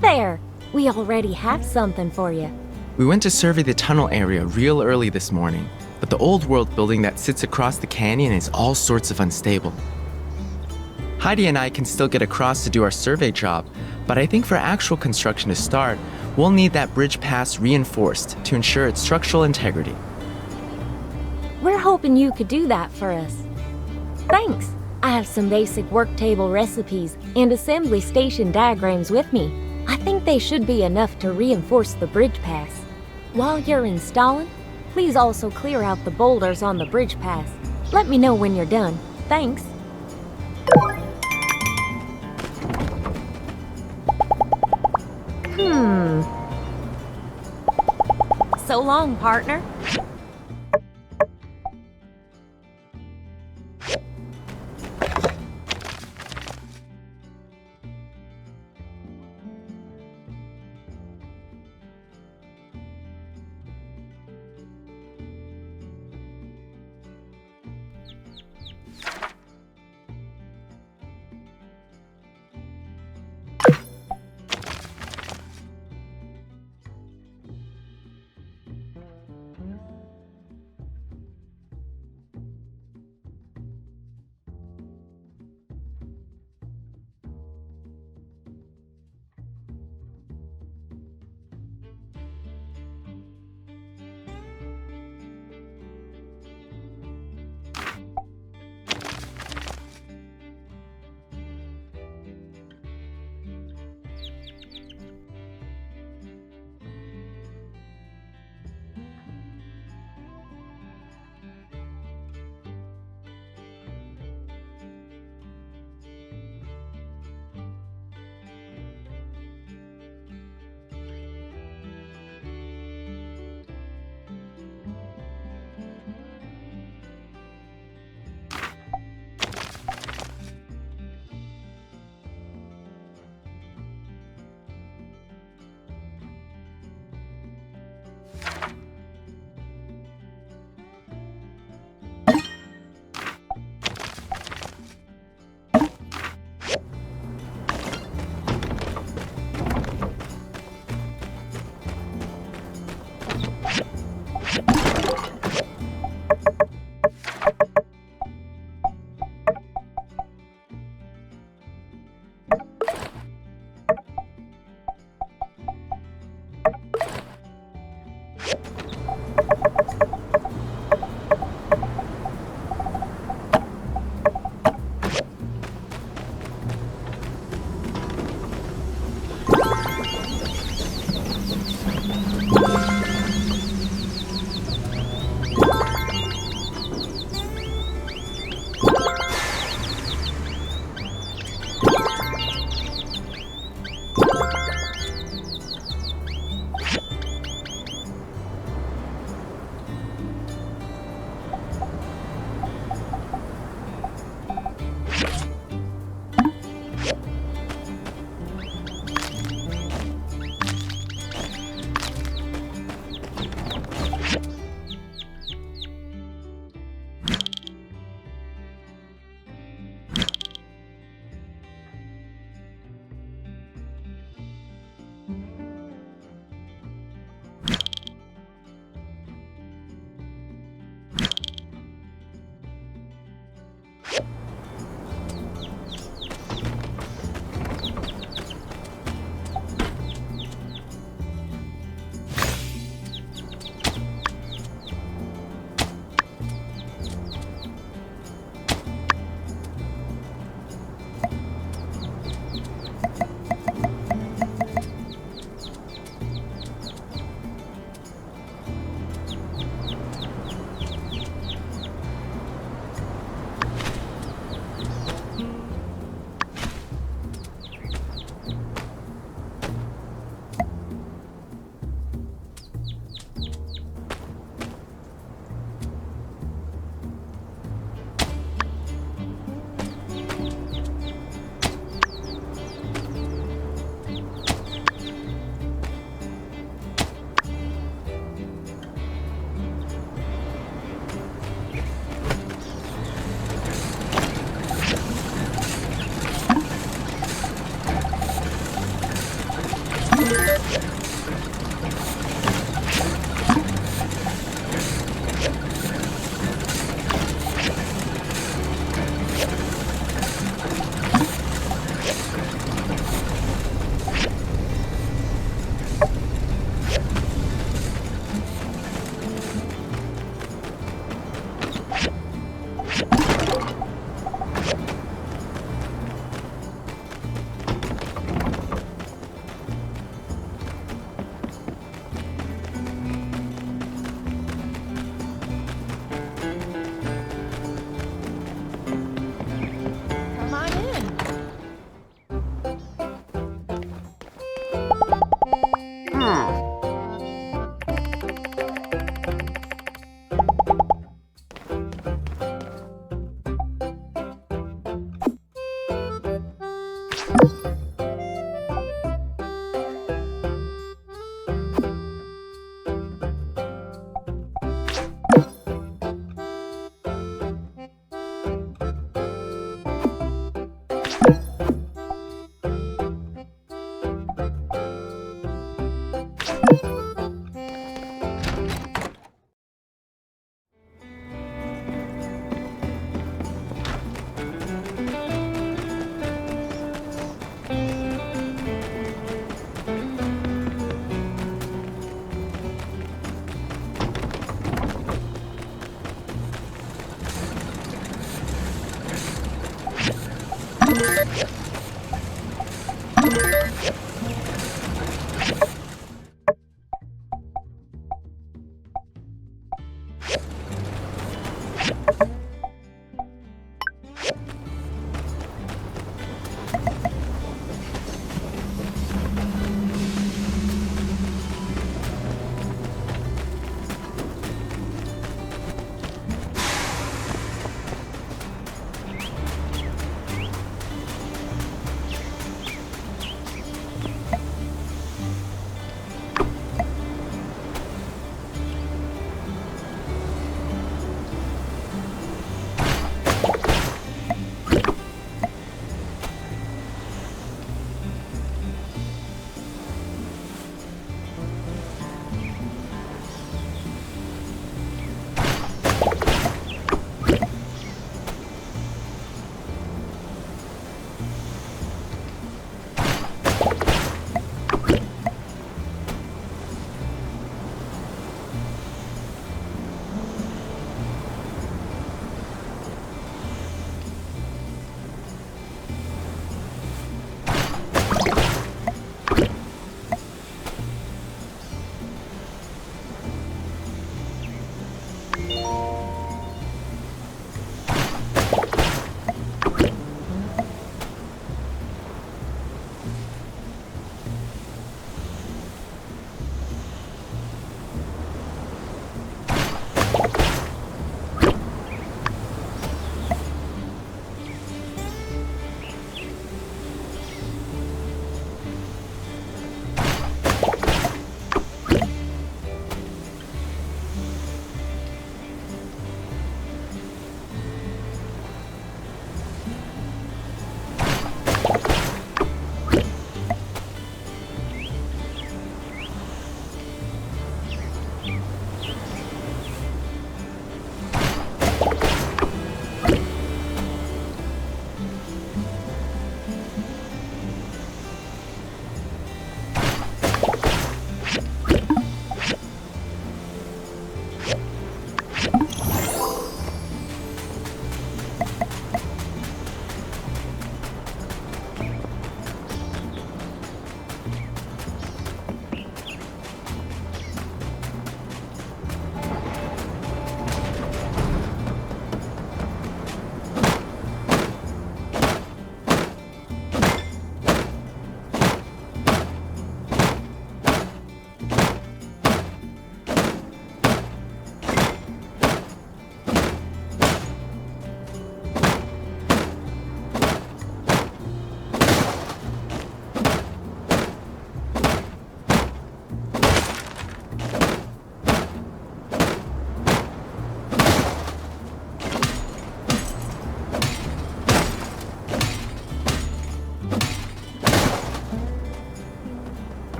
there! We already have something for you. We went to survey the tunnel area real early this morning, but the old world building that sits across the canyon is all sorts of unstable. Heidi and I can still get across to do our survey job, but I think for actual construction to start, we'll need that bridge pass reinforced to ensure its structural integrity. We're hoping you could do that for us. Thanks! I have some basic work table recipes and assembly station diagrams with me. I think they should be enough to reinforce the bridge pass. While you're installing, please also clear out the boulders on the bridge pass. Let me know when you're done. Thanks! So long, partner.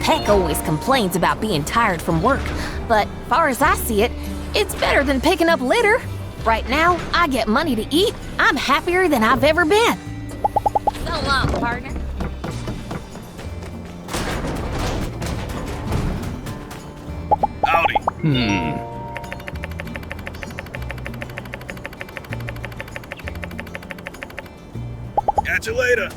Peck always complains about being tired from work, but far as I see it, it's better than picking up litter. Right now, I get money to eat. I'm happier than I've ever been. So long, partner. Howdy. Catch you later.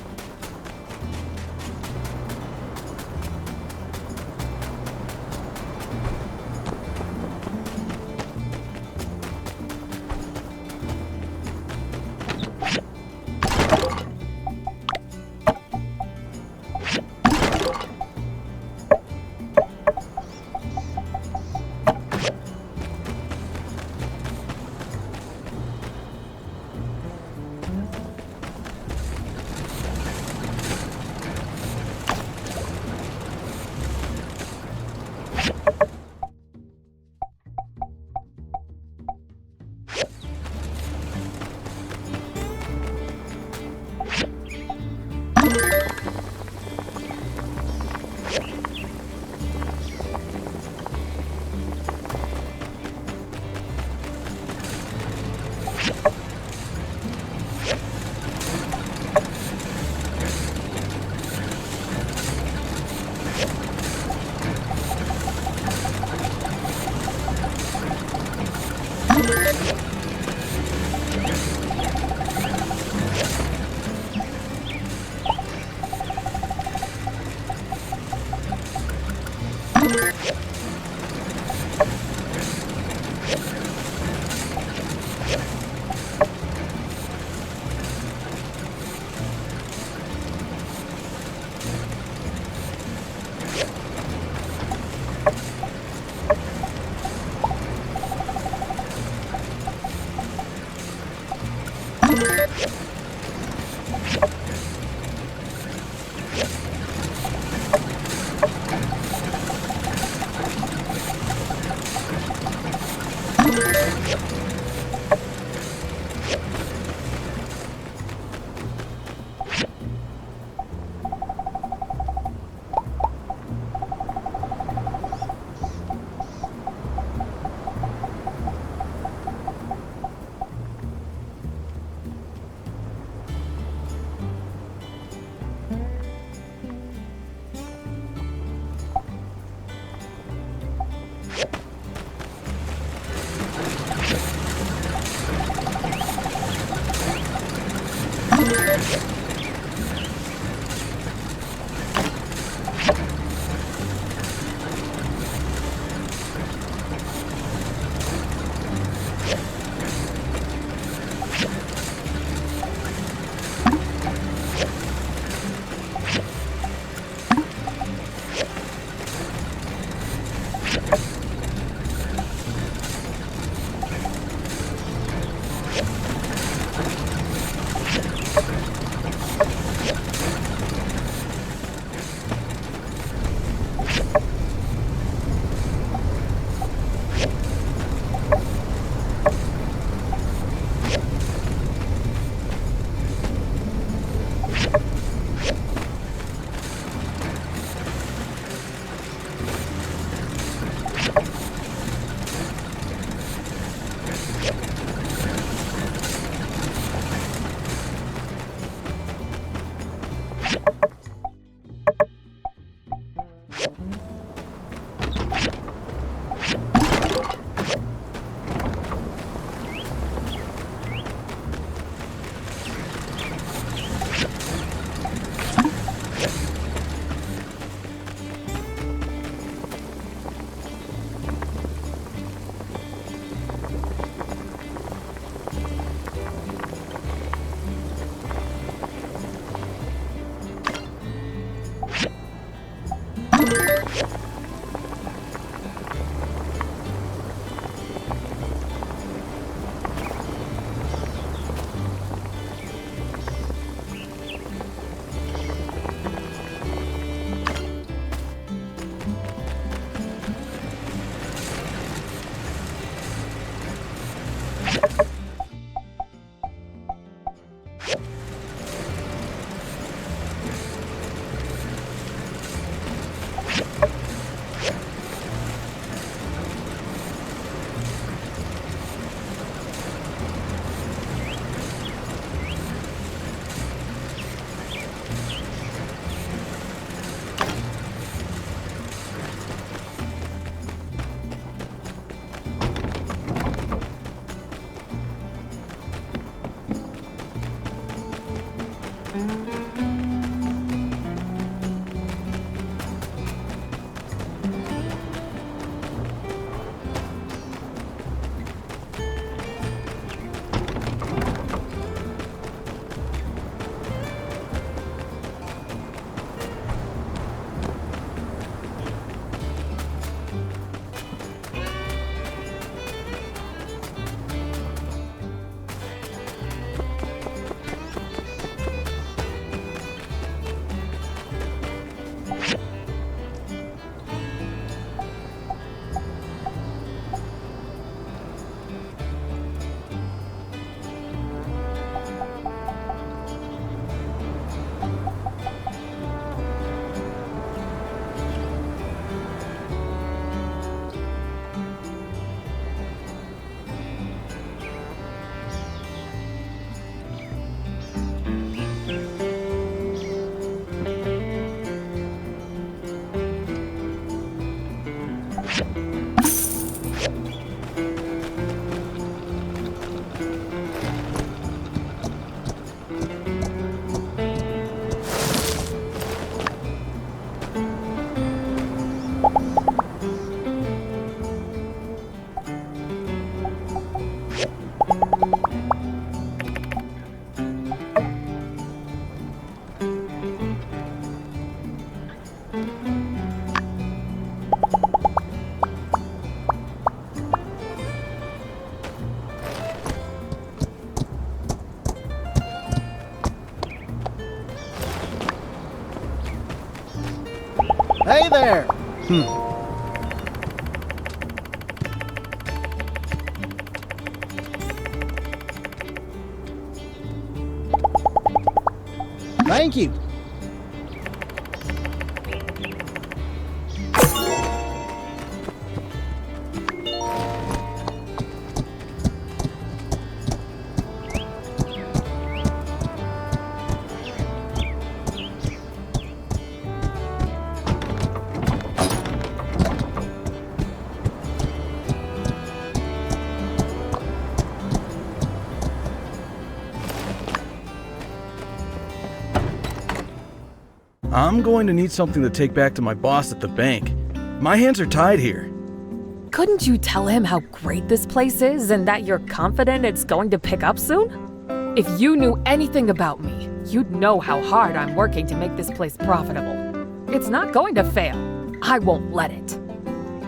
Hey there! Thank you. I'm going to need something to take back to my boss at the bank. My hands are tied here. Couldn't you tell him how great this place is and that you're confident it's going to pick up soon? If you knew anything about me, you'd know how hard I'm working to make this place profitable. It's not going to fail. I won't let it.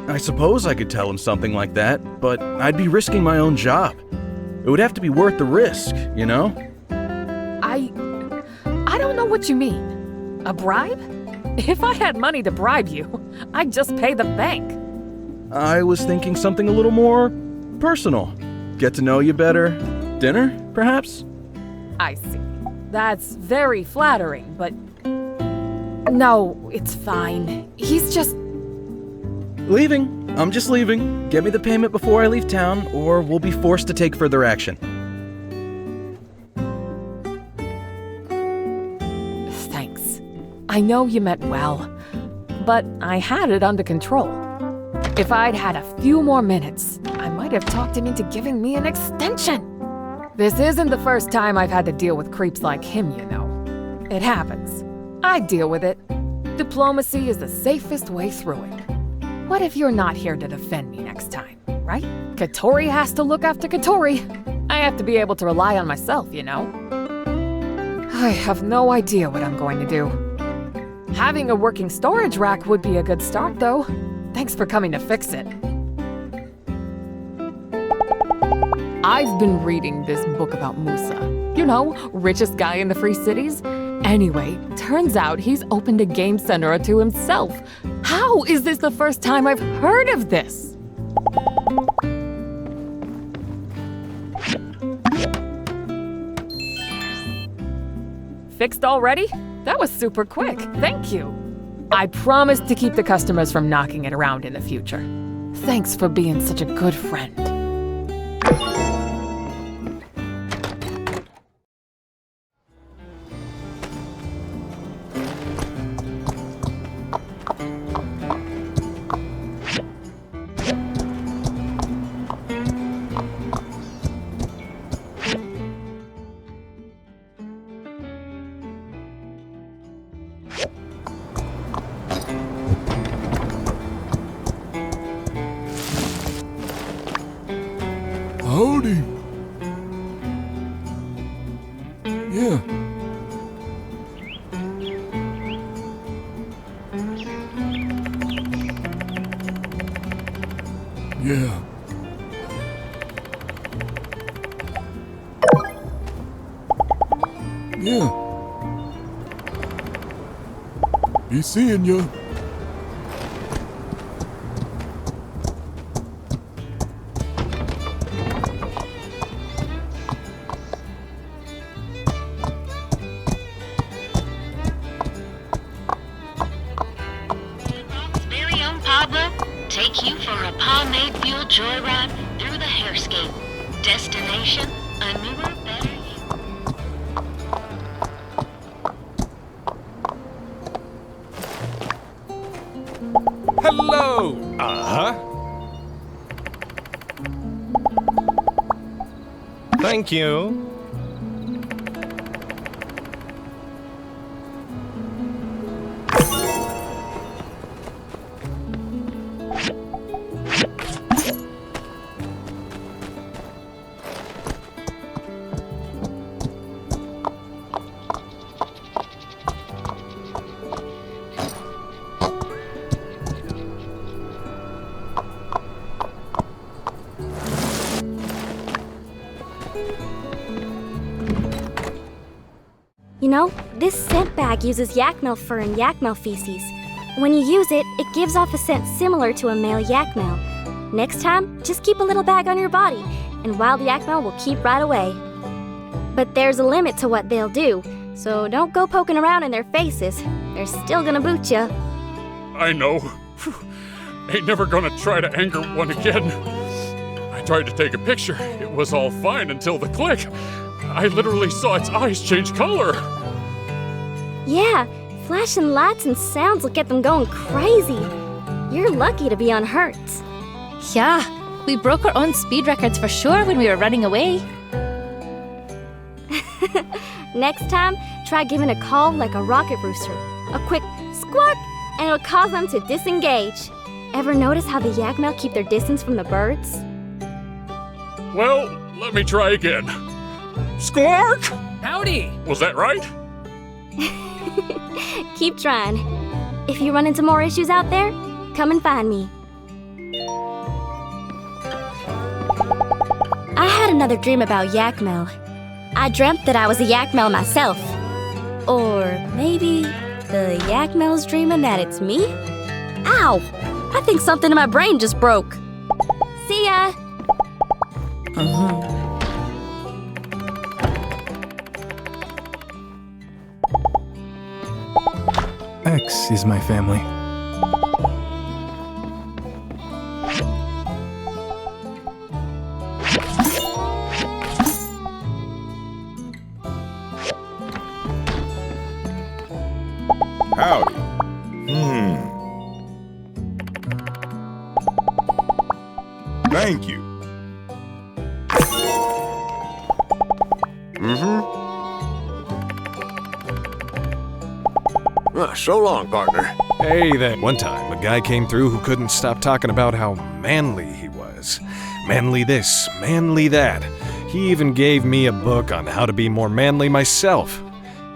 I suppose I could tell him something like that, but I'd be risking my own job. It would have to be worth the risk, you know? I don't know what you mean. A bribe? If I had money to bribe you, I'd just pay the bank. I was thinking something a little more personal. Get to know you better. Dinner, perhaps? I see. That's very flattering, but... No, it's fine. He's just... Leaving. I'm just leaving. Get me the payment before I leave town, or we'll be forced to take further action. Thanks. I know you meant well, but I had it under control. If I'd had a few more minutes, I might have talked him into giving me an extension. This isn't the first time I've had to deal with creeps like him, you know. It happens. I deal with it. Diplomacy is the safest way through it. What if you're not here to defend me next time, right? Katori has to look after Katori. I have to be able to rely on myself, you know? I have no idea what I'm going to do. Having a working storage rack would be a good start, though. Thanks for coming to fix it. I've been reading this book about Musa. You know, richest guy in the Free Cities. Anyway, turns out he's opened a game center to himself. How is this the first time I've heard of this? Fixed already? That was super quick. Thank you. I promise to keep the customers from knocking it around in the future. Thanks for being such a good friend. Howdy. Yeah. Yeah. Yeah. Be seeing ya. Very own Pablo, take you for a pomade fuel joyride through the hairscape. Destination, a newer, better you. Hello! Uh-huh. Thank you. You know, this scent bag uses yak male fur and yak male feces. When you use it, it gives off a scent similar to a male yak male. Next time, just keep a little bag on your body, and wild yak male will keep right away. But there's a limit to what they'll do, so don't go poking around in their faces. They're still gonna boot ya. I know. Ain't never gonna try to anger one again. I tried to take a picture. It was all fine until the click. I literally saw its eyes change color. Yeah, flashing lights and sounds will get them going crazy. You're lucky to be unhurt. Yeah, we broke our own speed records for sure when we were running away. Next time, try giving a call like a rocket rooster. A quick squawk, and it'll cause them to disengage. Ever notice how the yak male keep their distance from the birds? Well, let me try again. Squawk! Howdy! Was that right? Keep trying. If you run into more issues out there, come and find me. I had another dream about yak male. I dreamt that I was a yak male myself. Or maybe the yak male's dreaming that it's me? Ow! I think something in my brain just broke. See ya! X is my family. Howdy. Thank you. So long, partner. Hey there. One time, a guy came through who couldn't stop talking about how manly he was. Manly this, manly that. He even gave me a book on how to be more manly myself.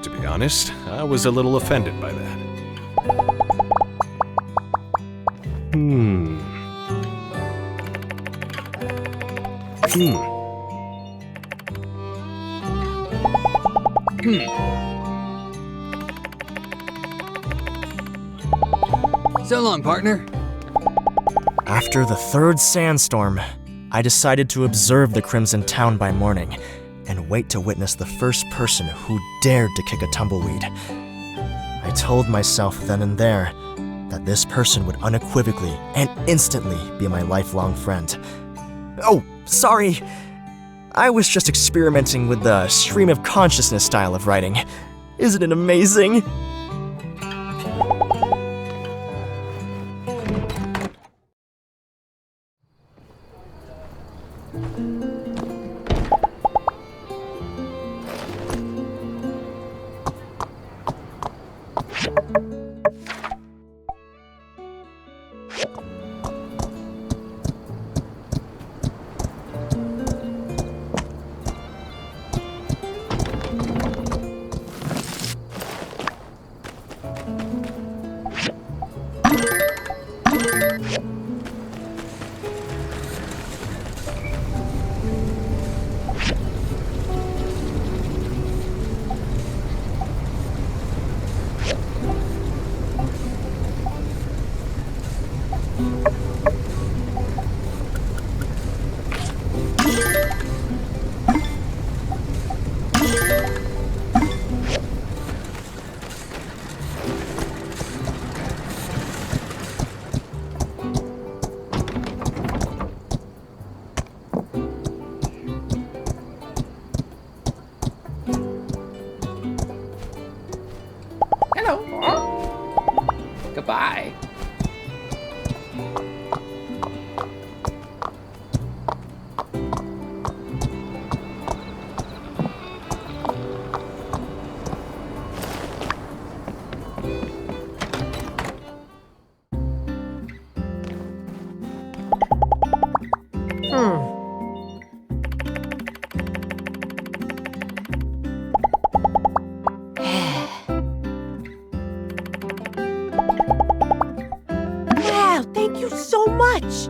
To be honest, I was a little offended by that. So long, partner. After the third sandstorm, I decided to observe the Crimson Town by morning and wait to witness the first person who dared to kick a tumbleweed. I told myself then and there that this person would unequivocally and instantly be my lifelong friend. Oh, sorry. I was just experimenting with the stream of consciousness style of writing. Isn't it amazing? Goodbye. Wow, thank you so much!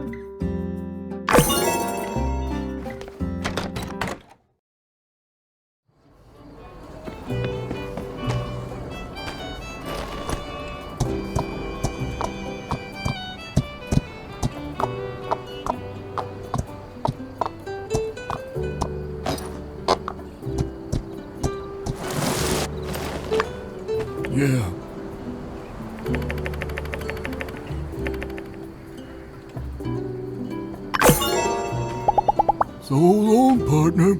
Yeah. So long, partner.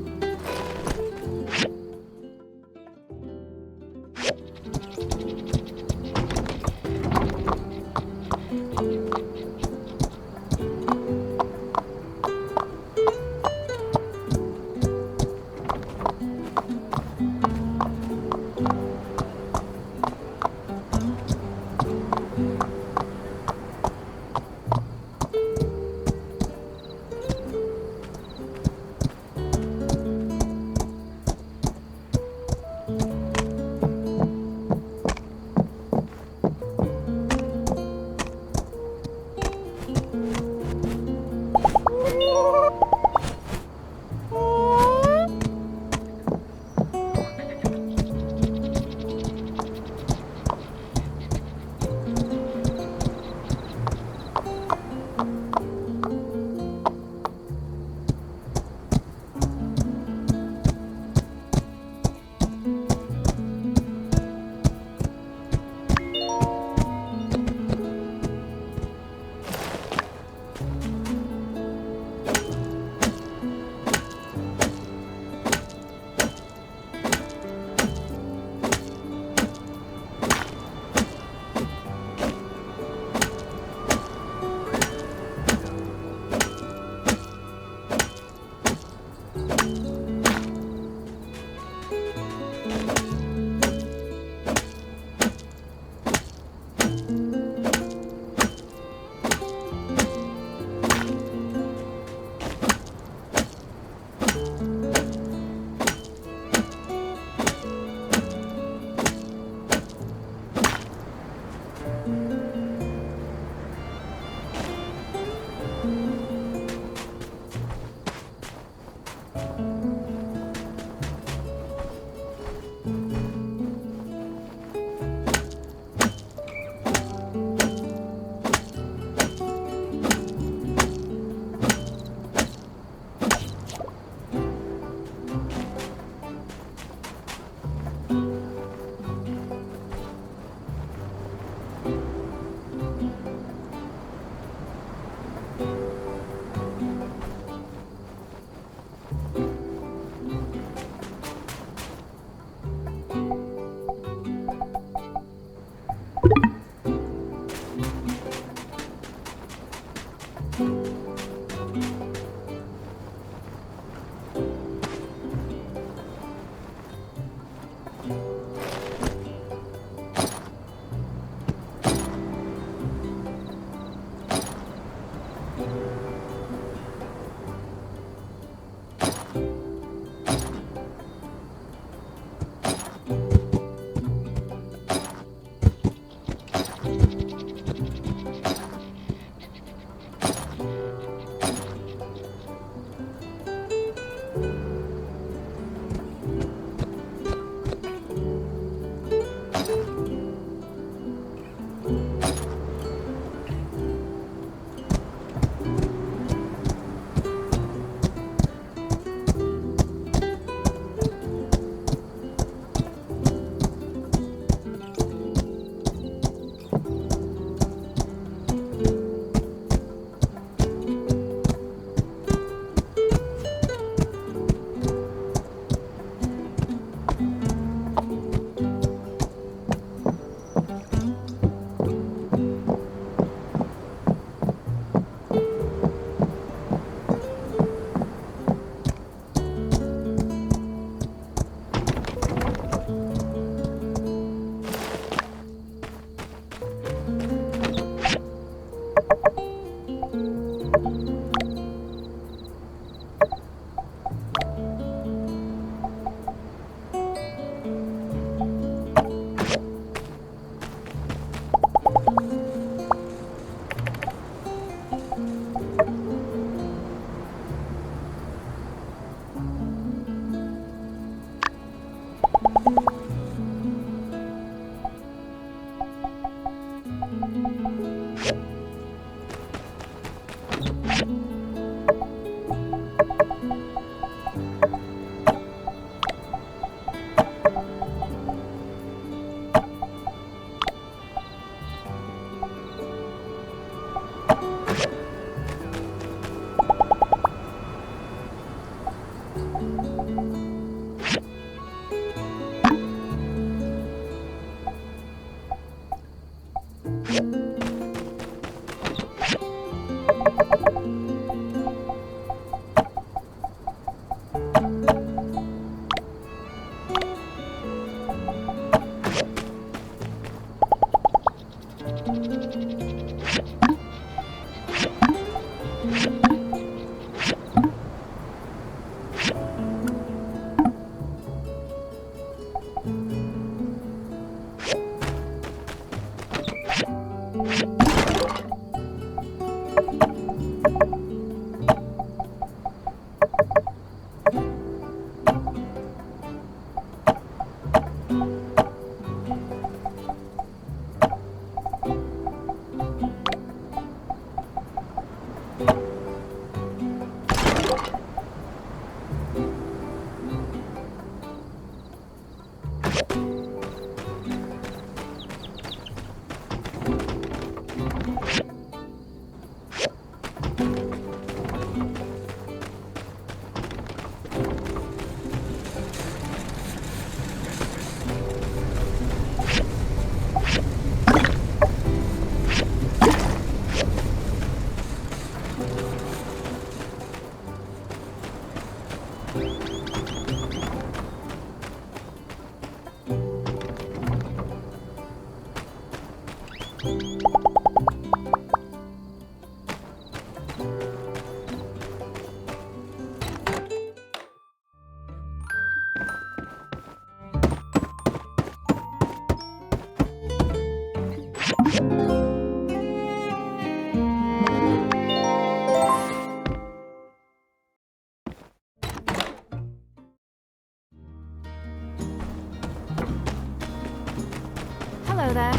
Hello there.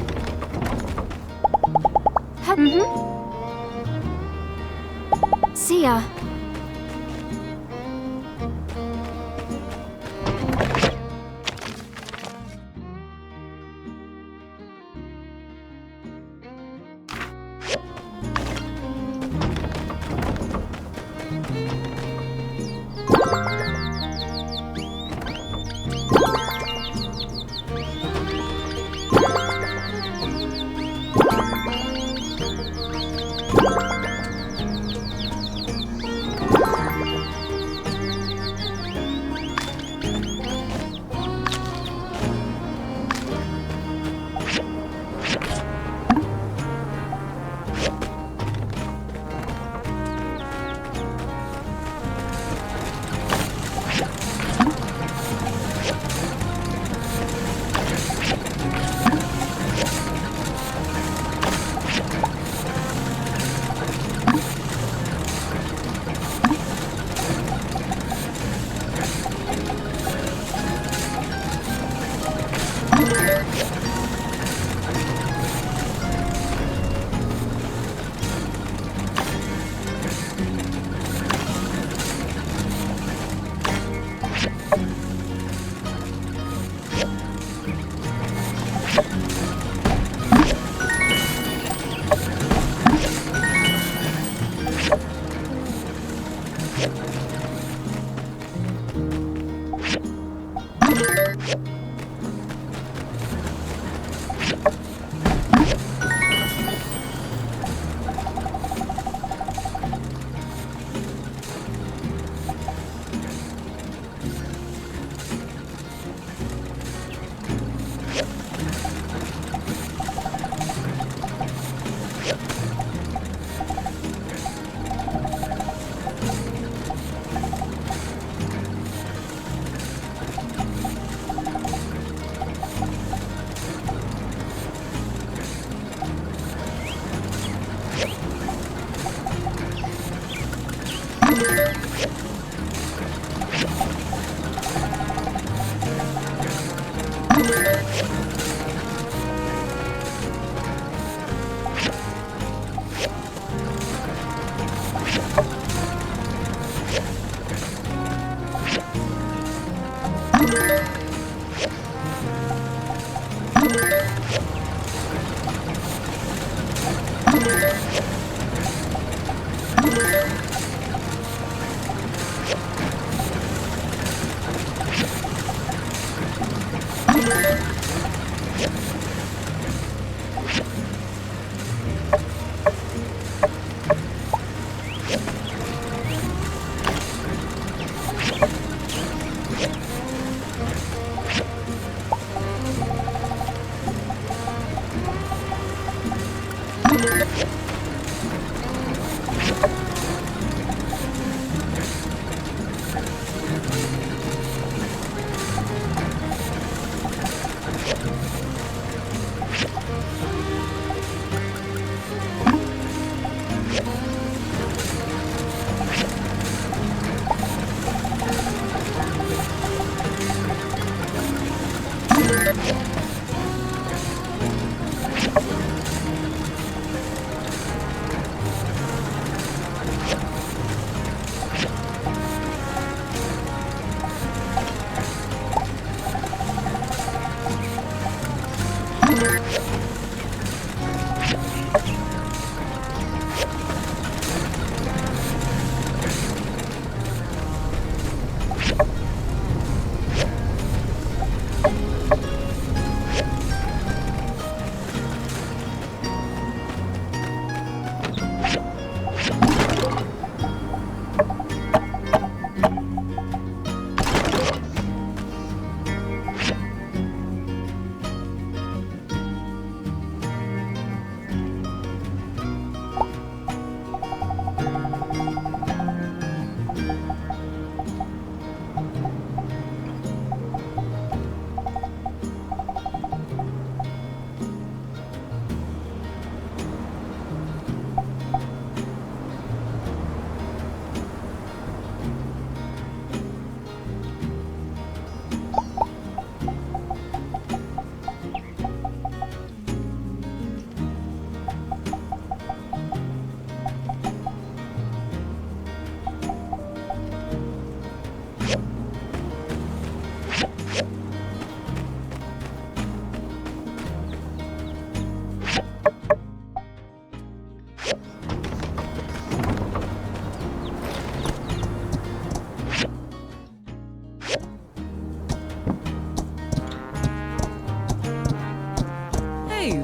See ya.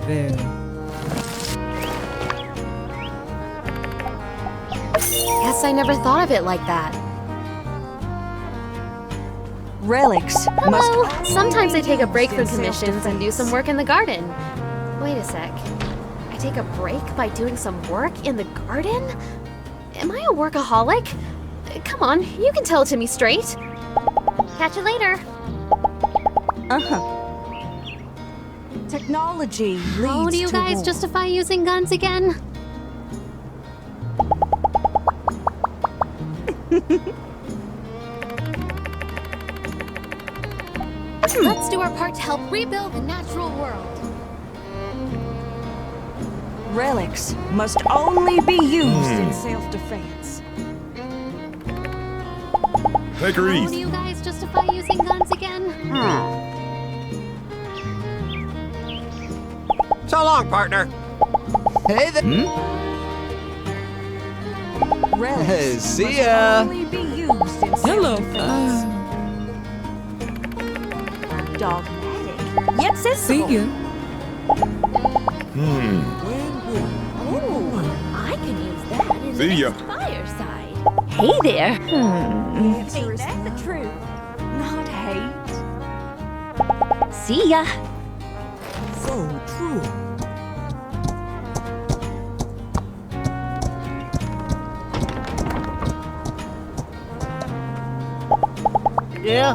there. Guess I never thought of it like that. Relics. Hello! Sometimes I take a break from commissions and do some work in the garden. Wait a sec. I take a break by doing some work in the garden? Am I a workaholic? Come on, you can tell it to me straight. Catch you later. Technology leads How do you to guys war. justify using guns again? Let's do our part to help rebuild the natural world. Relics must only be used in self-defense. Take her How easy. do you guys justify using guns again? So long, partner. Hey there. Relics See must ya. only be used in self-defense. Dogmatic, yet sensible. See ya. Oh, I can use that in See the ya. next fireside. Hey there. Answer is that the truth, not hate. See ya. So true. Yeah.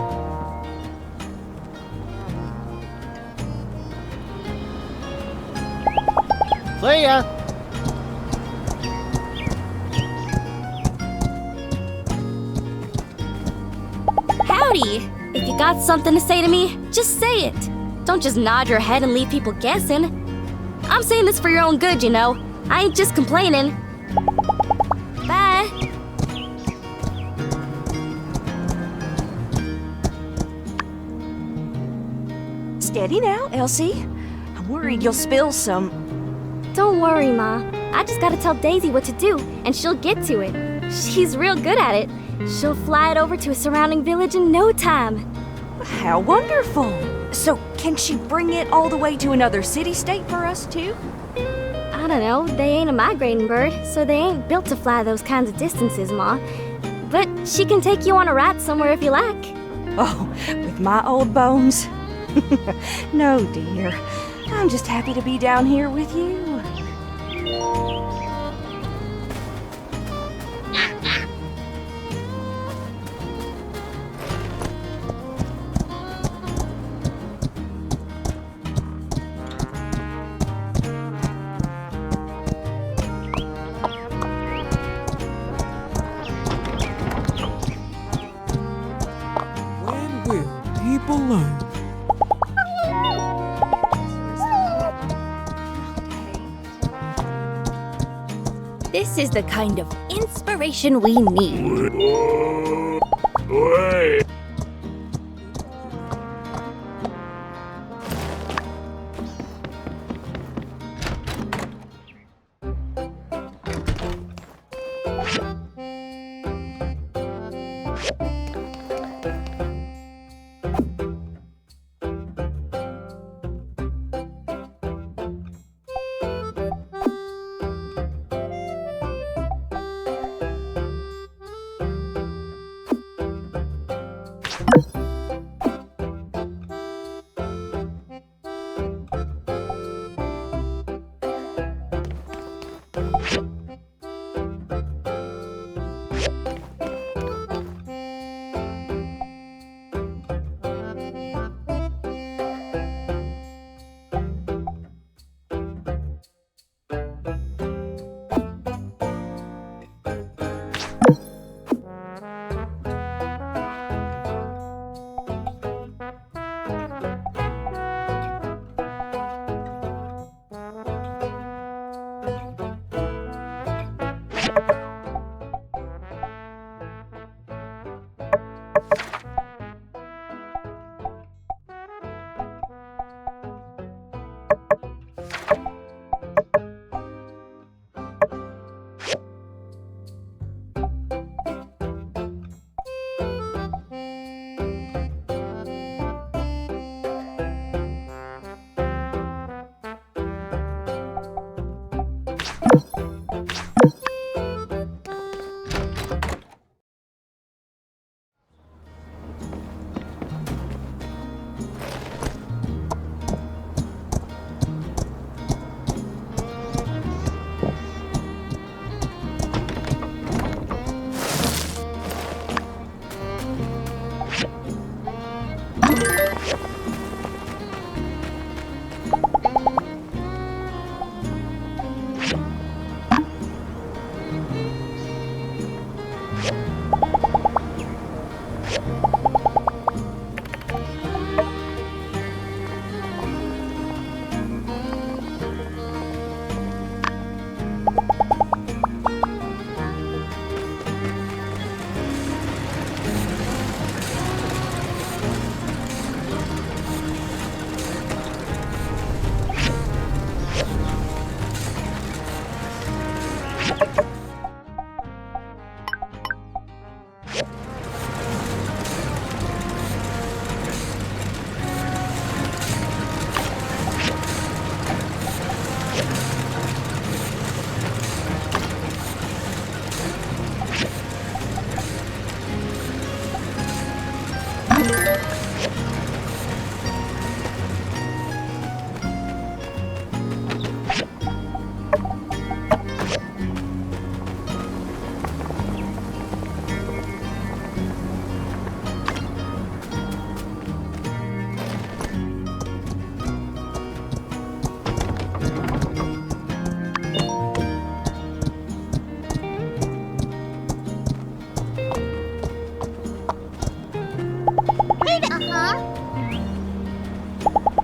See ya. Howdy! If you got something to say to me, just say it. Don't just nod your head and leave people guessing. I'm saying this for your own good, you know. I ain't just complaining. Bye. Steady now, Elsie. I'm worried you'll spill some. Don't worry, Ma. I just gotta tell Daisy what to do, and she'll get to it. She's real good at it. She'll fly it over to a surrounding village in no time. How wonderful! So, can she bring it all the way to another city-state for us, too? I don't know, they ain't a migrating bird, so they ain't built to fly those kinds of distances, Ma. But she can take you on a ride somewhere if you like. Oh, with my old bones? No, dear. I'm just happy to be down here with you. When will people learn? This is the kind of inspiration we need.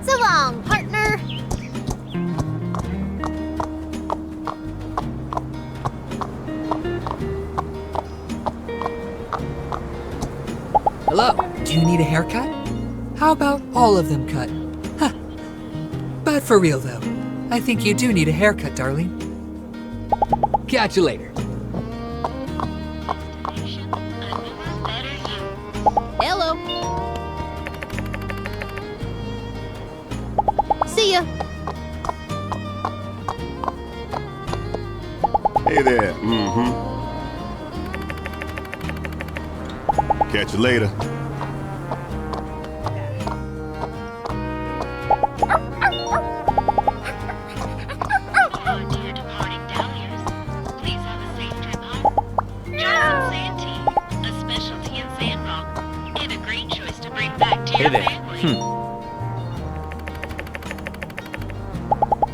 So long, partner. Hello, do you need a haircut? How about all of them cut? Huh. But for real though, I think you do need a haircut, darling. Catch you later. Hello. See ya. Hey there. Mm-hmm. Catch you later. A specialty in Sandrock, and a great choice to bring back to Hey your there. family.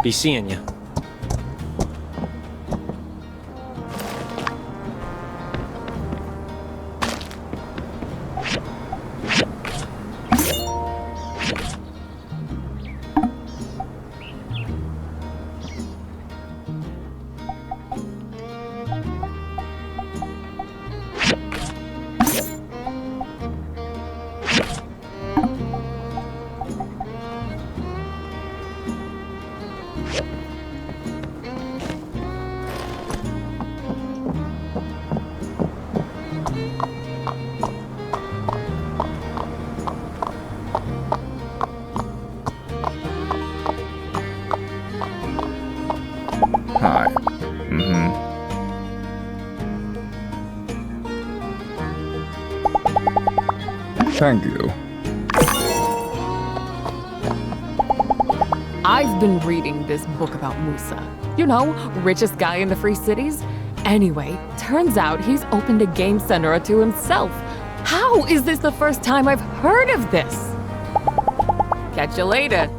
Be seeing ya. Hi. Mm-hmm. Thank you. I've been reading this book about Musa. You know, richest guy in the Free Cities. Anyway, turns out he's opened a game center to himself. How is this the first time I've heard of this? Catch you later.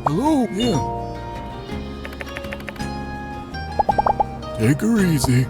Hello? Yeah. Take her easy.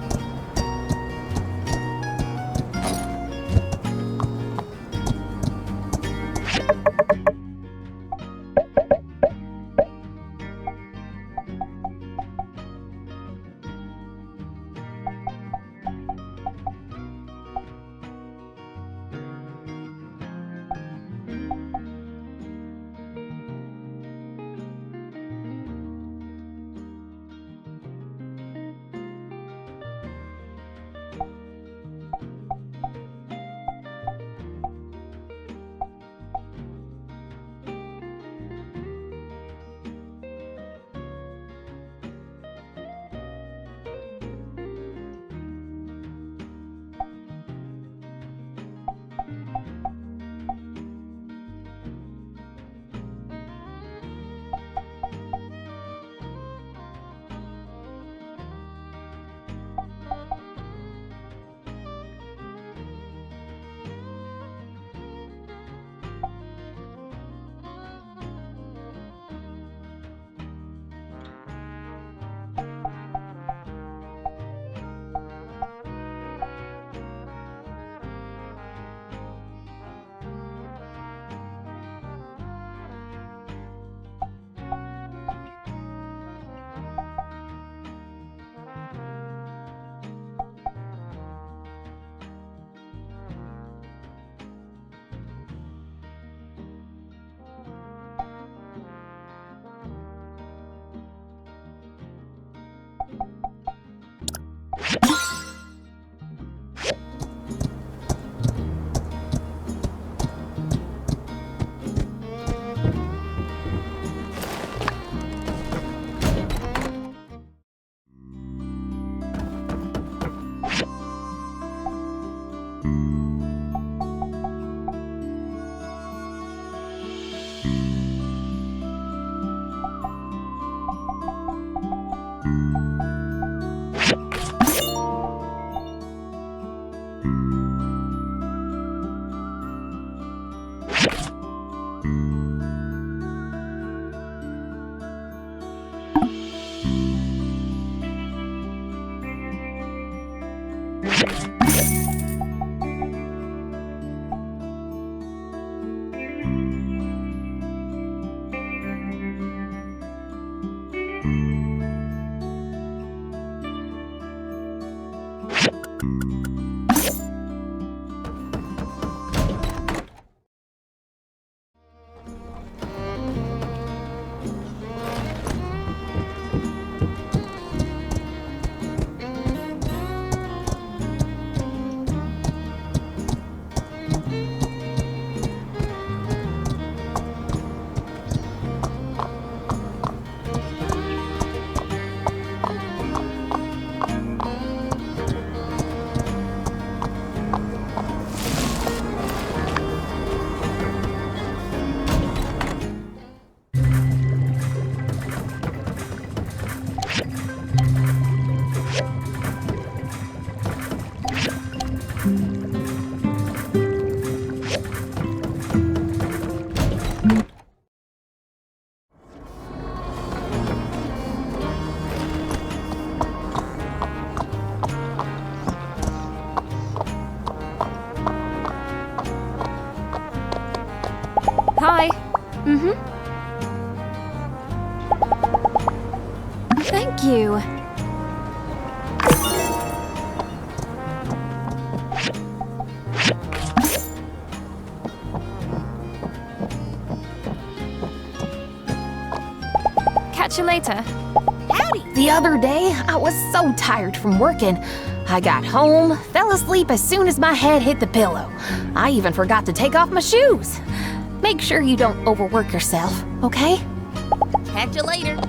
Hi. Thank you. Catch you later. The other day, I was so tired from working. I got home, fell asleep as soon as my head hit the pillow. I even forgot to take off my shoes. Make sure you don't overwork yourself, okay? Catch you later.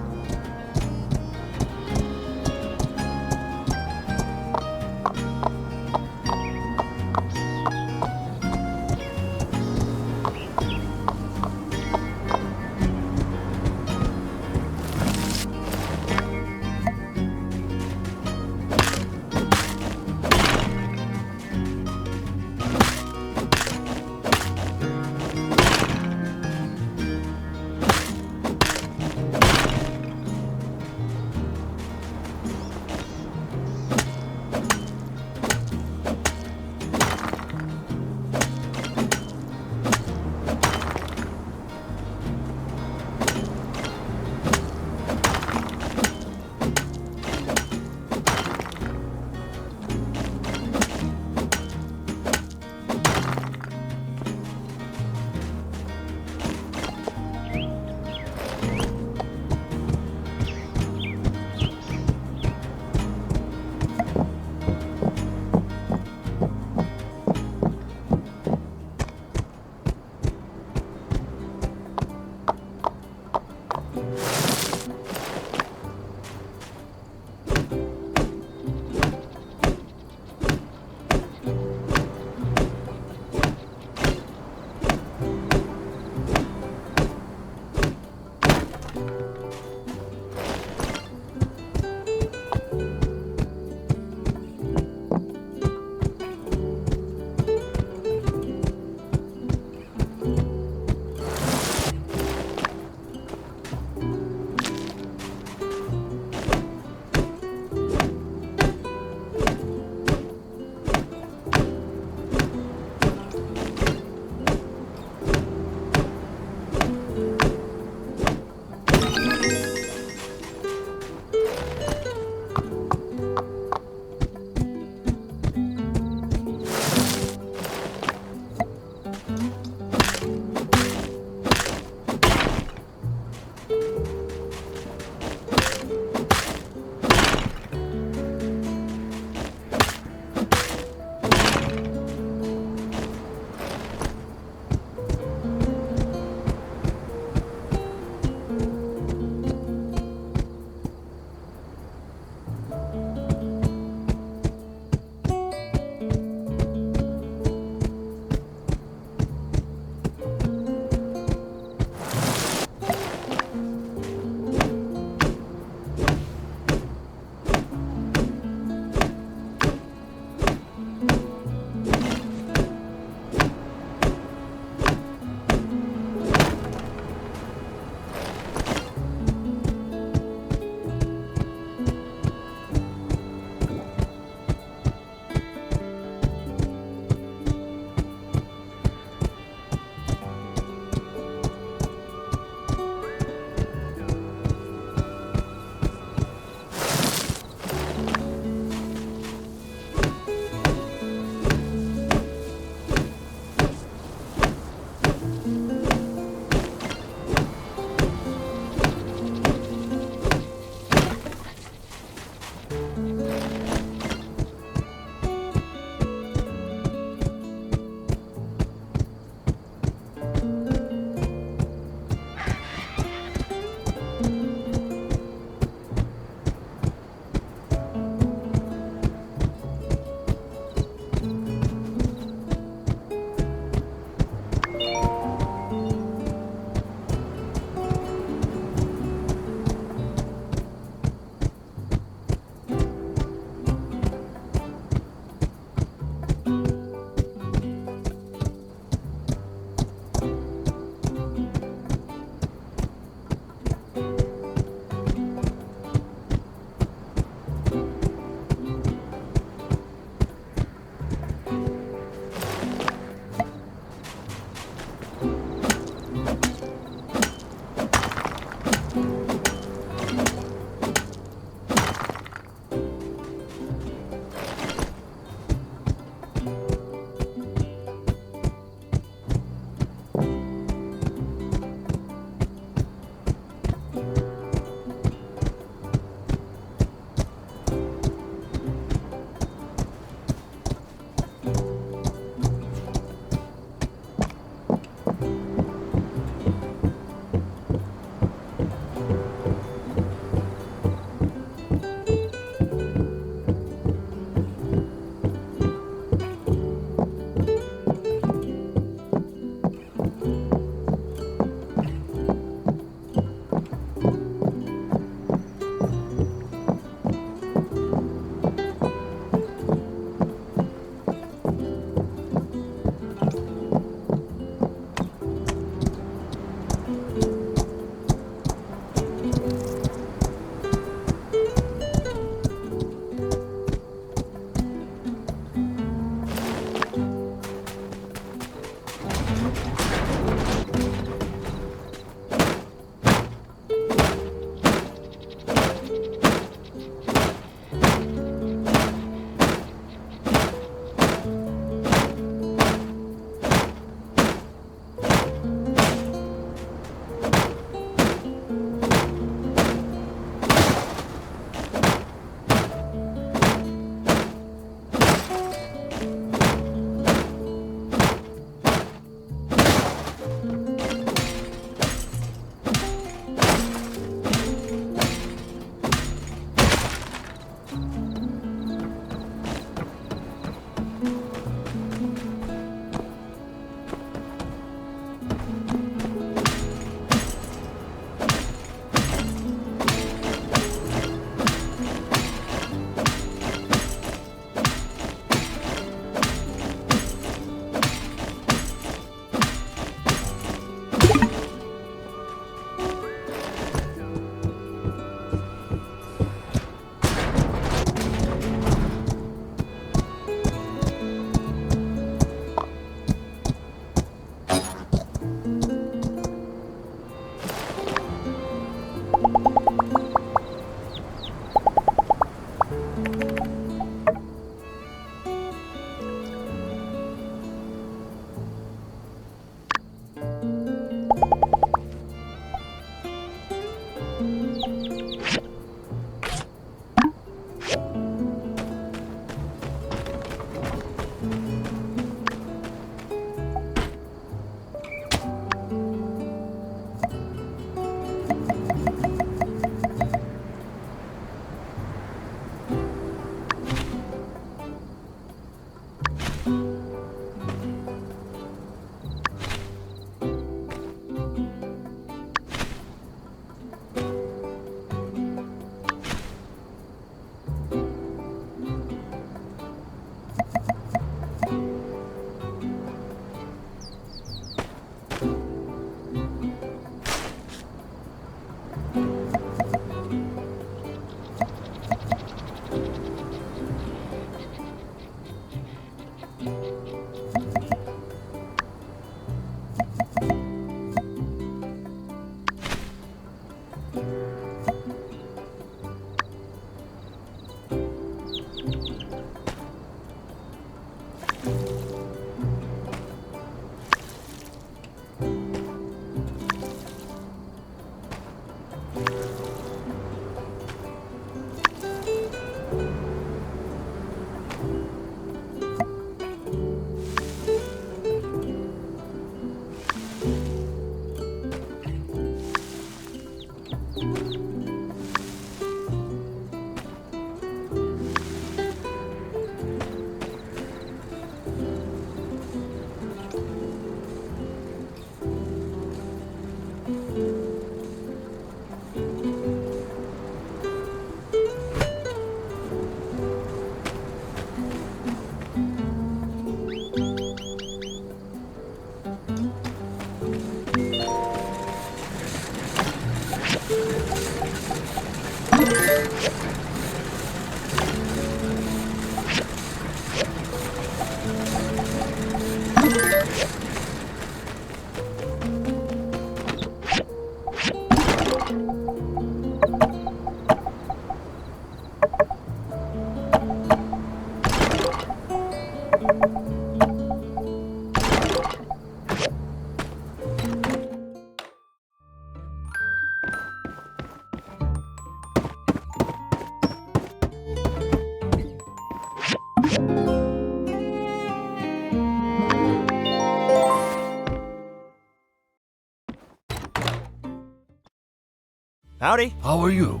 Howdy. How are you?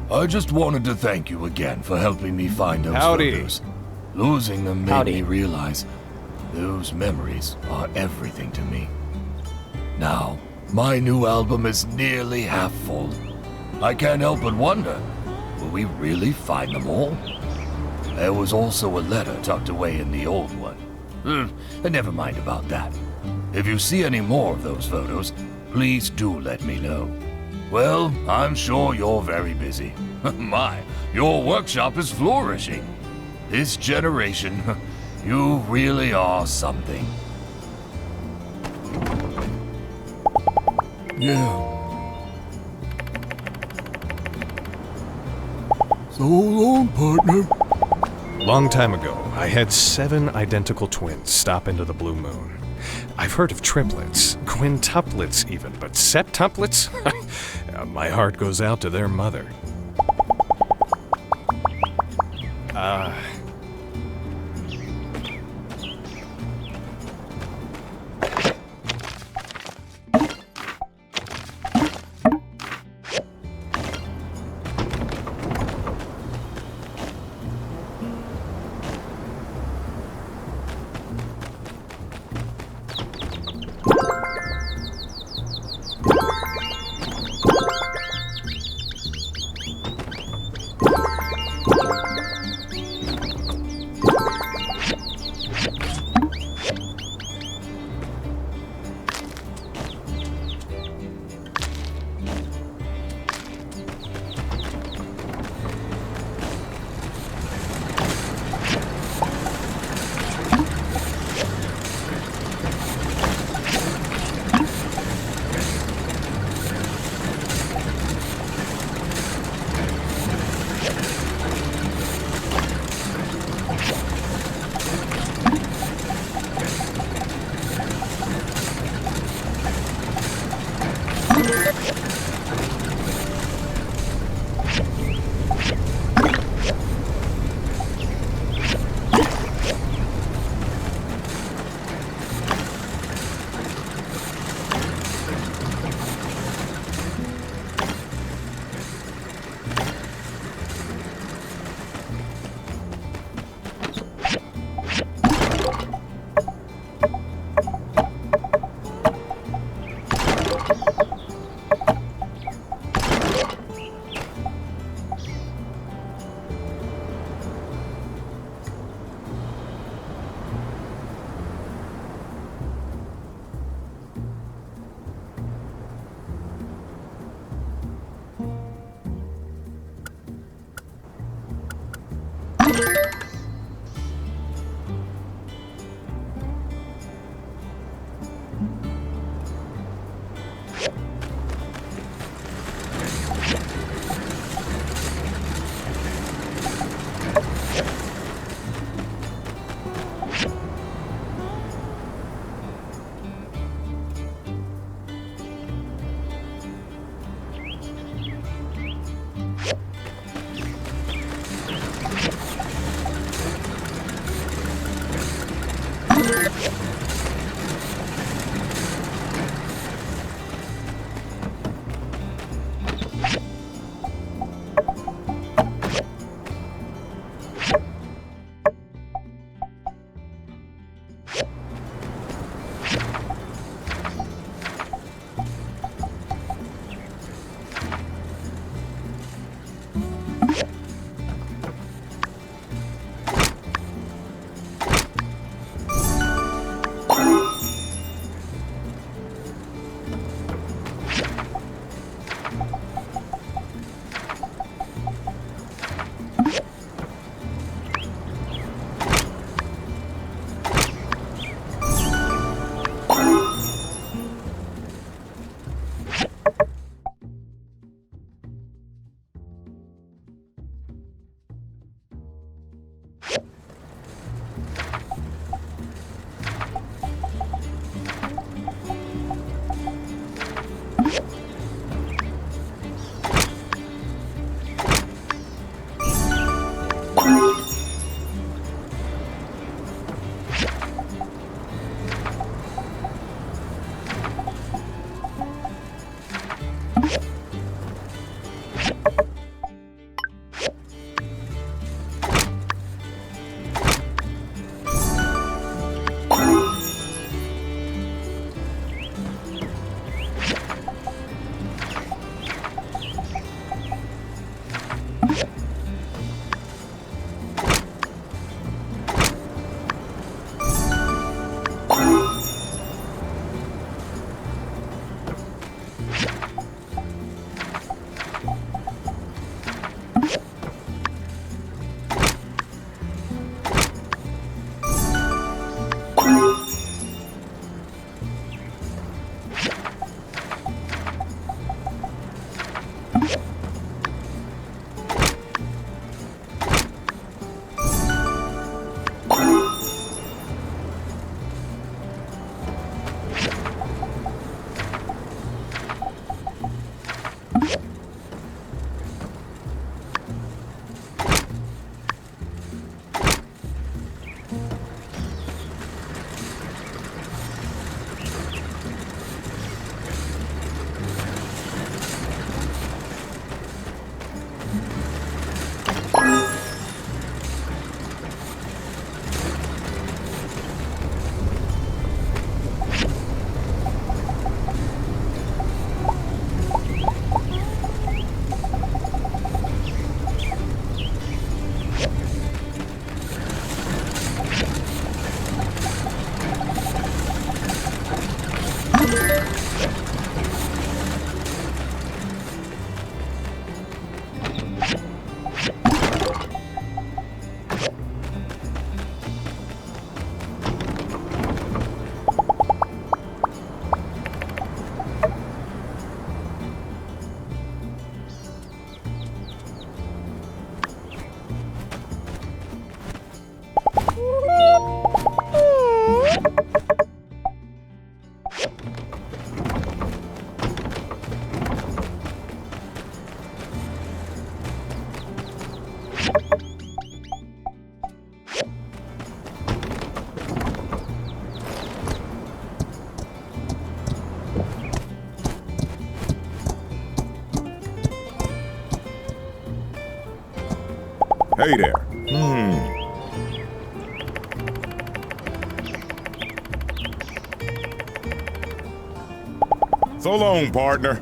I just wanted to thank you again for helping me find those photos. Losing them made me realize those memories are everything to me. Now, my new album is nearly half full. I can't help but wonder, will we really find them all? There was also a letter tucked away in the old one. Never mind about that. If you see any more of those photos, please do let me know. Well, I'm sure you're very busy. My, your workshop is flourishing. This generation, you really are something. Yeah. So long, partner. Long time ago, I had 7 identical twins stop into the Blue Moon. I've heard of triplets, quintuplets even, but septuplets? My heart goes out to their mother. Hey there. So long, partner.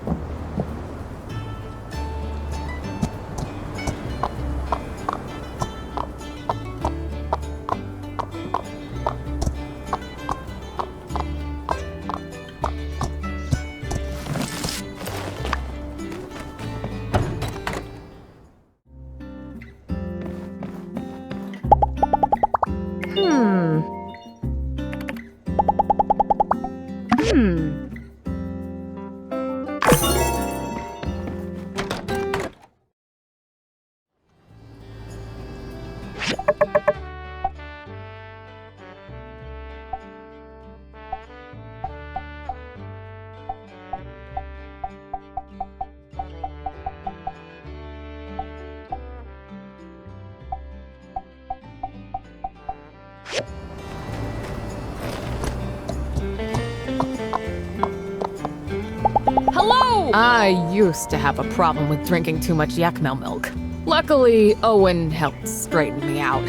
Hello! I used to have a problem with drinking too much Yakmel milk. Luckily, Owen helped straighten me out.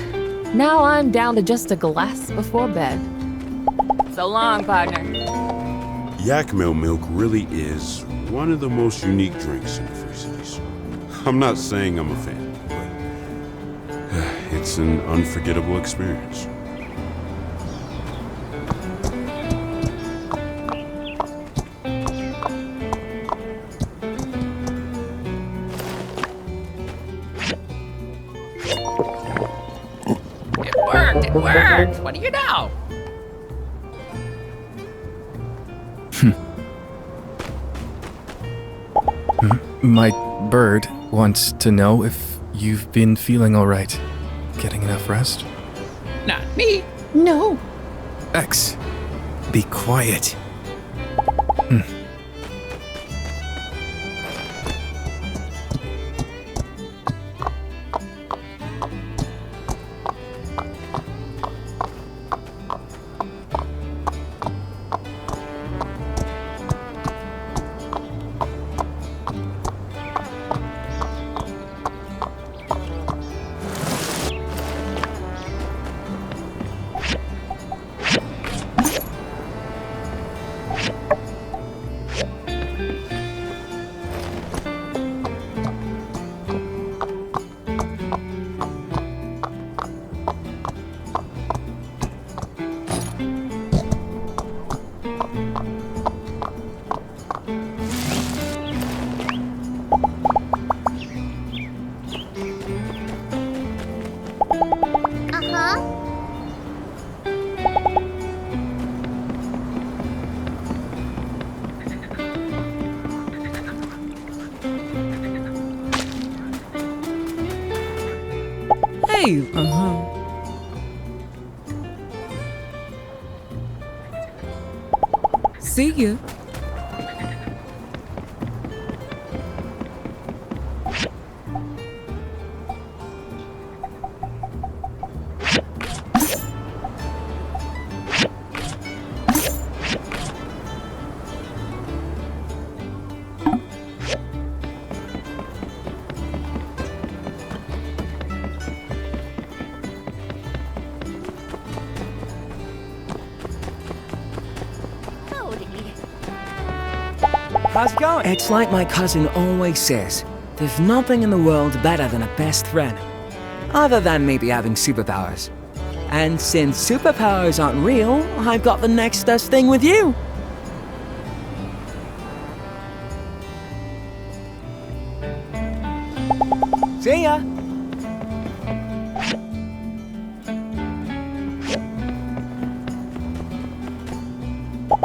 Now I'm down to just a glass before bed. So long, partner. Yakmel milk really is one of the most unique drinks in the Free Cities. I'm not saying I'm a fan, but it's an unforgettable experience. It worked! What do you know? My bird wants to know if you've been feeling alright. Getting enough rest? Not me. No. X, be quiet. Hey! See you. How's it going? It's like my cousin always says, there's nothing in the world better than a best friend. Other than maybe having superpowers. And since superpowers aren't real, I've got the next best thing with you. See ya!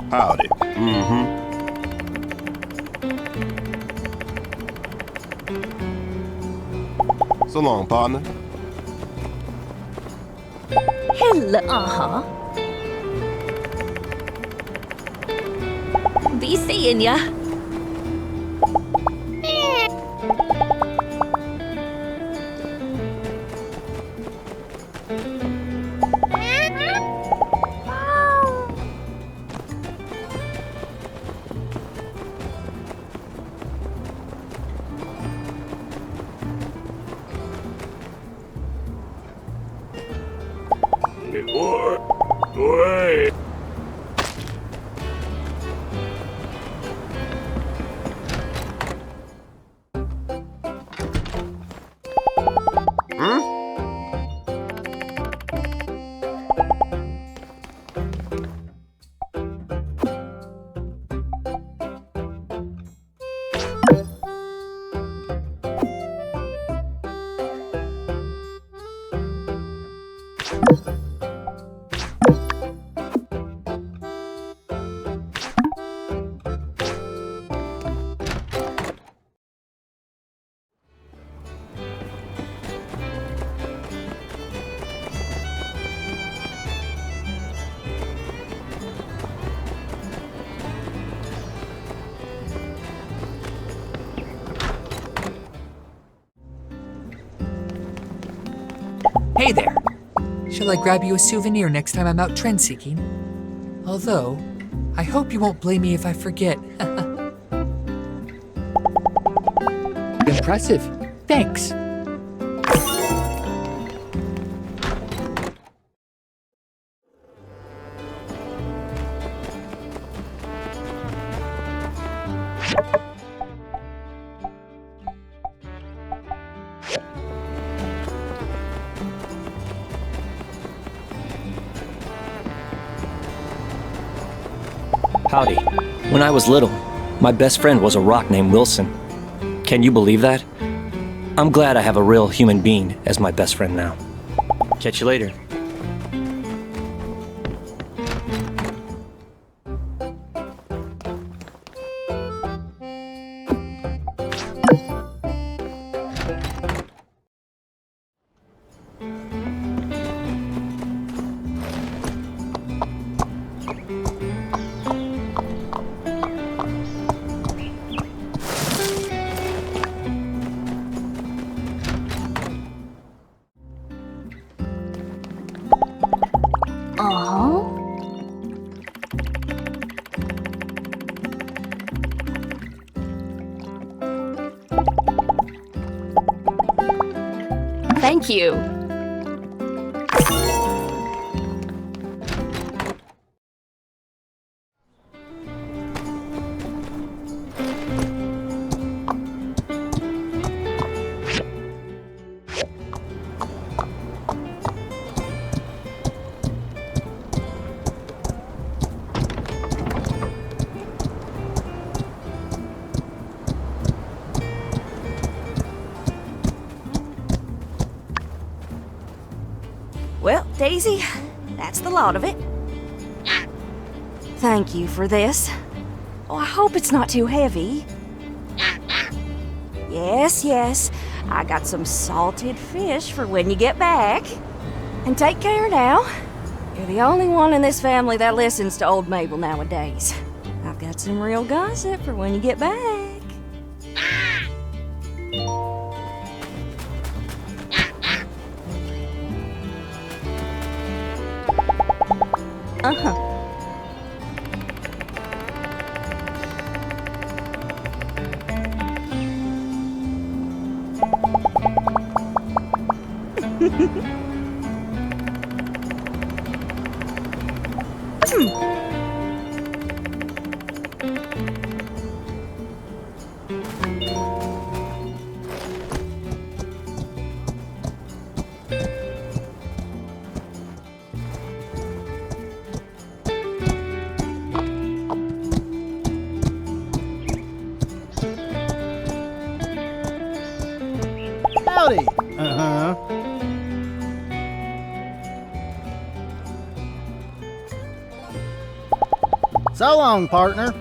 Howdy. So long, partner. Hello, Be seeing ya. Hey there. Shall I grab you a souvenir next time I'm out trend seeking? Although, I hope you won't blame me if I forget. Impressive. Thanks. Howdy. When I was little, my best friend was a rock named Wilson. Can you believe that? I'm glad I have a real human being as my best friend now. Catch you later. Thank you. Well, Daisy, that's the lot of it. Thank you for this. Oh, I hope it's not too heavy. Yes, yes, I got some salted fish for when you get back. And take care now. You're the only one in this family that listens to old Mabel nowadays. I've got some real gossip for when you get back. Uh-huh. Howdy. Uh-huh. So long, partner.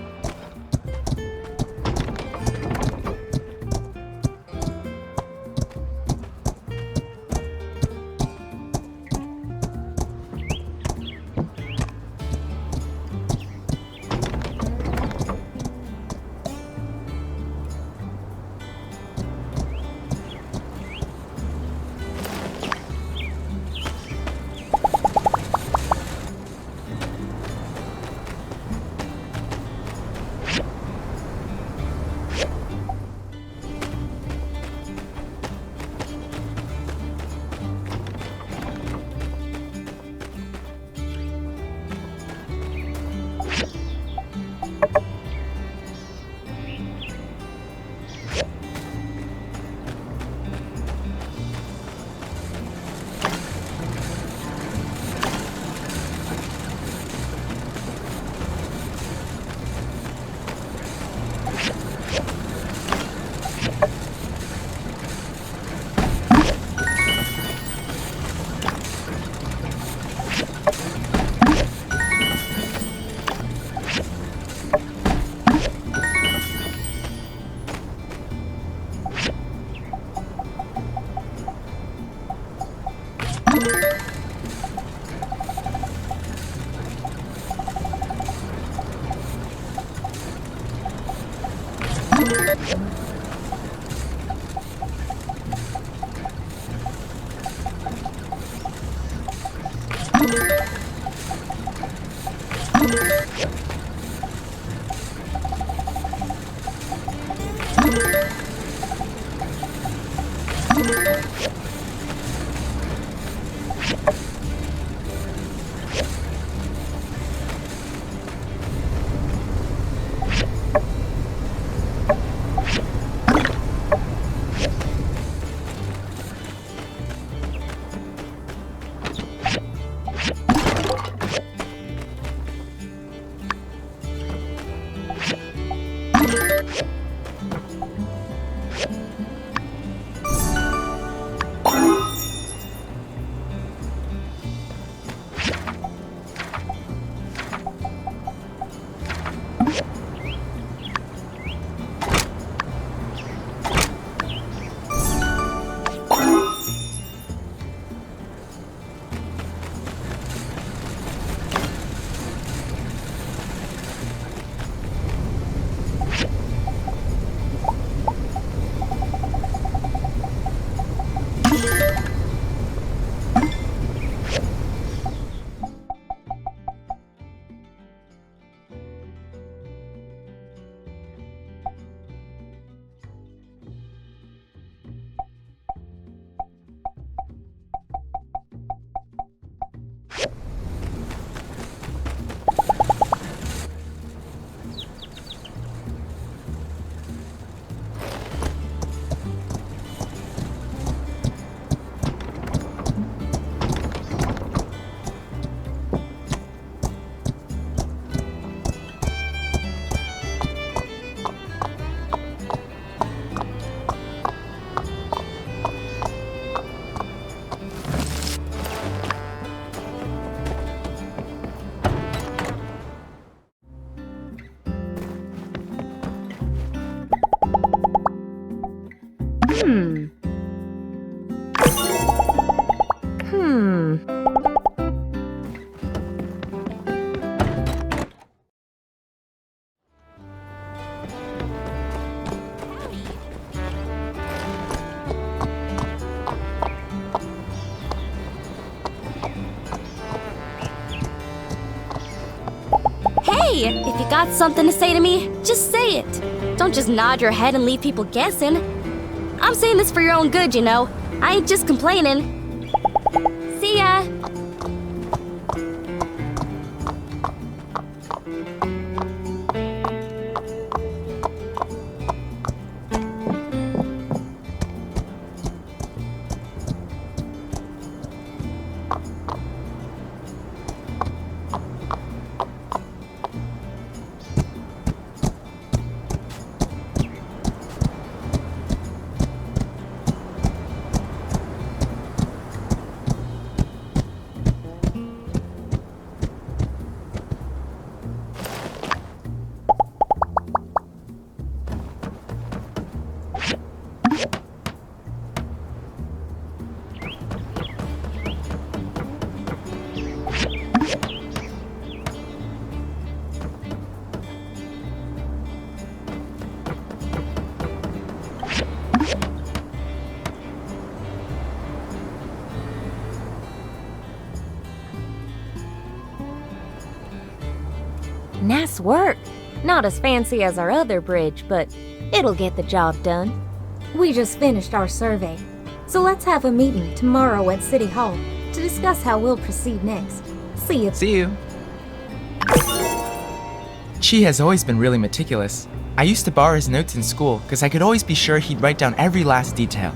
Hey, if you got something to say to me, just say it. Don't just nod your head and leave people guessing. I'm saying this for your own good, you know. I ain't just complaining. See ya. Nice work. Not as fancy as our other bridge, but it'll get the job done. We just finished our survey, so let's have a meeting tomorrow at City Hall to discuss how we'll proceed next. See you. See you. Chi has always been really meticulous. I used to borrow his notes in school because I could always be sure he'd write down every last detail.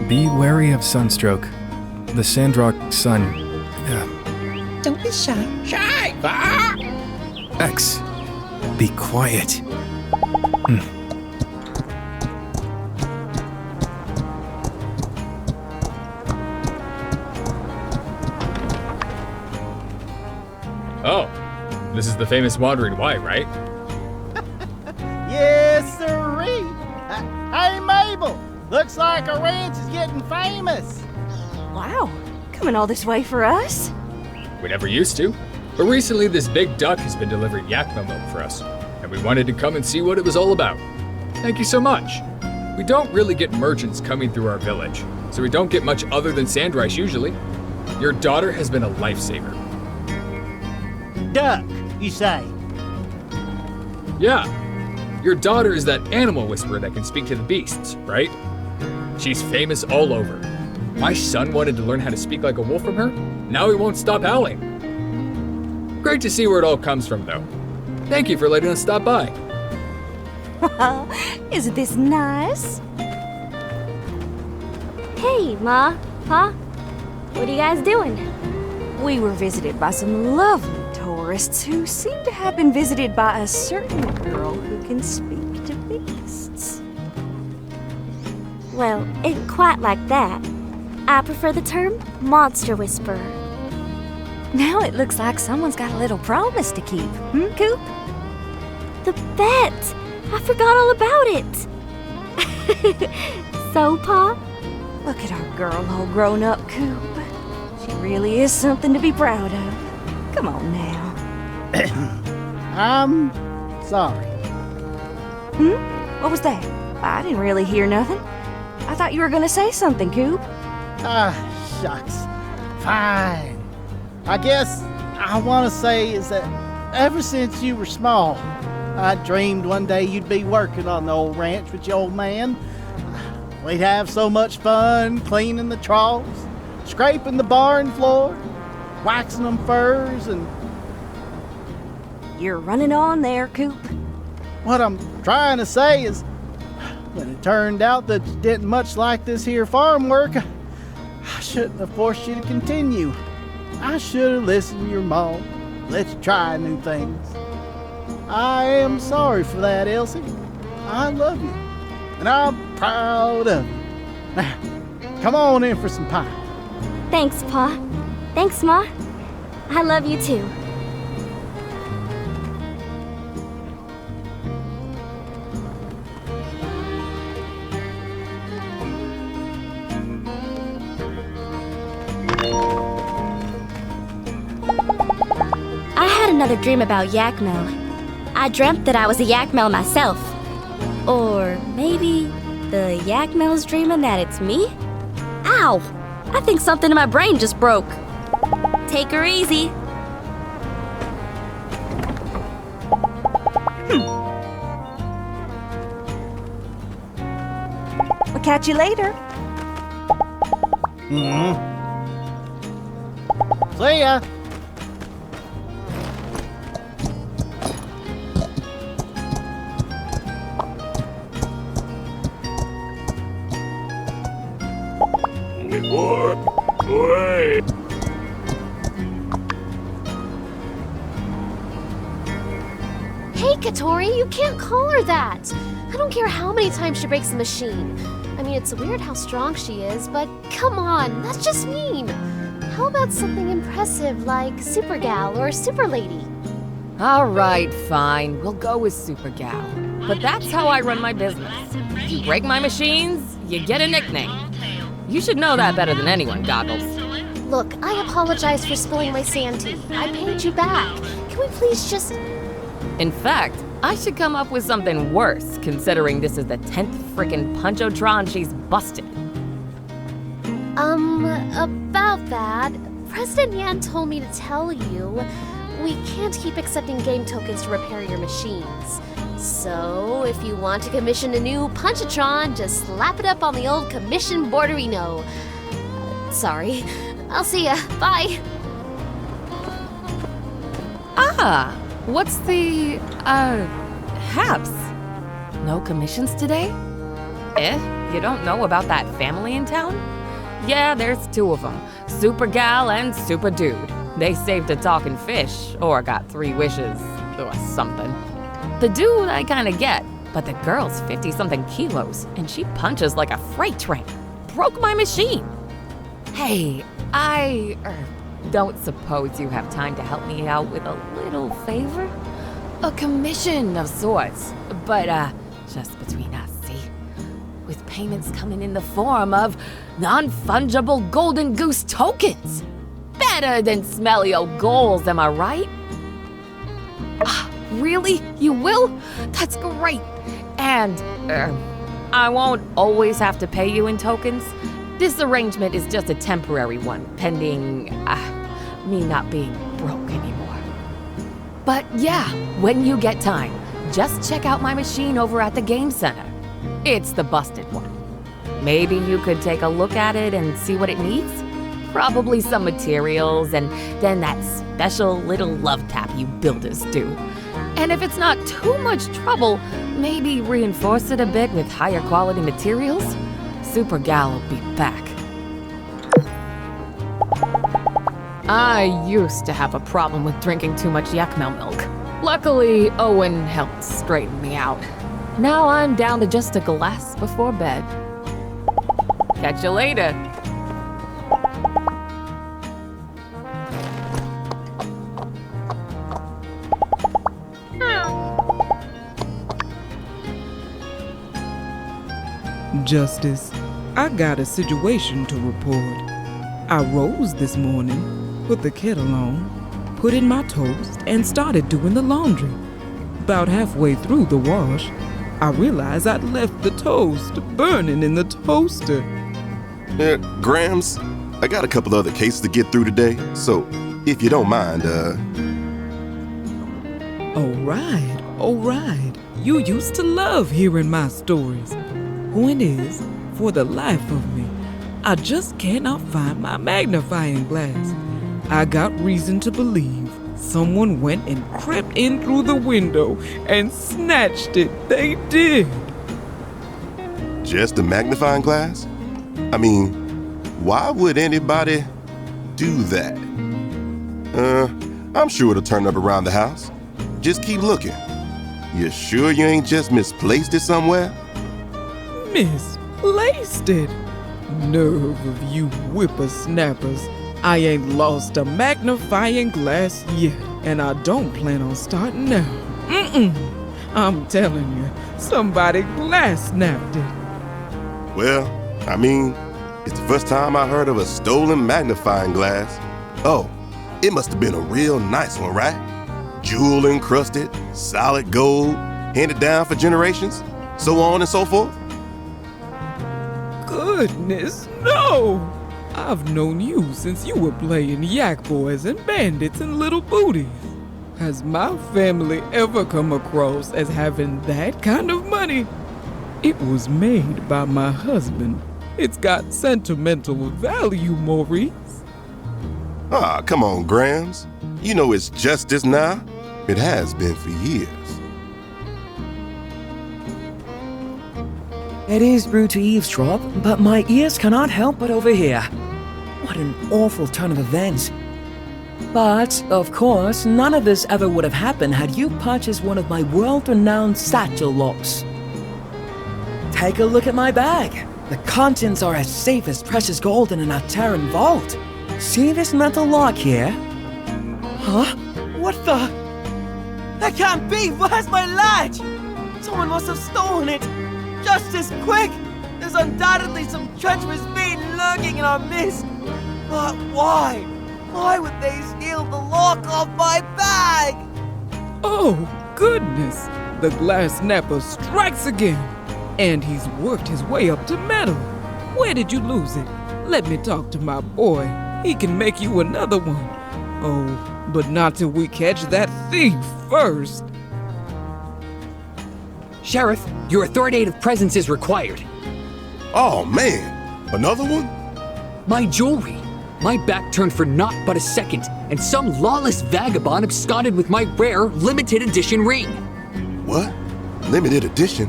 Be wary of sunstroke. The Sandrock sun. Don't be shy. Shy, Pa! X. Be quiet. Oh, this is the famous Wandering White, right? Yes, sirree. Hey, Mabel. Looks like our ranch is getting famous. Wow, coming all this way for us? We never used to, but recently this big duck has been delivering Yakima milk for us, and we wanted to come and see what it was all about. Thank you so much. We don't really get merchants coming through our village, so we don't get much other than sand rice usually. Your daughter has been a lifesaver. Duck, you say? Yeah. Your daughter is that animal whisperer that can speak to the beasts, right? She's famous all over. My son wanted to learn how to speak like a wolf from her. Now he won't stop howling. Great to see where it all comes from, though. Thank you for letting us stop by. Isn't this nice? Hey, Ma, Pa, what are you guys doing? We were visited by some lovely tourists who seem to have been visited by a certain girl who can speak to beasts. Well, it ain't quite like that. I prefer the term monster whisperer. Now it looks like someone's got a little promise to keep, Coop? The bet! I forgot all about it. So, Pa? Look at our girl all grown up, Coop. She really is something to be proud of. Come on now. I'm sorry. What was that? I didn't really hear nothing. I thought you were gonna say something, Coop. Shucks. Fine. I guess I want to say is that ever since you were small, I dreamed one day you'd be working on the old ranch with your old man. We'd have so much fun cleaning the troughs, scraping the barn floor, waxing them furs, and... You're running on there, Coop. What I'm trying to say is, when it turned out that you didn't much like this here farm work, I shouldn't have forced you to continue. I should have listened to your mom, let you try new things. I am sorry for that, Elsie. I love you, and I'm proud of you. Now, come on in for some pie. Thanks, Pa. Thanks, Ma. I love you too. I had another dream about Yakmel. I dreamt that I was a Yakmel myself. Or maybe the Yakmel's dreaming that it's me? Ow! I think something in my brain just broke. Take her easy. I'll catch you later. See ya. Hey, Katori, you can't call her that. I don't care how many times she breaks the machine. I mean, it's weird how strong she is, but come on, that's just mean. How about something impressive like Super Gal or Super Lady? All right, fine. We'll go with Super Gal. But that's how I run my business. If you break my machines, you get a nickname. You should know that better than anyone, Goggles. Look, I apologize for spilling my sand tea. I paid you back. Can we please just... In fact, I should come up with something worse, considering this is the 10th frickin' Punchotron she's busted. About that, President Yan told me to tell you, we can't keep accepting game tokens to repair your machines. So, if you want to commission a new Punchotron, just slap it up on the old commission borderino. Sorry. I'll see ya. Bye. Ah, what's the, haps? No commissions today? You don't know about that family in town? Yeah, there's two of them, Super Gal and Super Dude. They saved a talking fish, or got 3 wishes, or something. The dude I kinda get, but the girl's 50-something kilos, and she punches like a freight train. Broke my machine. Hey, I don't suppose you have time to help me out with a little favor? A commission of sorts, but just between us, see? With payments coming in the form of non-fungible golden goose tokens. Better than smelly old goals, am I right? Really? You will? That's great. And I won't always have to pay you in tokens. This arrangement is just a temporary one, pending me not being broke anymore. But yeah, when you get time, just check out my machine over at the game center. It's the busted one. Maybe you could take a look at it and see what it needs? Probably some materials and then that special little love tap you builders do. And if it's not too much trouble, maybe reinforce it a bit with higher quality materials? Super Gal will be back. I used to have a problem with drinking too much Yakmel milk. Luckily, Owen helped straighten me out. Now I'm down to just a glass before bed. Catch you later. Justice, I got a situation to report. I rose this morning, put the kettle on, put in my toast, and started doing the laundry. About halfway through the wash, I realized I'd left the toast burning in the toaster. Grams, I got a couple other cases to get through today, so if you don't mind, All right. You used to love hearing my stories. Point is, for the life of me, I just cannot find my magnifying glass. I got reason to believe someone went and crept in through the window and snatched it. They did. Just a magnifying glass? I mean, why would anybody do that? I'm sure it'll turn up around the house. Just keep looking. You sure you ain't just misplaced it somewhere? Misplaced it? Nerve of you whippersnappers. I ain't lost a magnifying glass yet, and I don't plan on starting now. I'm telling you, somebody glass snapped it. Well, I mean, it's the first time I heard of a stolen magnifying glass. Oh, it must have been a real nice one, right? Jewel encrusted, solid gold, handed down for generations, so on and so forth. Goodness, no! I've known you since you were playing yak boys and bandits and little booties. Has my family ever come across as having that kind of money? It was made by my husband. It's got sentimental value, Maurice. Ah, come on, Grams. You know it's justice now. It has been for years. It is rude to eavesdrop, but my ears cannot help but overhear. What an awful turn of events. But, of course, none of this ever would have happened had you purchased one of my world-renowned satchel locks. Take a look at my bag. The contents are as safe as precious gold in an Alteran vault. See this metal lock here? Huh? What the? That can't be! Where's my latch? Someone must have stolen it! Justice, quick! There's undoubtedly some treacherous being lurking in our midst. But why? Why would they steal the lock off my bag? Oh, goodness! The glass snapper strikes again. And he's worked his way up to metal. Where did you lose it? Let me talk to my boy. He can make you another one. Oh, but not till we catch that thief first. Sheriff, your authoritative presence is required. Oh, man. Another one? My jewelry. My back turned for naught but a second, and some lawless vagabond absconded with my rare limited edition ring. What? Limited edition?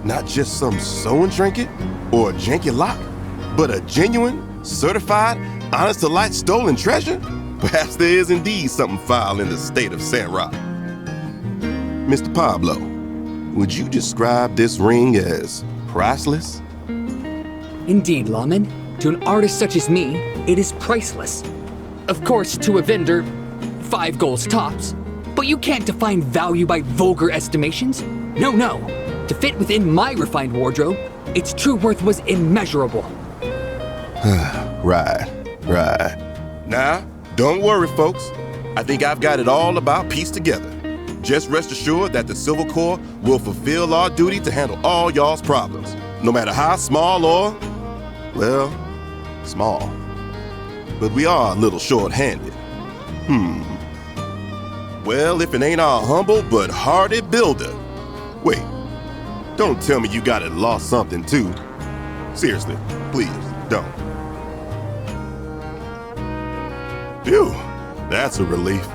Not just some sewing trinket or a janky lock, but a genuine, certified, honest-to-light stolen treasure? Perhaps there is indeed something foul in the state of Sandrock. Mr. Pablo, would you describe this ring as priceless? Indeed, Lawman. To an artist such as me, it is priceless. Of course, to a vendor, 5 golds tops. But you can't define value by vulgar estimations. No. To fit within my refined wardrobe, its true worth was immeasurable. Right. Now, don't worry, folks. I think I've got it all about pieced together. Just rest assured that the Civil Corps will fulfill our duty to handle all y'all's problems, no matter how small or, well, small. But we are a little short-handed. Well, if it ain't our humble but hardy builder. Wait, don't tell me you got it lost something too. Seriously, please, don't. Phew, that's a relief.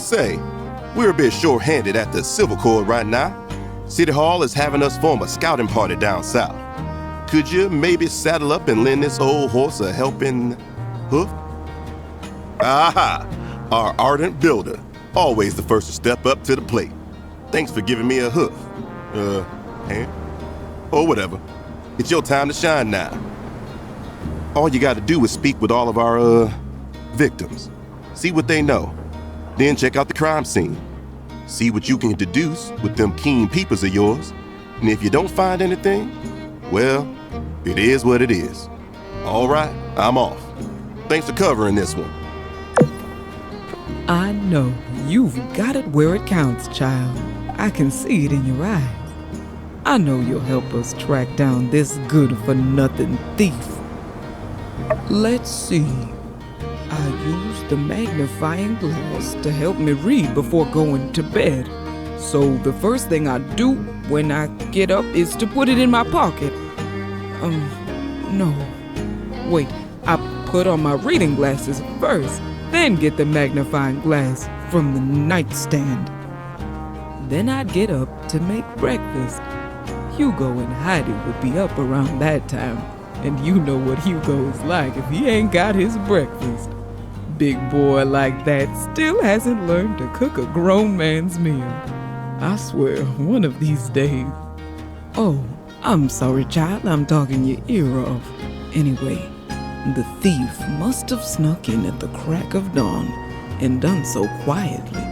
Say, we're a bit short-handed at the Civil Corps right now. City Hall is having us form a scouting party down south. Could you maybe saddle up and lend this old horse a helping hoof? Aha! Our ardent builder, always the first to step up to the plate. Thanks for giving me a hoof. Hand? Or whatever. It's your time to shine now. All you gotta do is speak with all of our, victims. See what they know. Then check out the crime scene. See what you can deduce with them keen peepers of yours. And if you don't find anything, well, it is what it is. All right, I'm off. Thanks for covering this one. I know you've got it where it counts, child. I can see it in your eyes. I know you'll help us track down this good-for-nothing thief. Let's see. I used the magnifying glass to help me read before going to bed. So the first thing I do when I get up is to put it in my pocket. No. Wait, I put on my reading glasses first, then get the magnifying glass from the nightstand. Then I'd get up to make breakfast. Hugo and Heidi would be up around that time, and you know what Hugo is like if he ain't got his breakfast. Big boy like that still hasn't learned to cook a grown man's meal. I swear, one of these days. Oh, I'm sorry, child, I'm talking your ear off. Anyway, the thief must have snuck in at the crack of dawn and done so quietly.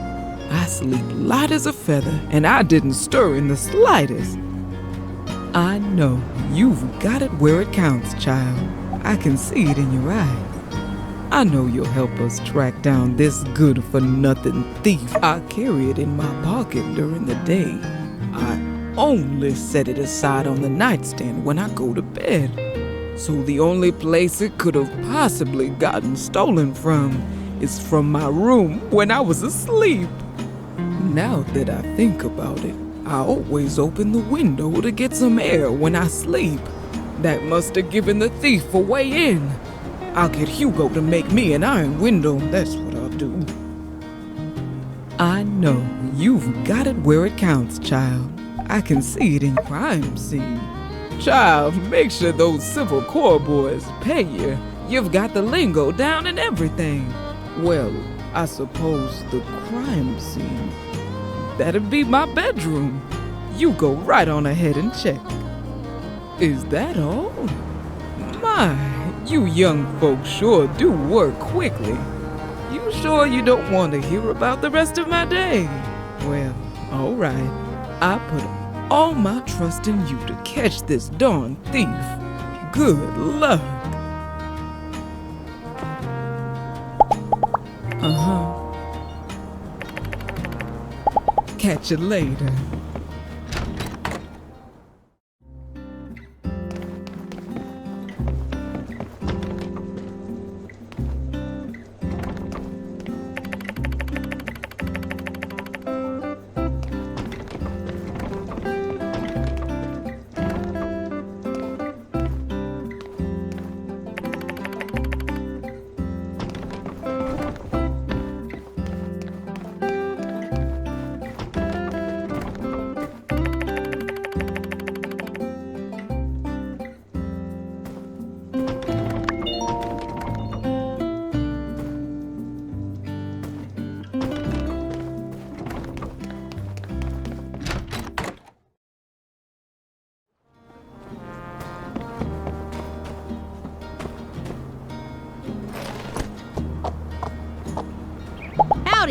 I sleep light as a feather, and I didn't stir in the slightest. I know you've got it where it counts, child. I can see it in your eyes. I know you'll help us track down this good-for-nothing thief. I carry it in my pocket during the day. I only set it aside on the nightstand when I go to bed. So the only place it could have possibly gotten stolen from is from my room when I was asleep. Now that I think about it, I always open the window to get some air when I sleep. That must have given the thief a way in. I'll get Hugo to make me an iron window, that's what I'll do. I know you've got it where it counts, child. I can see it in your crime scene. Child, make sure those Civil Corps boys pay you. You've got the lingo down and everything. Well, I suppose the crime scene. That'd be my bedroom. You go right on ahead and check. Is that all? My, you young folks sure do work quickly. You sure you don't want to hear about the rest of my day? Well, all right. I put all my trust in you to catch this darn thief. Good luck. Catch you later.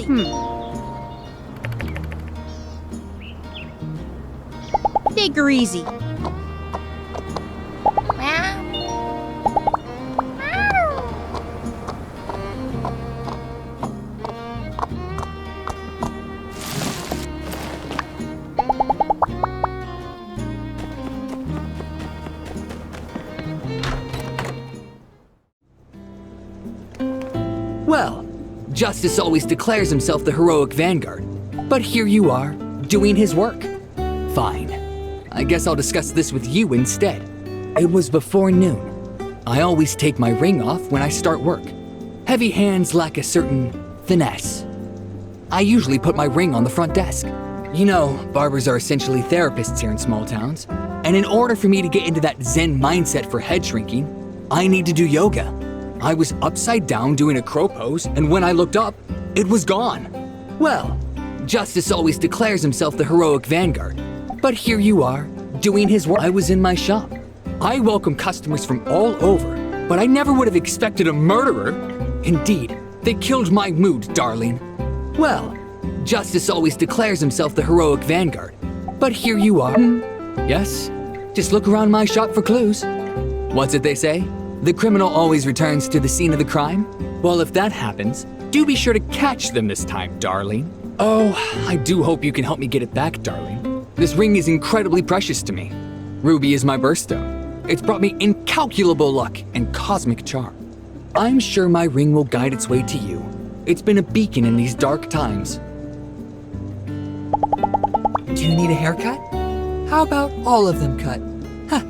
Howdy. Take her easy. Well, Justice always declares himself the heroic vanguard, but here you are, doing his work. Fine. I guess I'll discuss this with you instead. It was before noon. I always take my ring off when I start work. Heavy hands lack a certain finesse. I usually put my ring on the front desk. You know, barbers are essentially therapists here in small towns, and in order for me to get into that Zen mindset for head shrinking, I need to do yoga. I was upside down doing a crow pose, and when I looked up, it was gone. Well, Justice always declares himself the heroic vanguard, but here you are, doing his work. I was in my shop. I welcome customers from all over, but I never would have expected a murderer. Indeed, they killed my mood, darling. Well, Justice always declares himself the heroic vanguard, but here you are. Yes, just look around my shop for clues. What's it they say? The criminal always returns to the scene of the crime? Well, if that happens, do be sure to catch them this time, darling. Oh, I do hope you can help me get it back, darling. This ring is incredibly precious to me. Ruby is my birthstone. It's brought me incalculable luck and cosmic charm. I'm sure my ring will guide its way to you. It's been a beacon in these dark times. Do you need a haircut? How about all of them cut? Huh.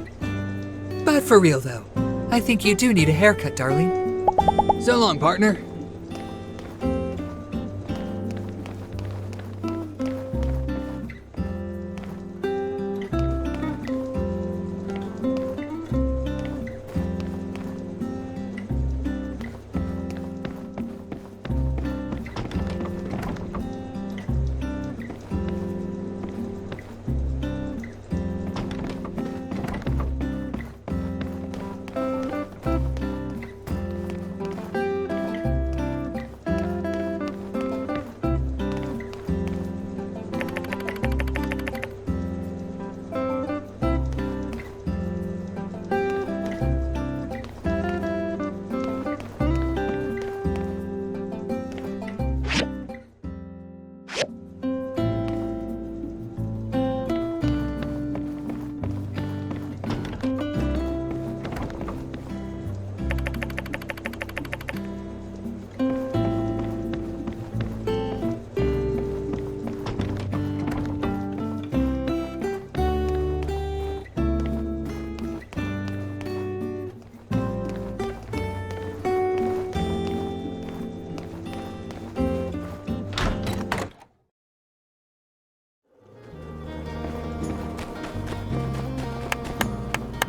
But for real though, I think you do need a haircut, darling. So long, partner.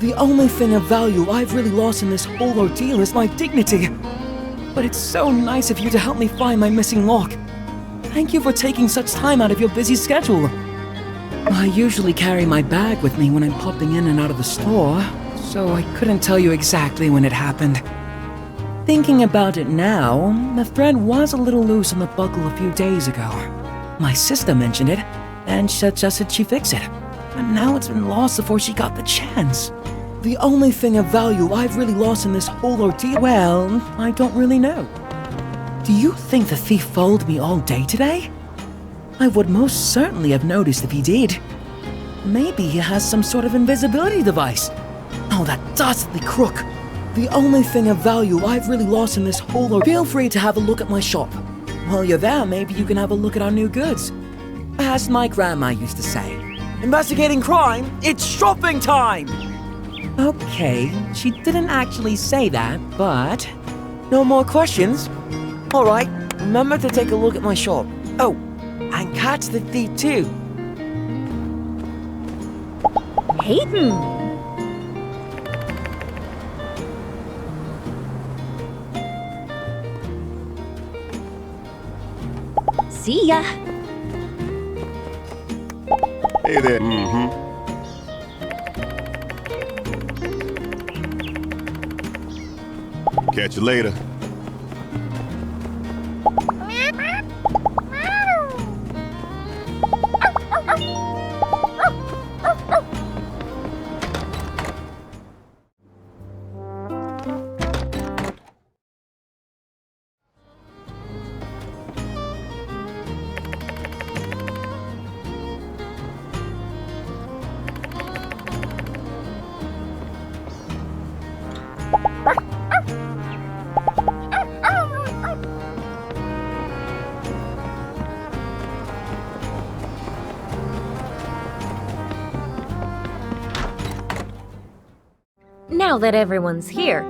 The only thing of value I've really lost in this whole ordeal is my dignity. But it's so nice of you to help me find my missing lock. Thank you for taking such time out of your busy schedule. I usually carry my bag with me when I'm popping in and out of the store, so I couldn't tell you exactly when it happened. Thinking about it now, the thread was a little loose on the buckle a few days ago. My sister mentioned it, and suggested she fix it. But now it's been lost before she got the chance. The only thing of value I've really lost in this whole ordeal, well, I don't really know. Do you think the thief followed me all day today? I would most certainly have noticed if he did. Maybe he has some sort of invisibility device. Oh, that dastardly crook. The only thing of value I've really lost in this whole ordeal. Feel free to have a look at my shop. While you're there, maybe you can have a look at our new goods. As my grandma used to say, investigating crime, it's shopping time! Okay, she didn't actually say that, but... No more questions? Alright, remember to take a look at my shop. Oh, and catch the thief too. Hayden! See ya! Hey there. Catch you later. Now that everyone's here,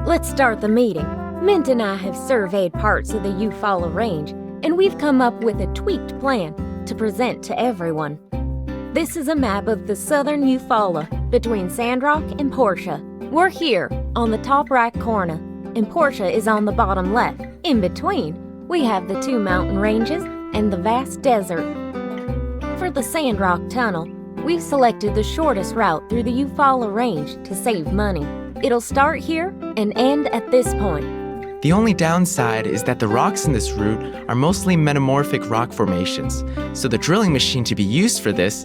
let's start the meeting. Mint and I have surveyed parts of the Eufaula Range, and we've come up with a tweaked plan to present to everyone. This is a map of the southern Eufaula between Sandrock and Portia. We're here on the top right corner, and Portia is on the bottom left. In between, we have the two mountain ranges and the vast desert. For the Sandrock Tunnel, we've selected the shortest route through the Eufaula Range to save money. It'll start here and end at this point. The only downside is that the rocks in this route are mostly metamorphic rock formations, so the drilling machine to be used for this...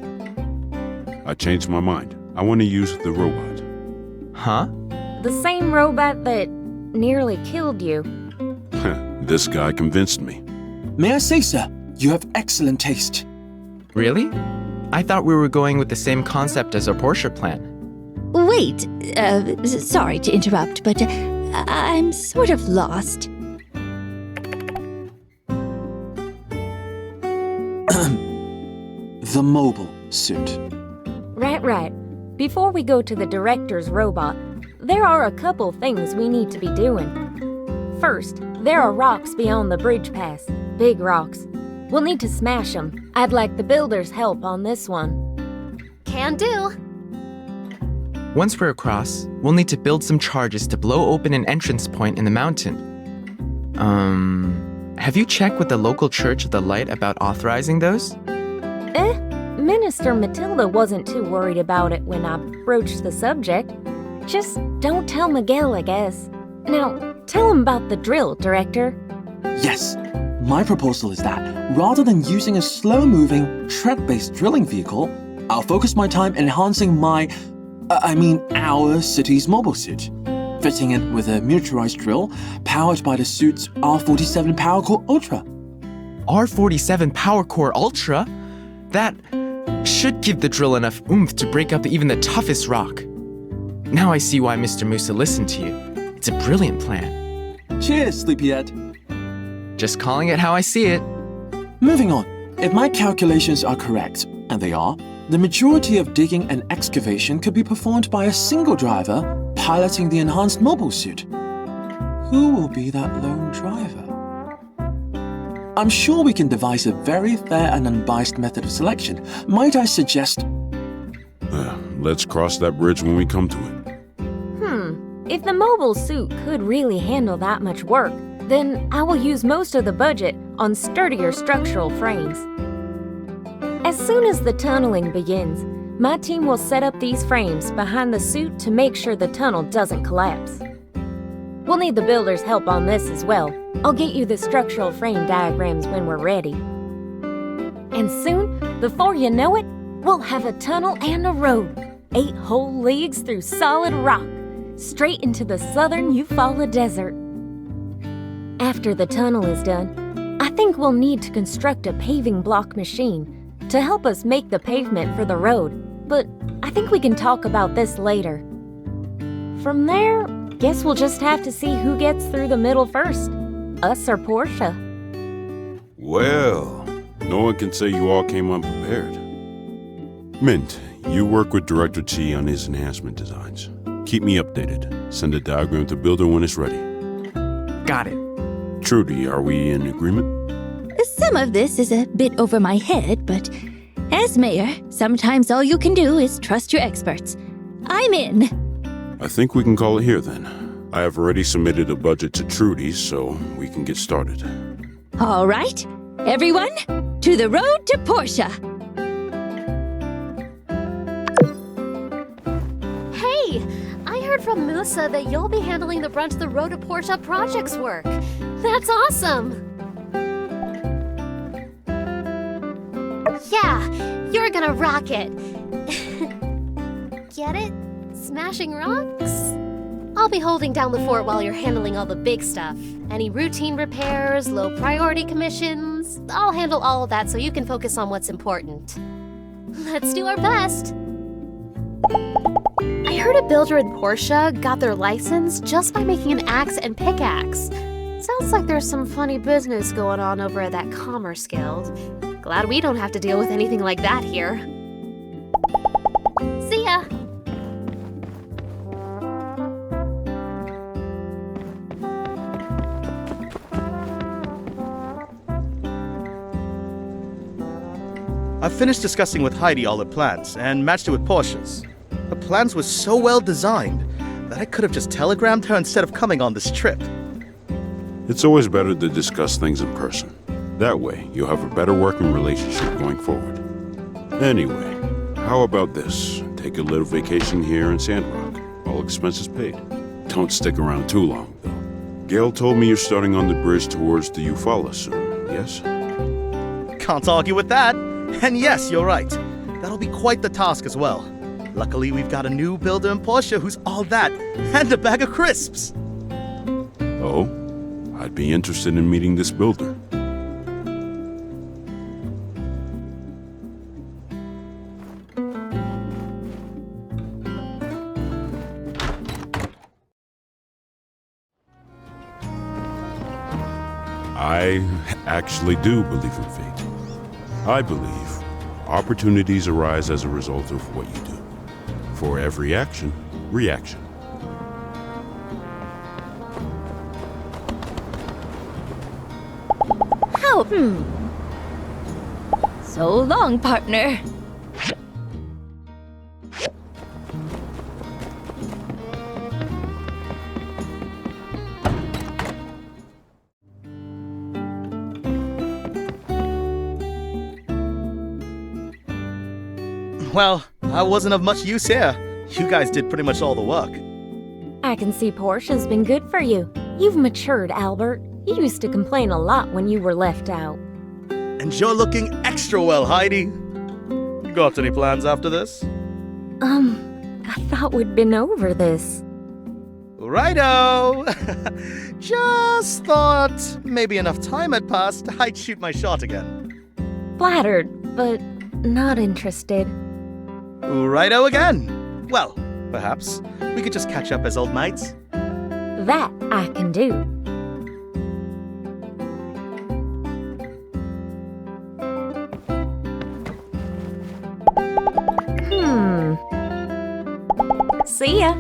I changed my mind. I want to use the robot. Huh? The same robot that nearly killed you. This guy convinced me. May I say, sir, you have excellent taste. Really? I thought we were going with the same concept as our Porsche plan. Wait, sorry to interrupt, but I'm sort of lost. The mobile suit. Right. Before we go to the director's robot, there are a couple things we need to be doing. First, there are rocks beyond the bridge pass. Big rocks. We'll need to smash them. I'd like the builder's help on this one. Can do. Once we're across, we'll need to build some charges to blow open an entrance point in the mountain. Have you checked with the local Church of the Light about authorizing those? Minister Matilda wasn't too worried about it when I broached the subject. Just don't tell Miguel, I guess. Now, tell him about the drill, Director. Yes. My proposal is that, rather than using a slow-moving, tread-based drilling vehicle, I'll focus my time enhancing our city's mobile suit, fitting it with a miniaturized drill powered by the suit's R47 Power Core Ultra. R47 Power Core Ultra? That should give the drill enough oomph to break up even the toughest rock. Now I see why Mr. Musa listened to you. It's a brilliant plan. Cheers, Sleepyhead. Just calling it how I see it. Moving on. If my calculations are correct, and they are, the majority of digging and excavation could be performed by a single driver piloting the enhanced mobile suit. Who will be that lone driver? I'm sure we can devise a very fair and unbiased method of selection. Might I suggest... Let's cross that bridge when we come to it. If the mobile suit could really handle that much work, then I will use most of the budget on sturdier structural frames. As soon as the tunneling begins, my team will set up these frames behind the suit to make sure the tunnel doesn't collapse. We'll need the builder's help on this as well. I'll get you the structural frame diagrams when we're ready. And soon, before you know it, we'll have a tunnel and a road. 8 whole leagues through solid rock, straight into the southern Eufaula Desert. After the tunnel is done, I think we'll need to construct a paving block machine to help us make the pavement for the road, but I think we can talk about this later. From there, guess we'll just have to see who gets through the middle first, us or Portia. Well, no one can say you all came unprepared. Mint, you work with Director Chi on his enhancement designs. Keep me updated. Send a diagram to Builder when it's ready. Got it. Trudy, are we in agreement? Some of this is a bit over my head, but as mayor, sometimes all you can do is trust your experts. I'm in. I think we can call it here then. I have already submitted a budget to Trudy, so we can get started. All right, everyone, to the road to Portia. Hey, I heard from Musa that you'll be handling the brunt of the Road to Portia projects work. That's awesome! Yeah, you're gonna rock it. Get it? Smashing rocks? I'll be holding down the fort while you're handling all the big stuff. Any routine repairs, low priority commissions, I'll handle all of that so you can focus on what's important. Let's do our best. I heard a builder in Portia got their license just by making an axe and pickaxe. Sounds like there's some funny business going on over at that Commerce Guild. Glad we don't have to deal with anything like that here. See ya! I've finished discussing with Heidi all the plans and matched it with Portia's. The plans were so well designed that I could have just telegrammed her instead of coming on this trip. It's always better to discuss things in person. That way, you'll have a better working relationship going forward. Anyway, how about this? Take a little vacation here in Sandrock. All expenses paid. Don't stick around too long, though. Gail told me you're starting on the bridge towards the Eufaula soon, yes? Can't argue with that. And yes, you're right. That'll be quite the task as well. Luckily, we've got a new builder in Portia who's all that, and a bag of crisps. Oh? I'd be interested in meeting this builder. I actually do believe in fate. I believe opportunities arise as a result of what you do. For every action, reaction. How? So long, partner. Well, I wasn't of much use here. You guys did pretty much all the work. I can see Portia's been good for you. You've matured, Albert. You used to complain a lot when you were left out. And you're looking extra well, Heidi. Got any plans after this? I thought we'd been over this. Righto! Just thought maybe enough time had passed, I'd shoot my shot again. Flattered, but not interested. Righto again. Well, perhaps we could just catch up as old mates. That I can do. See ya.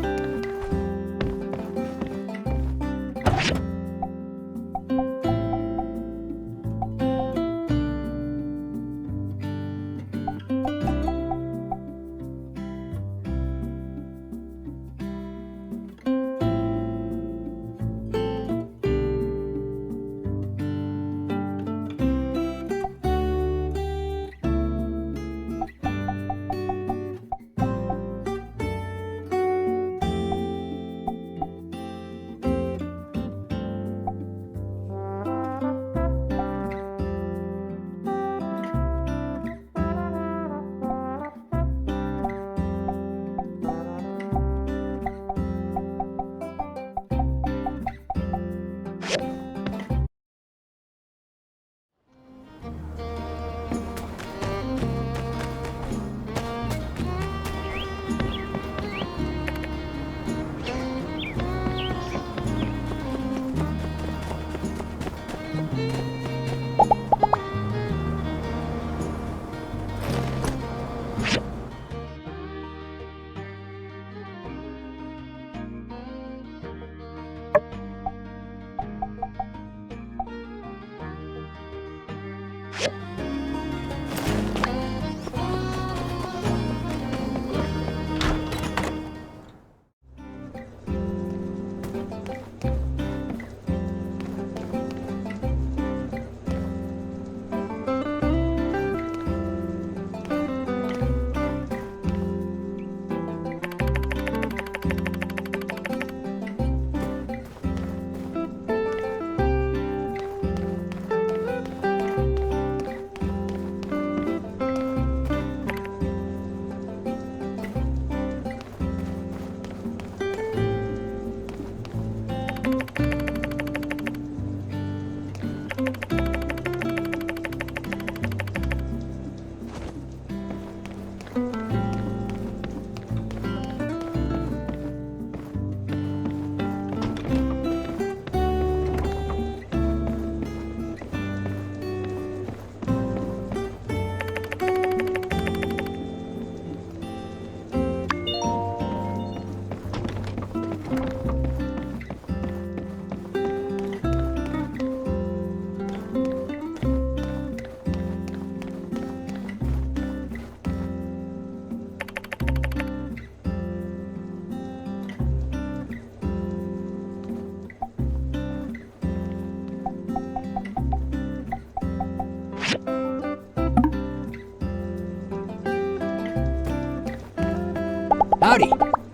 Howdy.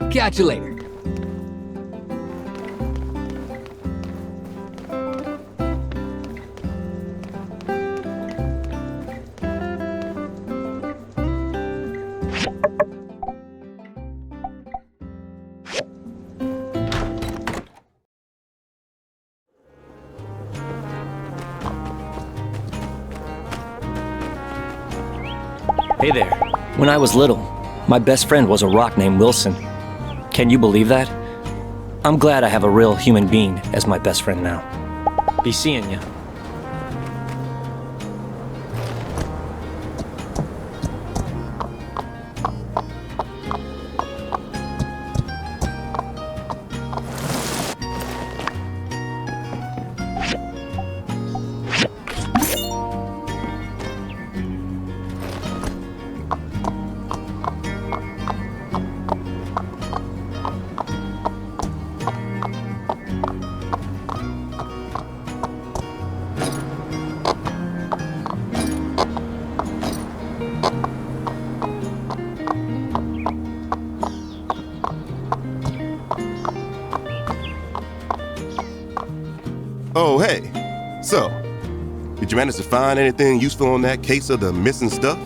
Catch you later. Hey there. When I was little, my best friend was a rock named Wilson. Can you believe that? I'm glad I have a real human being as my best friend now. Be seeing ya. Oh, hey. So, did you manage to find anything useful on that case of the missing stuff?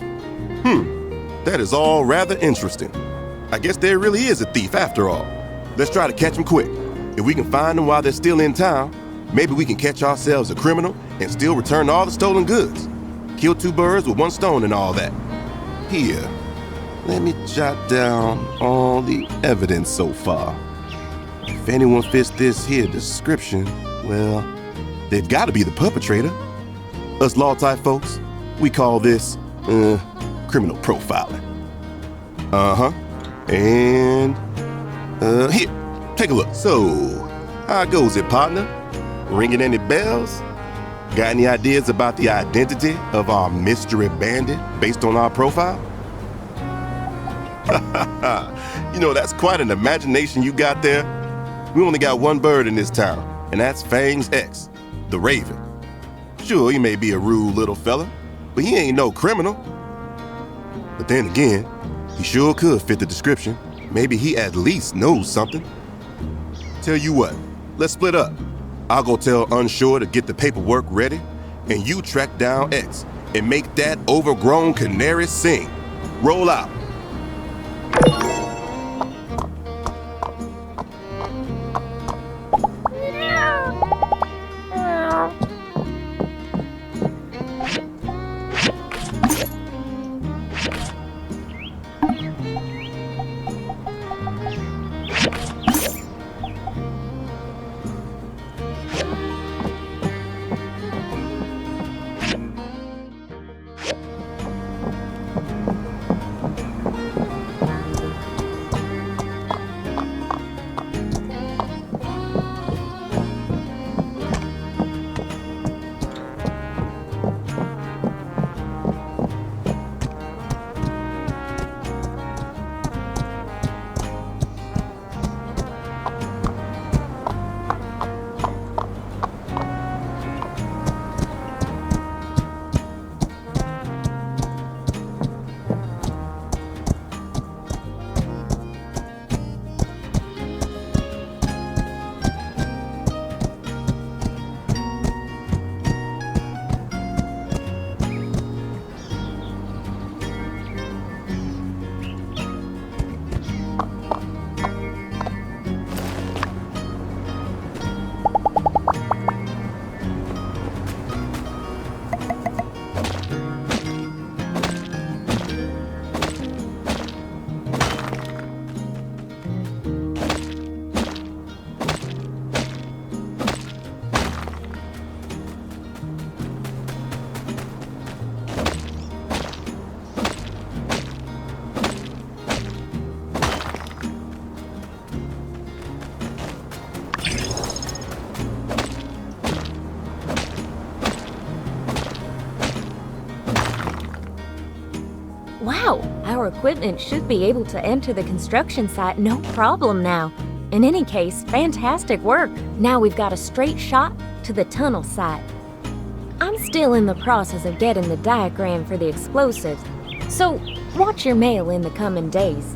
That is all rather interesting. I guess there really is a thief after all. Let's try to catch him quick. If we can find him while they're still in town, maybe we can catch ourselves a criminal and still return all the stolen goods. Kill two birds with one stone and all that. Here, let me jot down all the evidence so far. If anyone fits this here description, well, they've got to be the perpetrator. Us law-type folks, we call this, criminal profiling. And, here, take a look. So, how goes it, partner? Ringing any bells? Got any ideas about the identity of our mystery bandit based on our profile? You know, that's quite an imagination you got there. We only got one bird in this town, and that's Fang's ex, the Raven. Sure, he may be a rude little fella, but he ain't no criminal. But then again, he sure could fit the description. Maybe he at least knows something. Tell you what, let's split up. I'll go tell Unsure to get the paperwork ready, and you track down X and make that overgrown canary sing. Roll out. Wow, our equipment should be able to enter the construction site no problem now. In any case, fantastic work. Now we've got a straight shot to the tunnel site. I'm still in the process of getting the diagram for the explosives, so watch your mail in the coming days.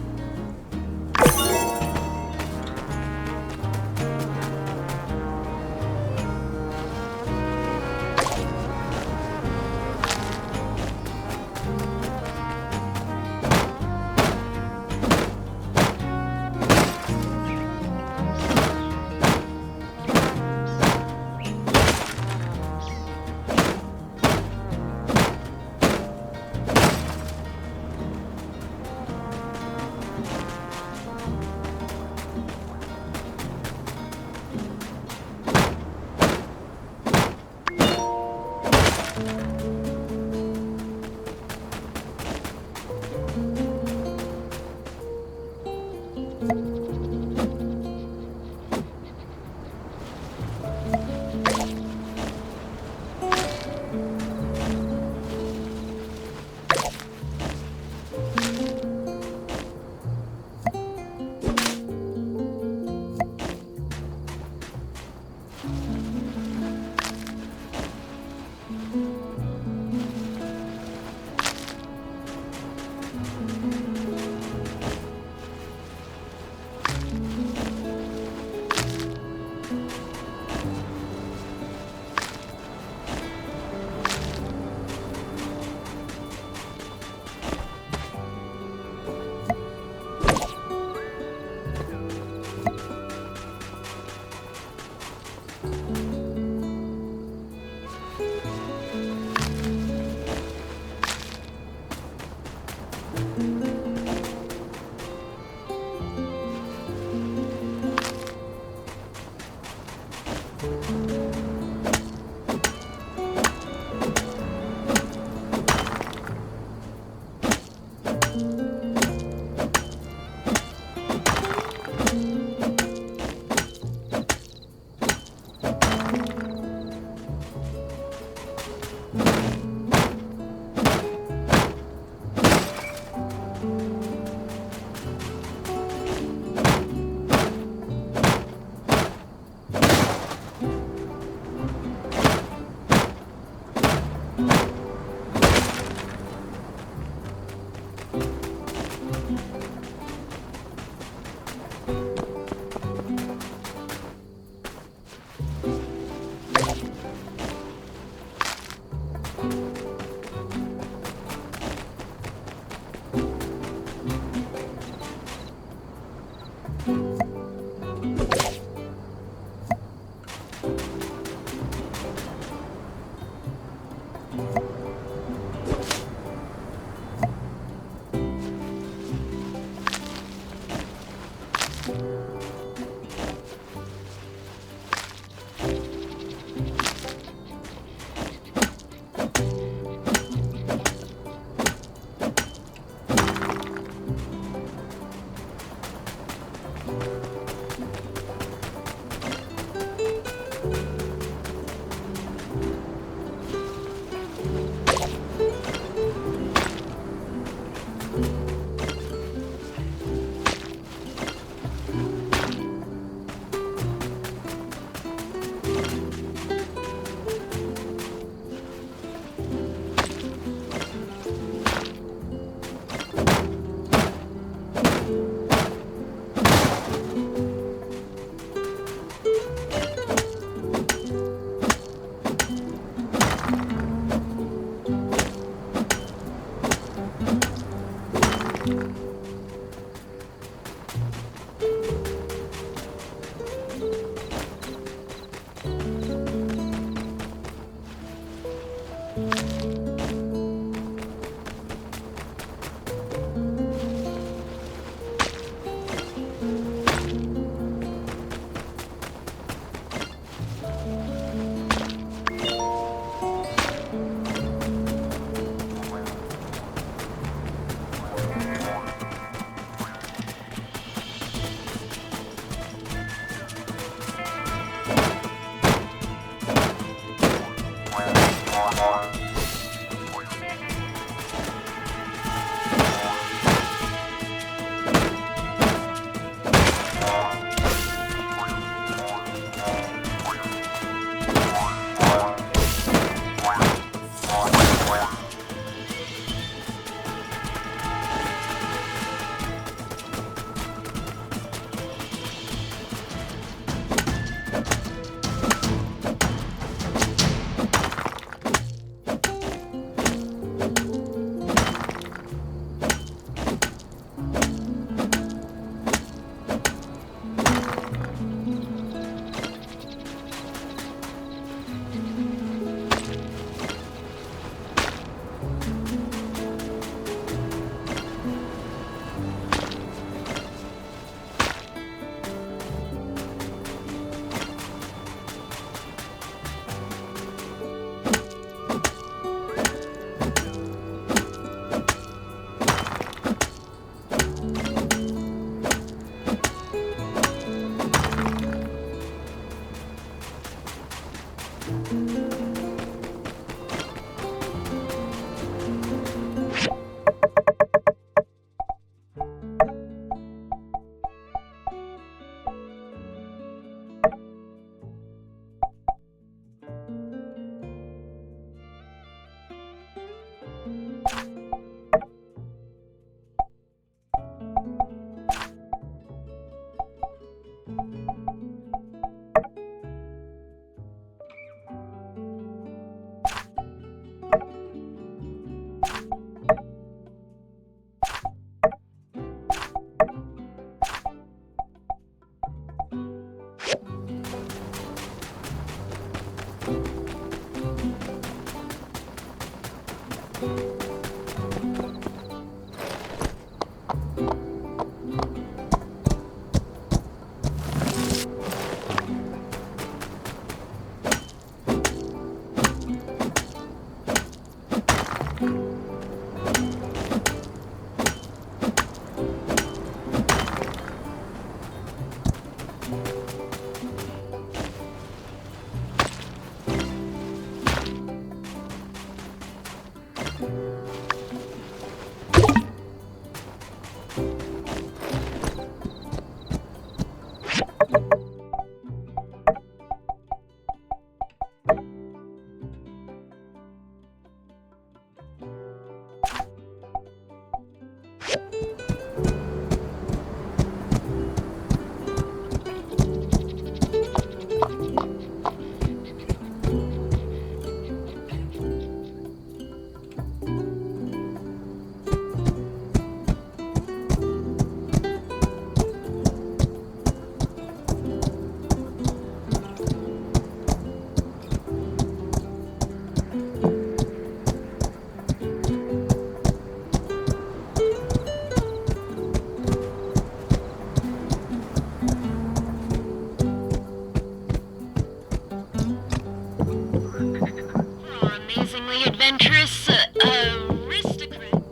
Actress, aristocrat.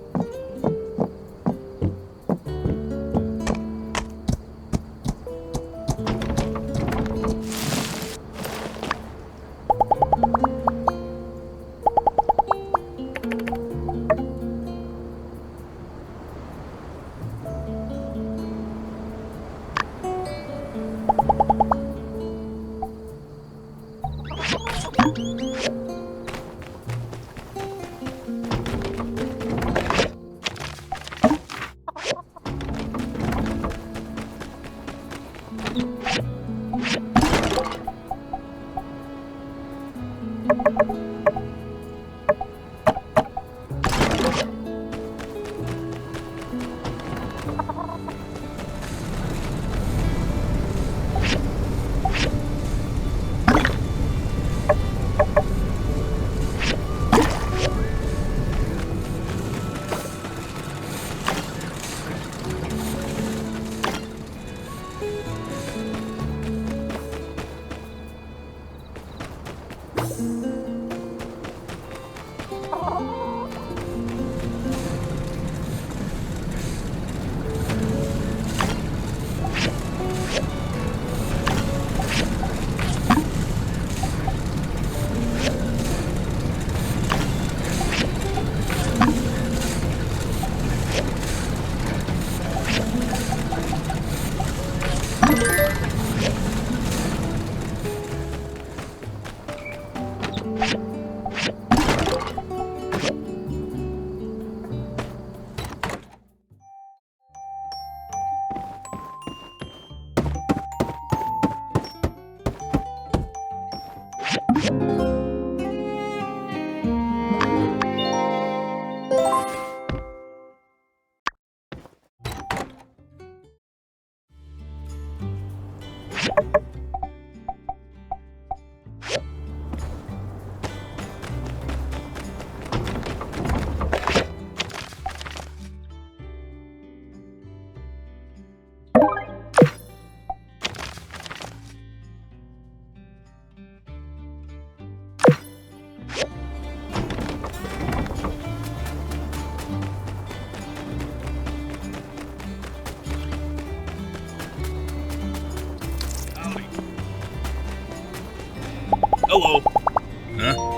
Hello. Huh?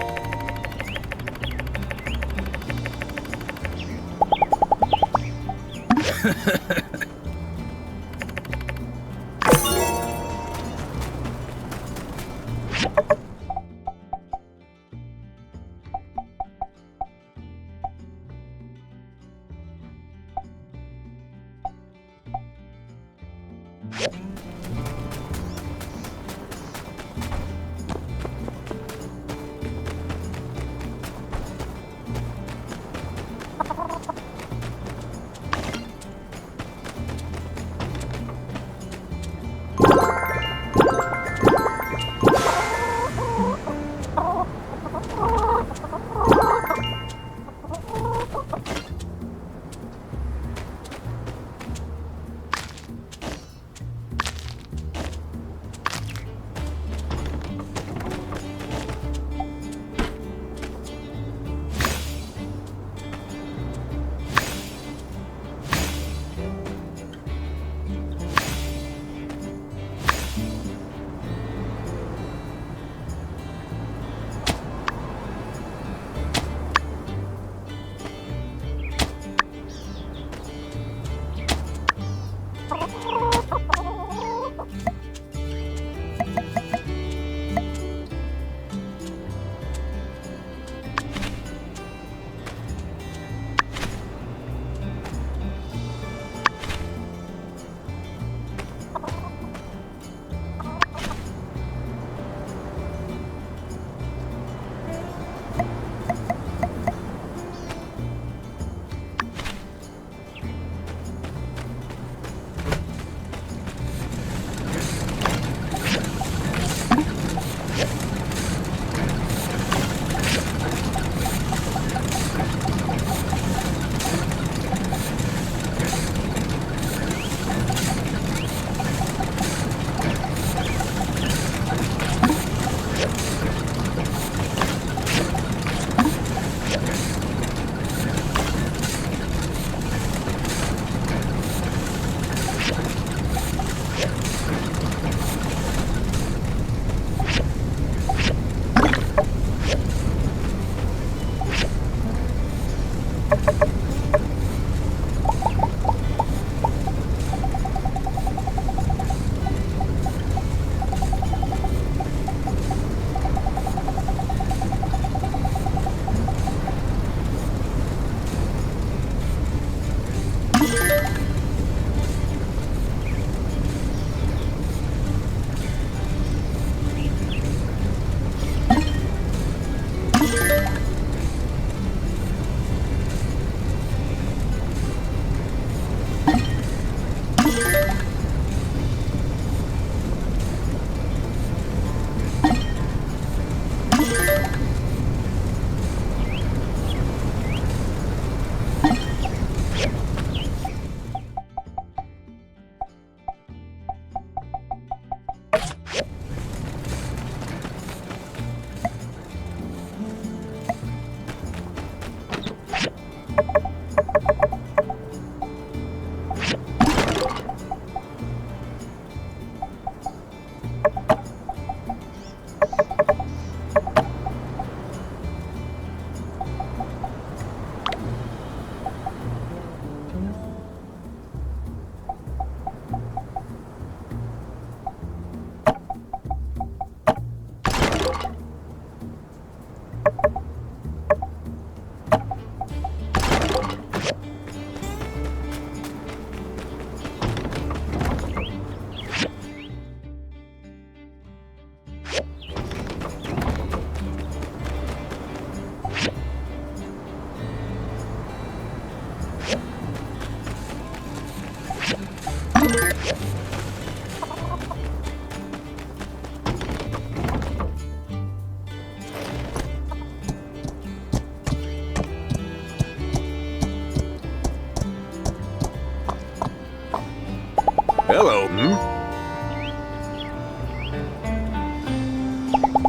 Hello.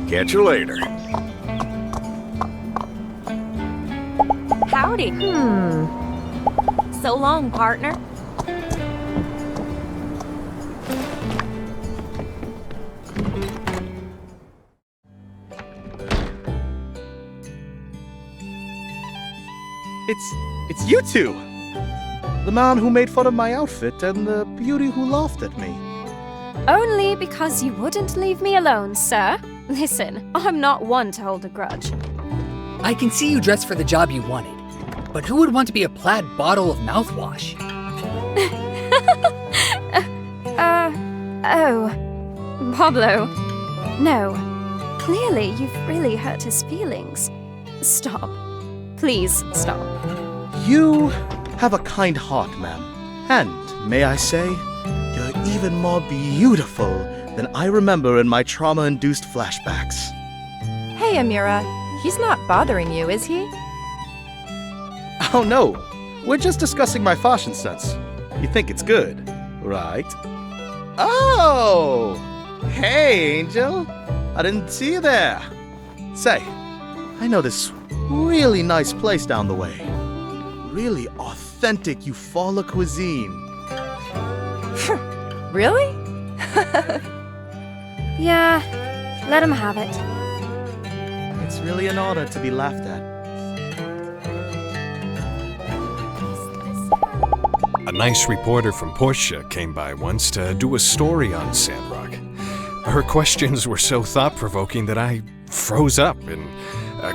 Catch you later. Howdy. So long, partner. It's you two! The man who made fun of my outfit and the beauty who laughed at me. Only because you wouldn't leave me alone, sir. Listen, I'm not one to hold a grudge. I can see you dressed for the job you wanted, but who would want to be a plaid bottle of mouthwash? Pablo. No. Clearly, you've really hurt his feelings. Stop. Please stop. You have a kind heart, ma'am. And, may I say, you're even more beautiful than I remember in my trauma-induced flashbacks. Hey, Amira. He's not bothering you, is he? Oh no, we're just discussing my fashion sense. You think it's good, right? Oh! Hey, Angel. I didn't see you there. Say, I know this really nice place down the way. Really authentic Eufaula cuisine. Really? Yeah, let him have it. It's really an honor to be laughed at. A nice reporter from Portia came by once to do a story on Sandrock. Her questions were so thought-provoking that I froze up and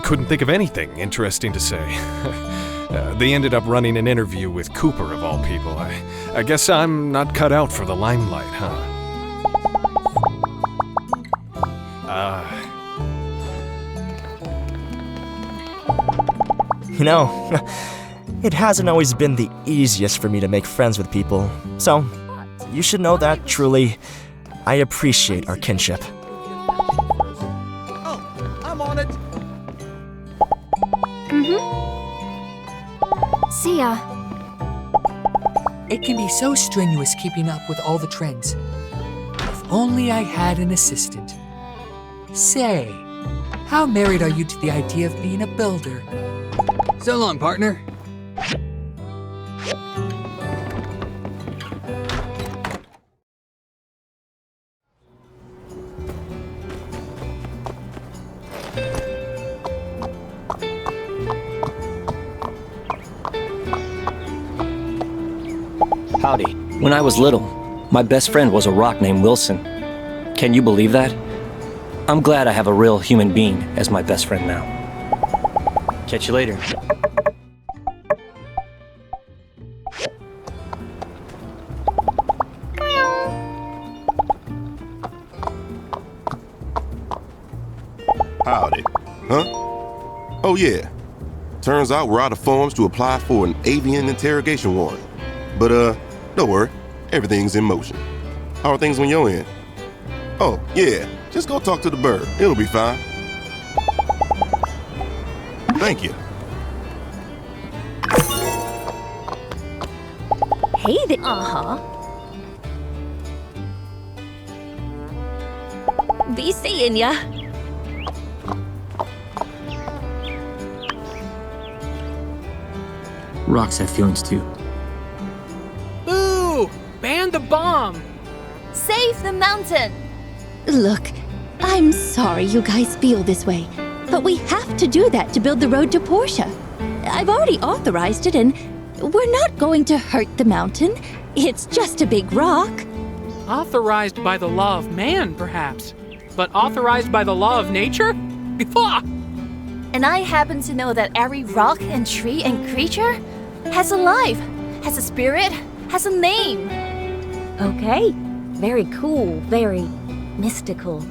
couldn't think of anything interesting to say. They ended up running an interview with Cooper, of all people. I guess I'm not cut out for the limelight, huh? You know, it hasn't always been the easiest for me to make friends with people, so you should know that, truly, I appreciate our kinship. Oh, I'm on it! See ya. It can be so strenuous keeping up with all the trends. If only I had an assistant. Say, how married are you to the idea of being a builder? So long, partner. Howdy. When I was little, my best friend was a rock named Wilson. Can you believe that? I'm glad I have a real human being as my best friend now. Catch you later. Howdy. Huh? Oh, yeah. Turns out we're out of forms to apply for an avian interrogation warrant. But, don't worry. Everything's in motion. How are things on your end? Oh, yeah. Just go talk to the bird. It'll be fine. Thank you. Hey there. Be seeing ya. Rocks have feelings too. Boo! Ban the bomb! Save the mountain! Look, I'm sorry you guys feel this way, but we have to do that to build the road to Portia. I've already authorized it, and we're not going to hurt the mountain. It's just a big rock. Authorized by the law of man, perhaps, but authorized by the law of nature? And I happen to know that every rock and tree and creature has a life, has a spirit, has a name. Okay, very cool, very mystical.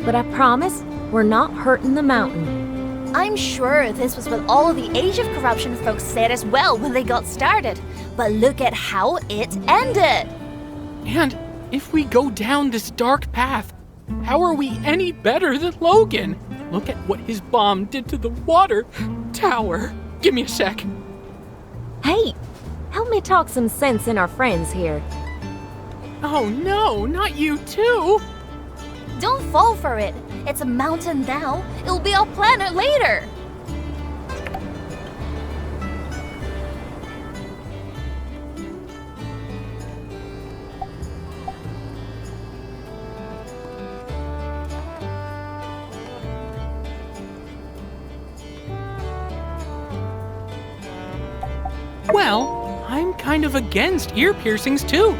But I promise, we're not hurting the mountain. I'm sure this was what all of the Age of Corruption folks said as well when they got started. But look at how it ended. And if we go down this dark path, how are we any better than Logan? Look at what his bomb did to the water tower. Give me a sec. Hey, help me talk some sense in our friends here. Oh no, not you too! Don't fall for it. It's a mountain now. It'll be a planet later. Well, I'm kind of against ear piercings too.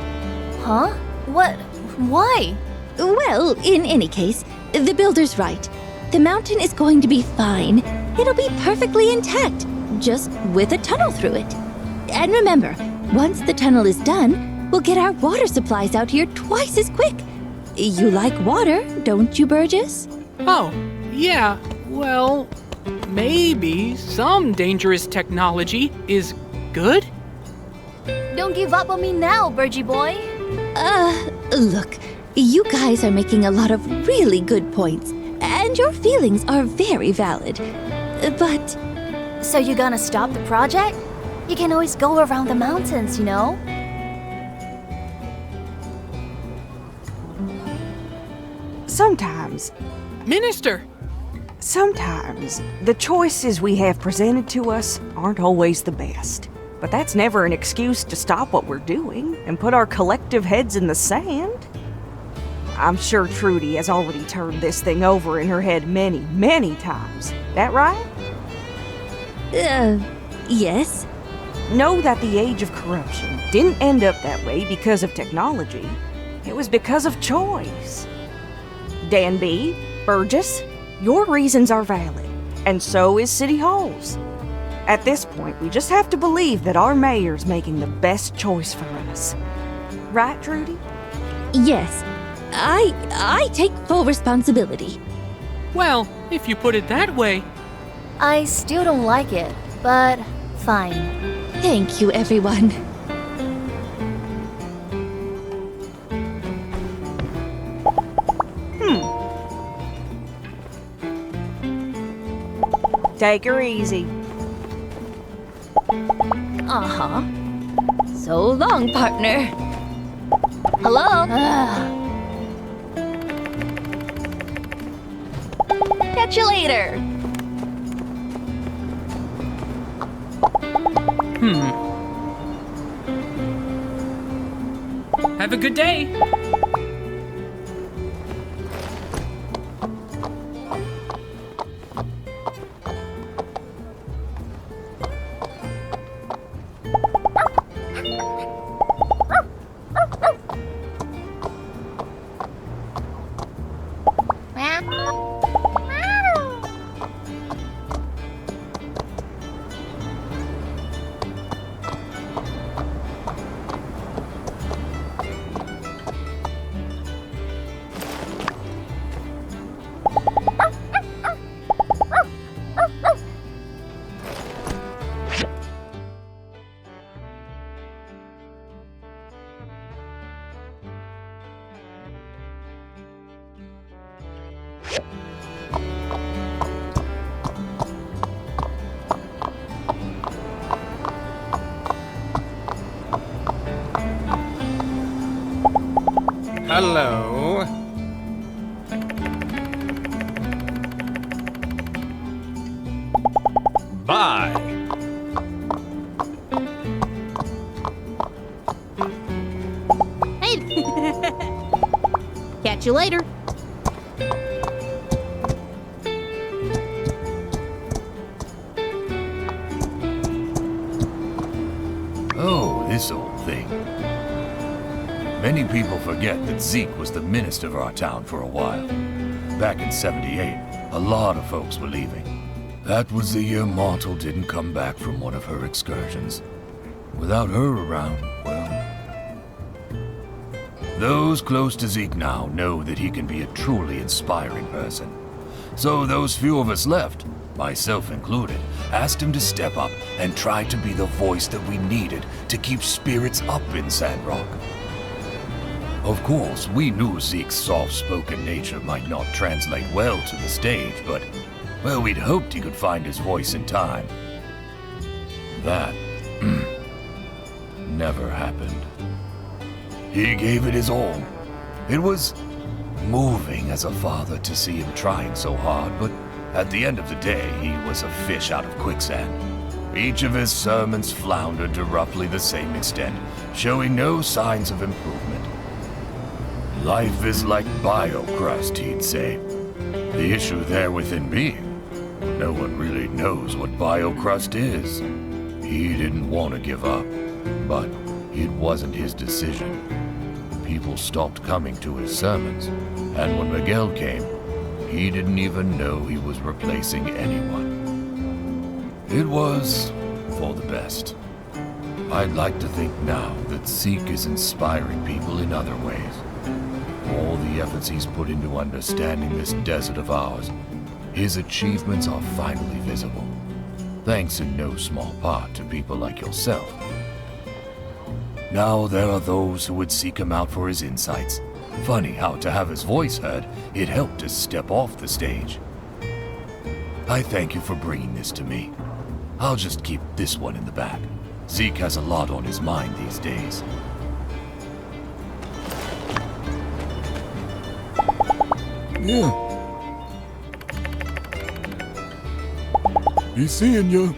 Huh? What? Why? Well, in any case, the builder's right. The mountain is going to be fine. It'll be perfectly intact, just with a tunnel through it. And remember, once the tunnel is done, we'll get our water supplies out here twice as quick. You like water, don't you, Burgess? Oh, yeah, well, maybe some dangerous technology is good? Don't give up on me now, Burgie boy. Look, you guys are making a lot of really good points, and your feelings are very valid. But... So you're gonna stop the project? You can always go around the mountains, you know? Sometimes. Minister! Sometimes the choices we have presented to us aren't always the best. But that's never an excuse to stop what we're doing and put our collective heads in the sand. I'm sure Trudy has already turned this thing over in her head many, many times. That right? Yes. Know that the age of corruption didn't end up that way because of technology. It was because of choice. Danby, Burgess, your reasons are valid, and so is City Hall's. At this point, we just have to believe that our mayor's making the best choice for us. Right, Trudy? Yes. I take full responsibility. Well, if you put it that way. I still don't like it, but fine. Thank you, everyone. Take her easy. Uh-huh. So long, partner. Hello? Catch you later. Have a good day. Hello. Bye. Hey. Catch you later. Oh, this old thing. Many people forget that Zeke was the minister of our town for a while. Back in '78, a lot of folks were leaving. That was the year Mortal didn't come back from one of her excursions. Without her around, well... Those close to Zeke now know that he can be a truly inspiring person. So those few of us left, myself included, asked him to step up and try to be the voice that we needed to keep spirits up in Sandrock. Of course, we knew Zeke's soft-spoken nature might not translate well to the stage, but, well, we'd hoped he could find his voice in time. That never happened. He gave it his all. It was moving as a father to see him trying so hard, but at the end of the day, he was a fish out of quicksand. Each of his sermons floundered to roughly the same extent, showing no signs of improvement. Life is like biocrust, he'd say. The issue there within being, no one really knows what biocrust is. He didn't want to give up, but it wasn't his decision. People stopped coming to his sermons, and when Miguel came, he didn't even know he was replacing anyone. It was for the best. I'd like to think now that Zeke is inspiring people in other ways. All the efforts he's put into understanding this desert of ours, his achievements are finally visible, thanks in no small part to people like yourself. Now there are those who would seek him out for his insights. Funny how to have his voice heard, it helped us step off the stage. I thank you for bringing this to me. I'll just keep this one in the back. Zeke has a lot on his mind these days. Yeah. Be seeing ya.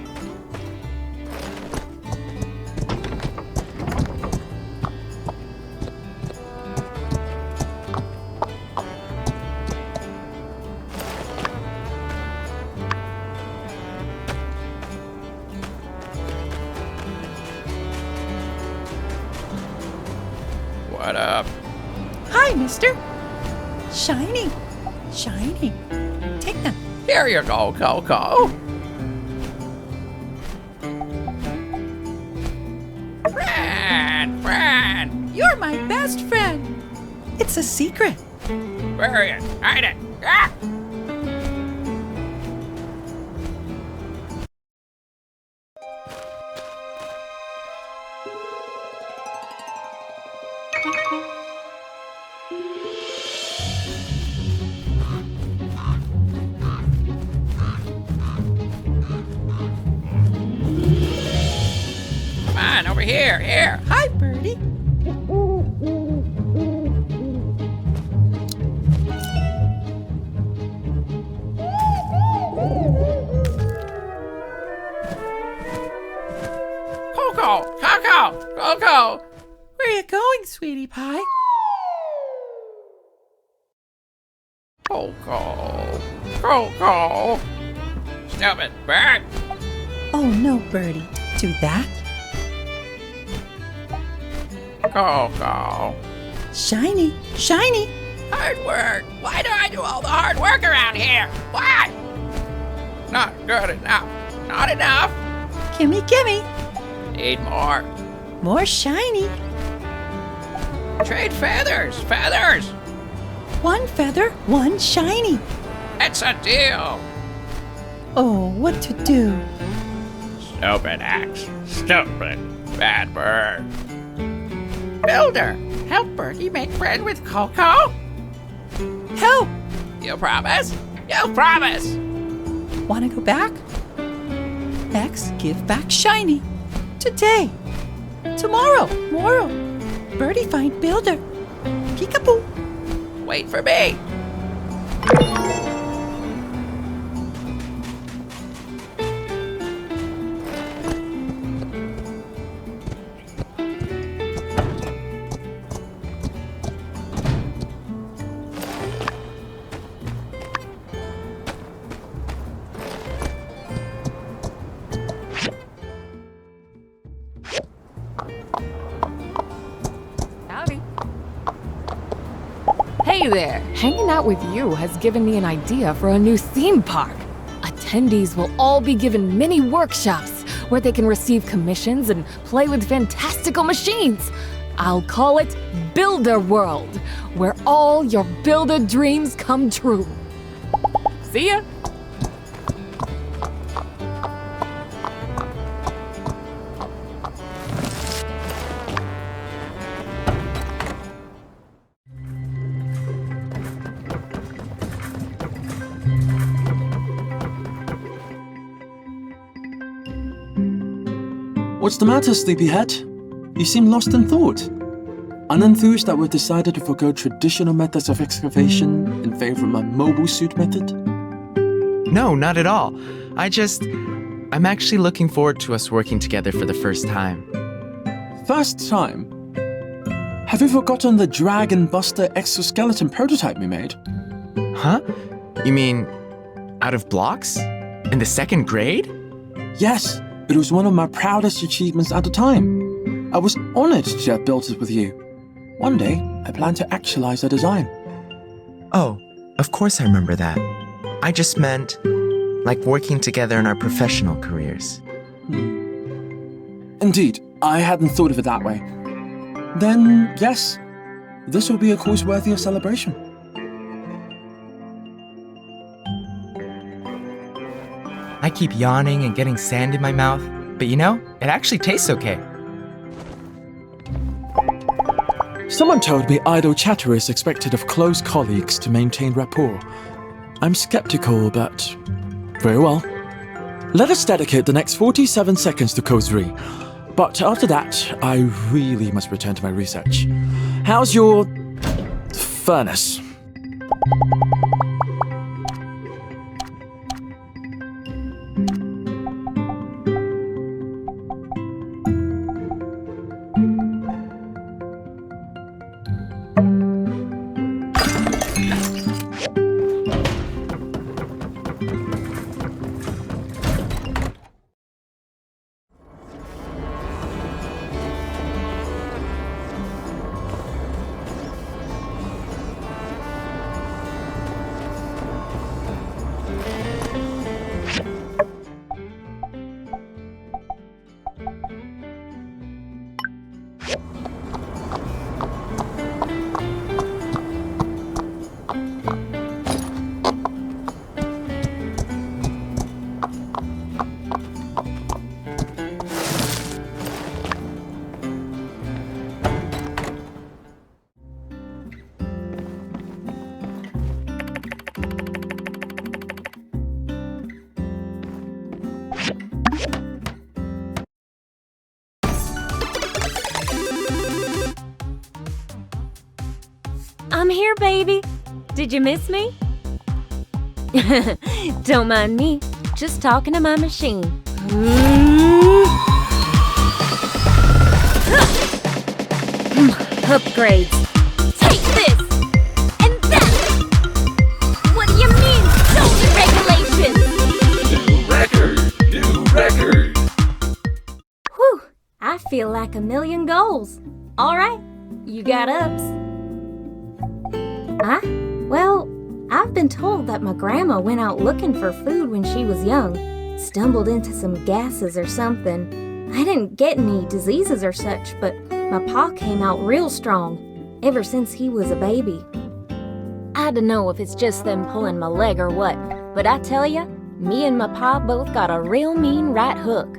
What up? Hi, mister. Shiny. Shiny. Take them. Here you go, Coco. Friend! You're my best friend. It's a secret. Bury it. Hide it. Ah! Come on, over here. Here. Hi, Birdie. Coco! Where are you going, sweetie pie? Coco! Stupid bird! Oh, no, Birdie. Do that. Coco! Shiny. Shiny. Hard work! Why do I do all the hard work around here? Why? Not good enough. Not enough. Gimme, gimme. Need more. More shiny. Trade feathers. Feathers. One feather, one shiny. It's a deal. Oh, what to do? Stupid axe. Stupid. Bad bird. Builder, help Birdie make bread with Coco. Help! You promise? You promise! Wanna go back? X, give back shiny. Today. Tomorrow. Birdie find builder. Peekaboo. Wait for me. Hey there! Hanging out with you has given me an idea for a new theme park. Attendees will all be given mini workshops where they can receive commissions and play with fantastical machines. I'll call it Builder World, where all your builder dreams come true. See ya! What's the matter, sleepyhead? You seem lost in thought. Unenthused that we've decided to forego traditional methods of excavation in favor of my mobile suit method? No, not at all. I'm actually looking forward to us working together for the first time. First time? Have you forgotten the Dragon Buster exoskeleton prototype we made? Huh? You mean out of blocks? In the 2nd grade? Yes, it was one of my proudest achievements at the time. I was honored to have built it with you. One day, I plan to actualize the design. Oh, of course I remember that. I just meant, like working together in our professional careers. Indeed, I hadn't thought of it that way. Then, yes, this will be a cause worthy of celebration. I keep yawning and getting sand in my mouth, but you know, it actually tastes okay. Someone told me idle chatter is expected of close colleagues to maintain rapport. I'm skeptical, but very well. Let us dedicate the next 47 seconds to causerie. But after that, I really must return to my research. How's your furnace? I'm here, baby. Did you miss me? Don't mind me. Just talking to my machine. Upgrades. Take this! And that! What do you mean, shoulder regulation? New record! Whew, I feel like a million goals. All right, you got ups. Huh? Well, I've been told that my grandma went out looking for food when she was young, stumbled into some gases or something. I didn't get any diseases or such, but my pa came out real strong, ever since he was a baby. I don't know if it's just them pulling my leg or what, but I tell ya, me and my pa both got a real mean right hook.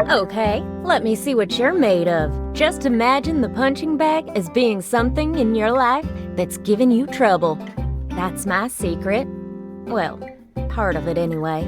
Okay, let me see what you're made of. Just imagine the punching bag as being something in your life that's giving you trouble. That's my secret. Well, part of it anyway.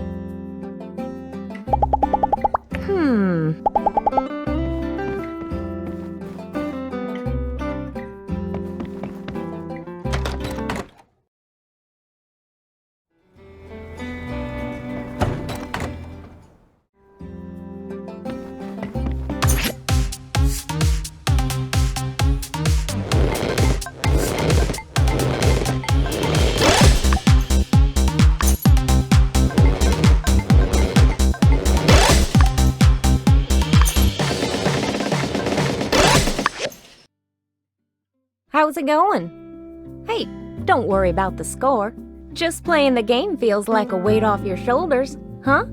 How's it going? Hey, don't worry about the score. Just playing the game feels like a weight off your shoulders, huh?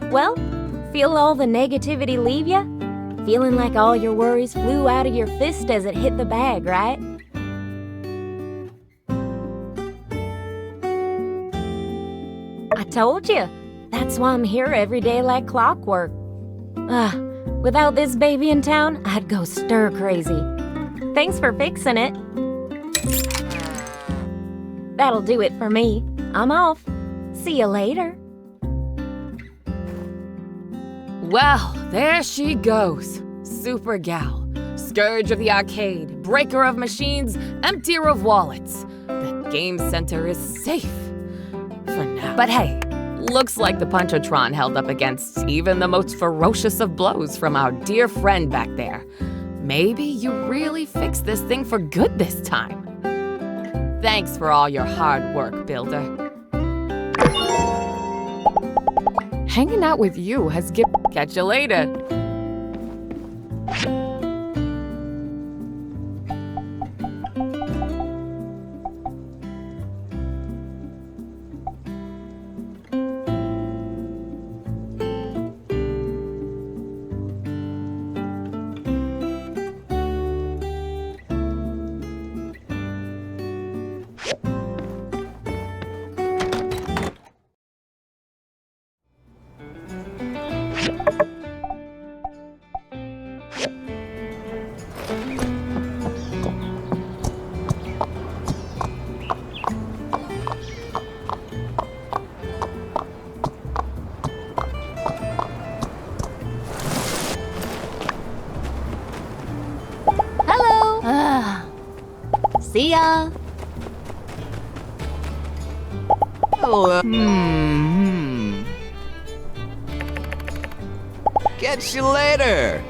Well, feel all the negativity leave ya? Feeling like all your worries flew out of your fist as it hit the bag, right? I told you. That's why I'm here every day like clockwork. Without this baby in town, I'd go stir crazy. Thanks for fixing it. That'll do it for me. I'm off. See you later. Well, there she goes. Super gal. Scourge of the arcade, breaker of machines, emptier of wallets. The game center is safe. For now. But hey, looks like the Punchotron held up against even the most ferocious of blows from our dear friend back there. Maybe you really fixed this thing for good this time. Thanks for all your hard work, Builder. Hanging out with you has given... Catch you later. See ya. Catch you later.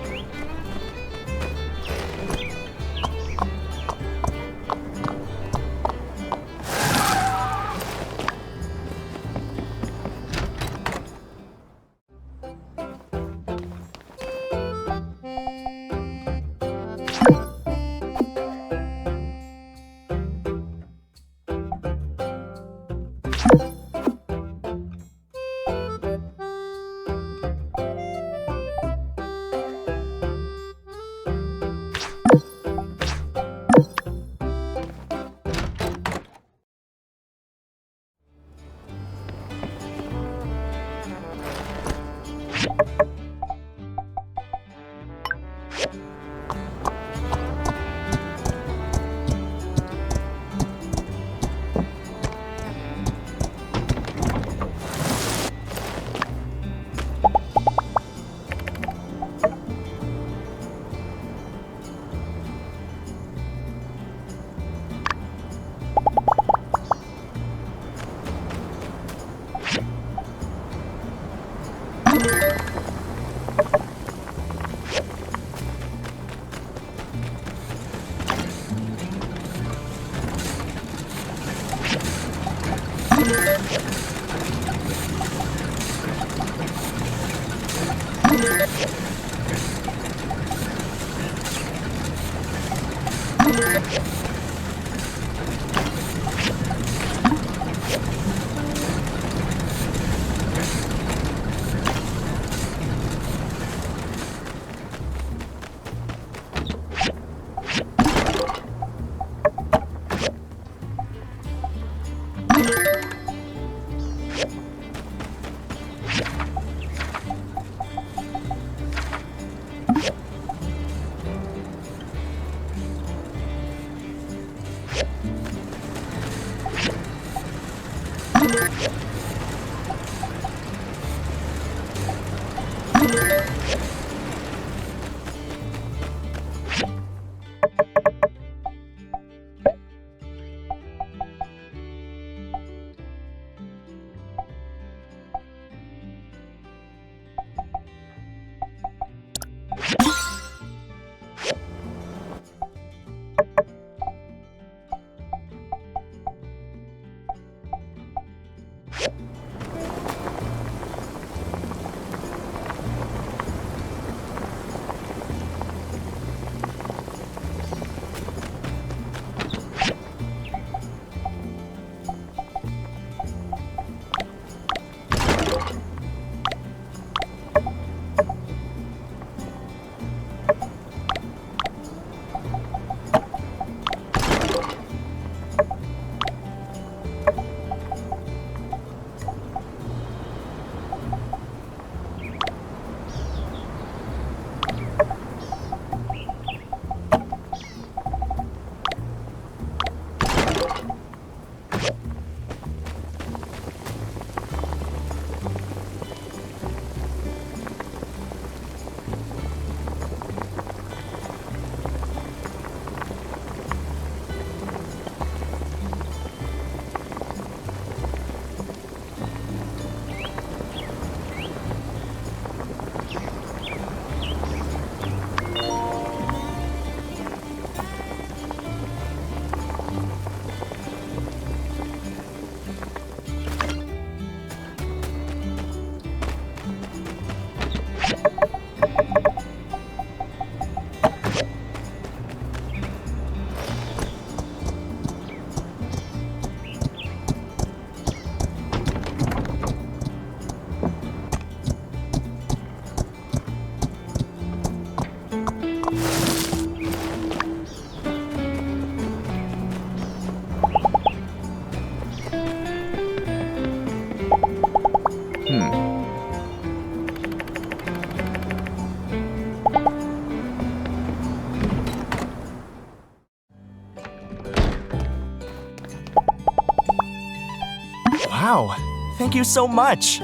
Wow, thank you so much.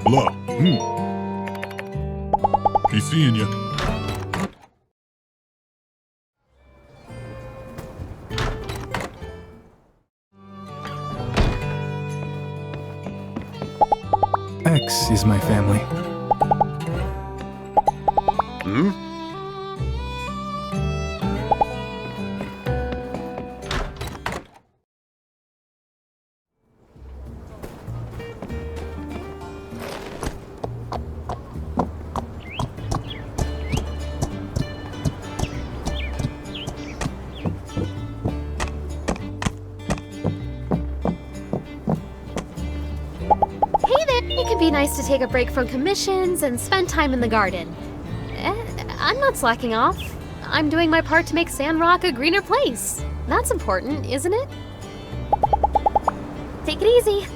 Blah. Be seeing ya. X is my family. Hey there! It can be nice to take a break from commissions and spend time in the garden. I'm not slacking off. I'm doing my part to make Sandrock a greener place. That's important, isn't it? Take it easy.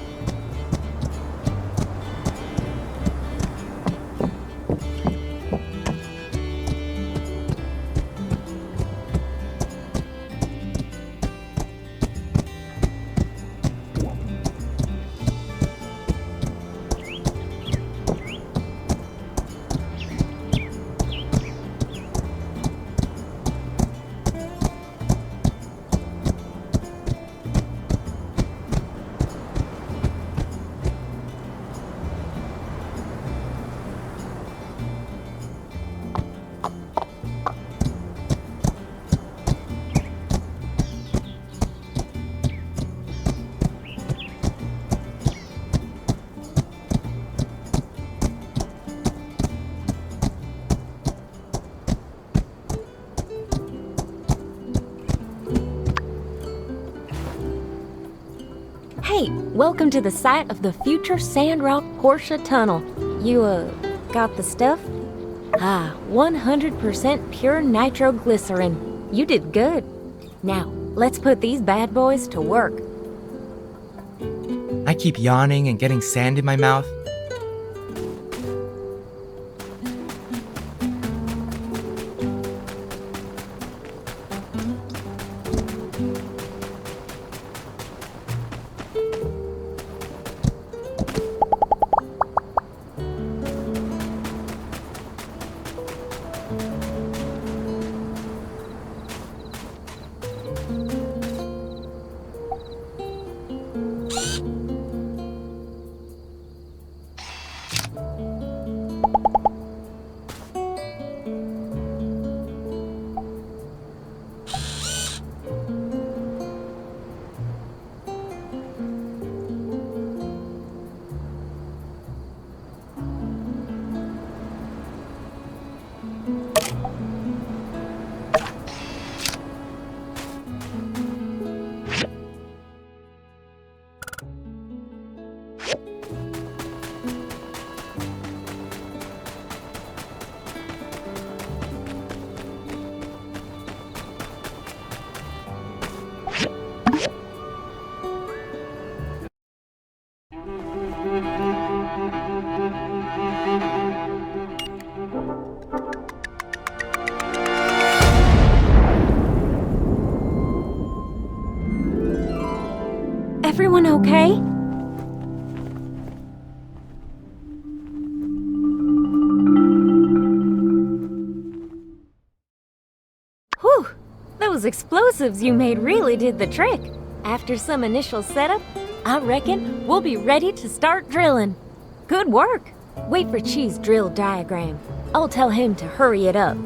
Hey, welcome to the site of the future Sandrock Porsche Tunnel. You, got the stuff? 100% pure nitroglycerin. You did good. Now, let's put these bad boys to work. I keep yawning and getting sand in my mouth. Everyone okay? Whew! Those explosives you made really did the trick. After some initial setup, I reckon we'll be ready to start drilling. Good work! Wait for Chi's drill diagram. I'll tell him to hurry it up.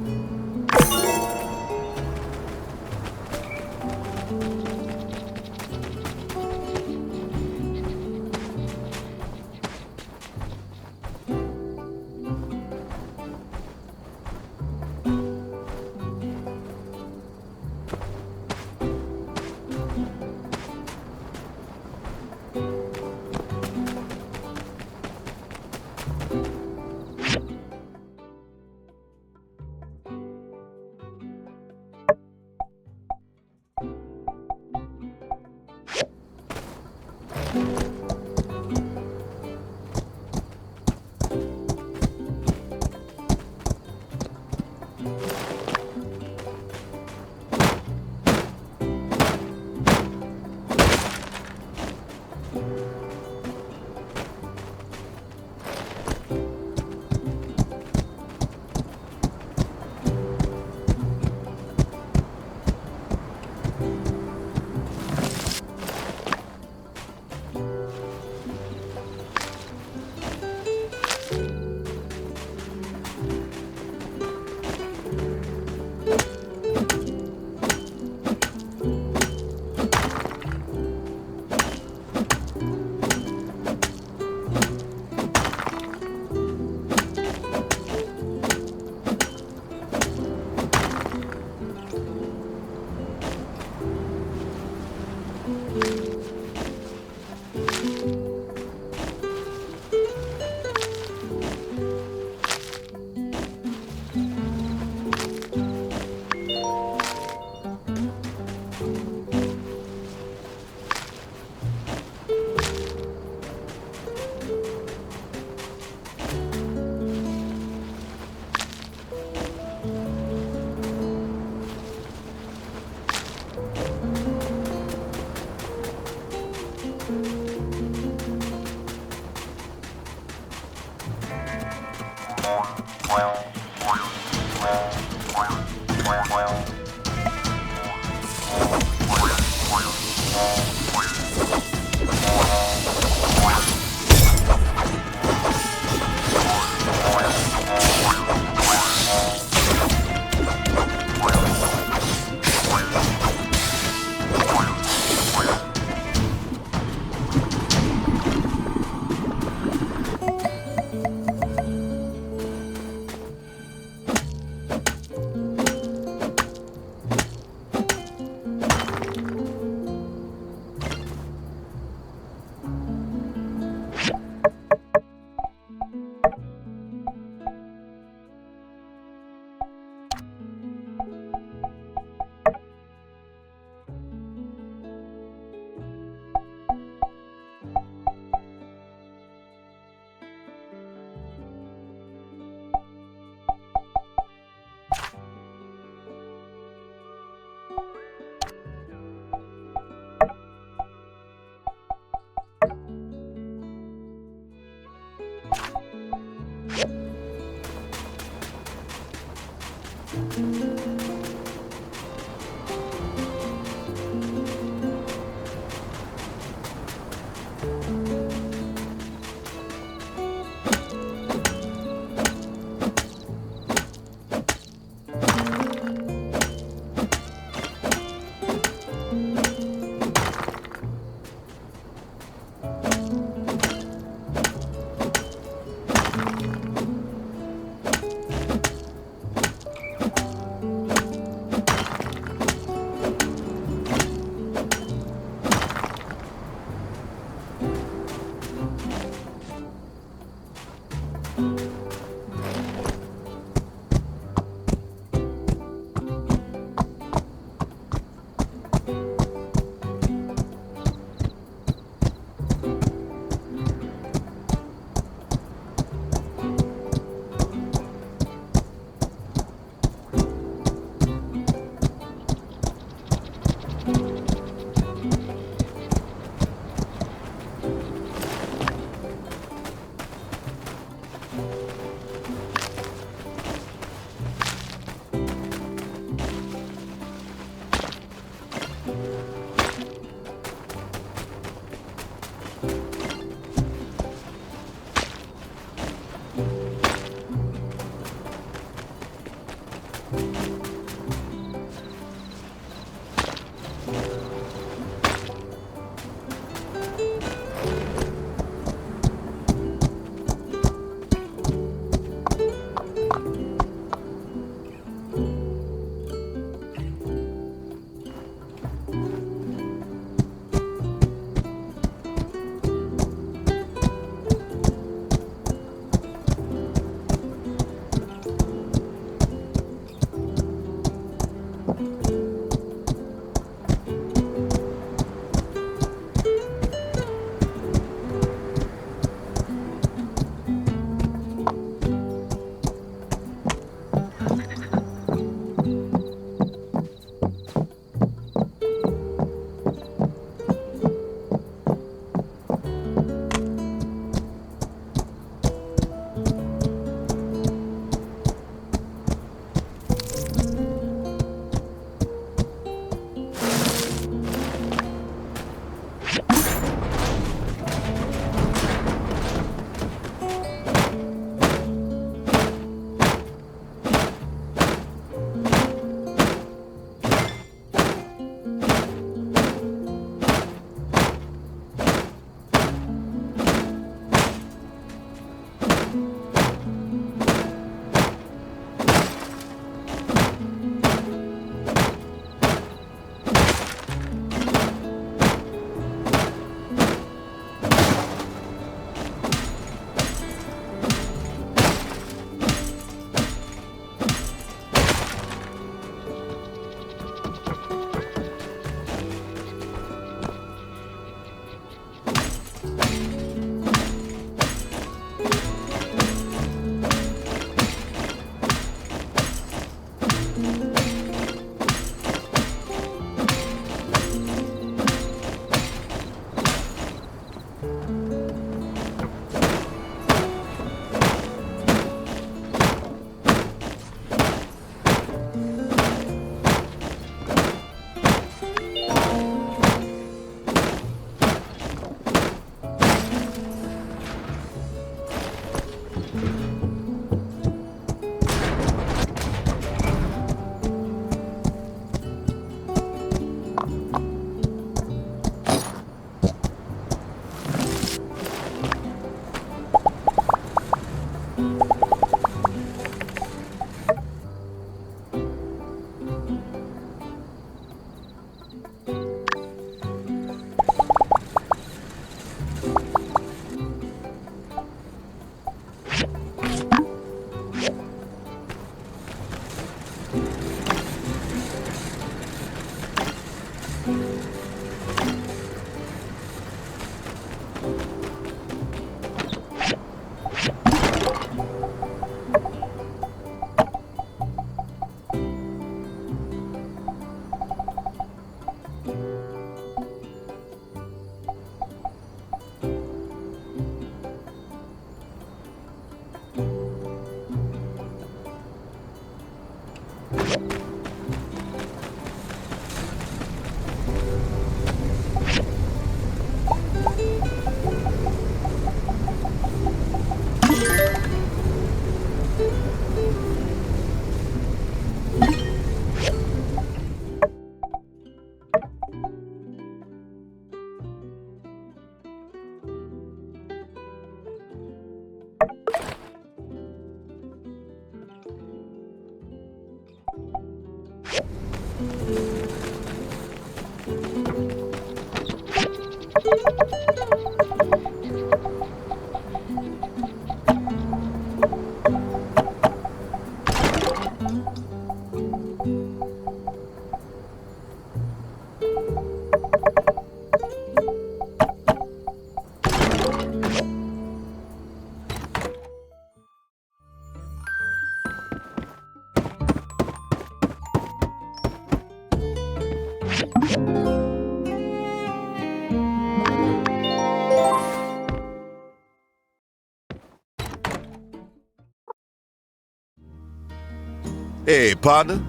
Hey, partner.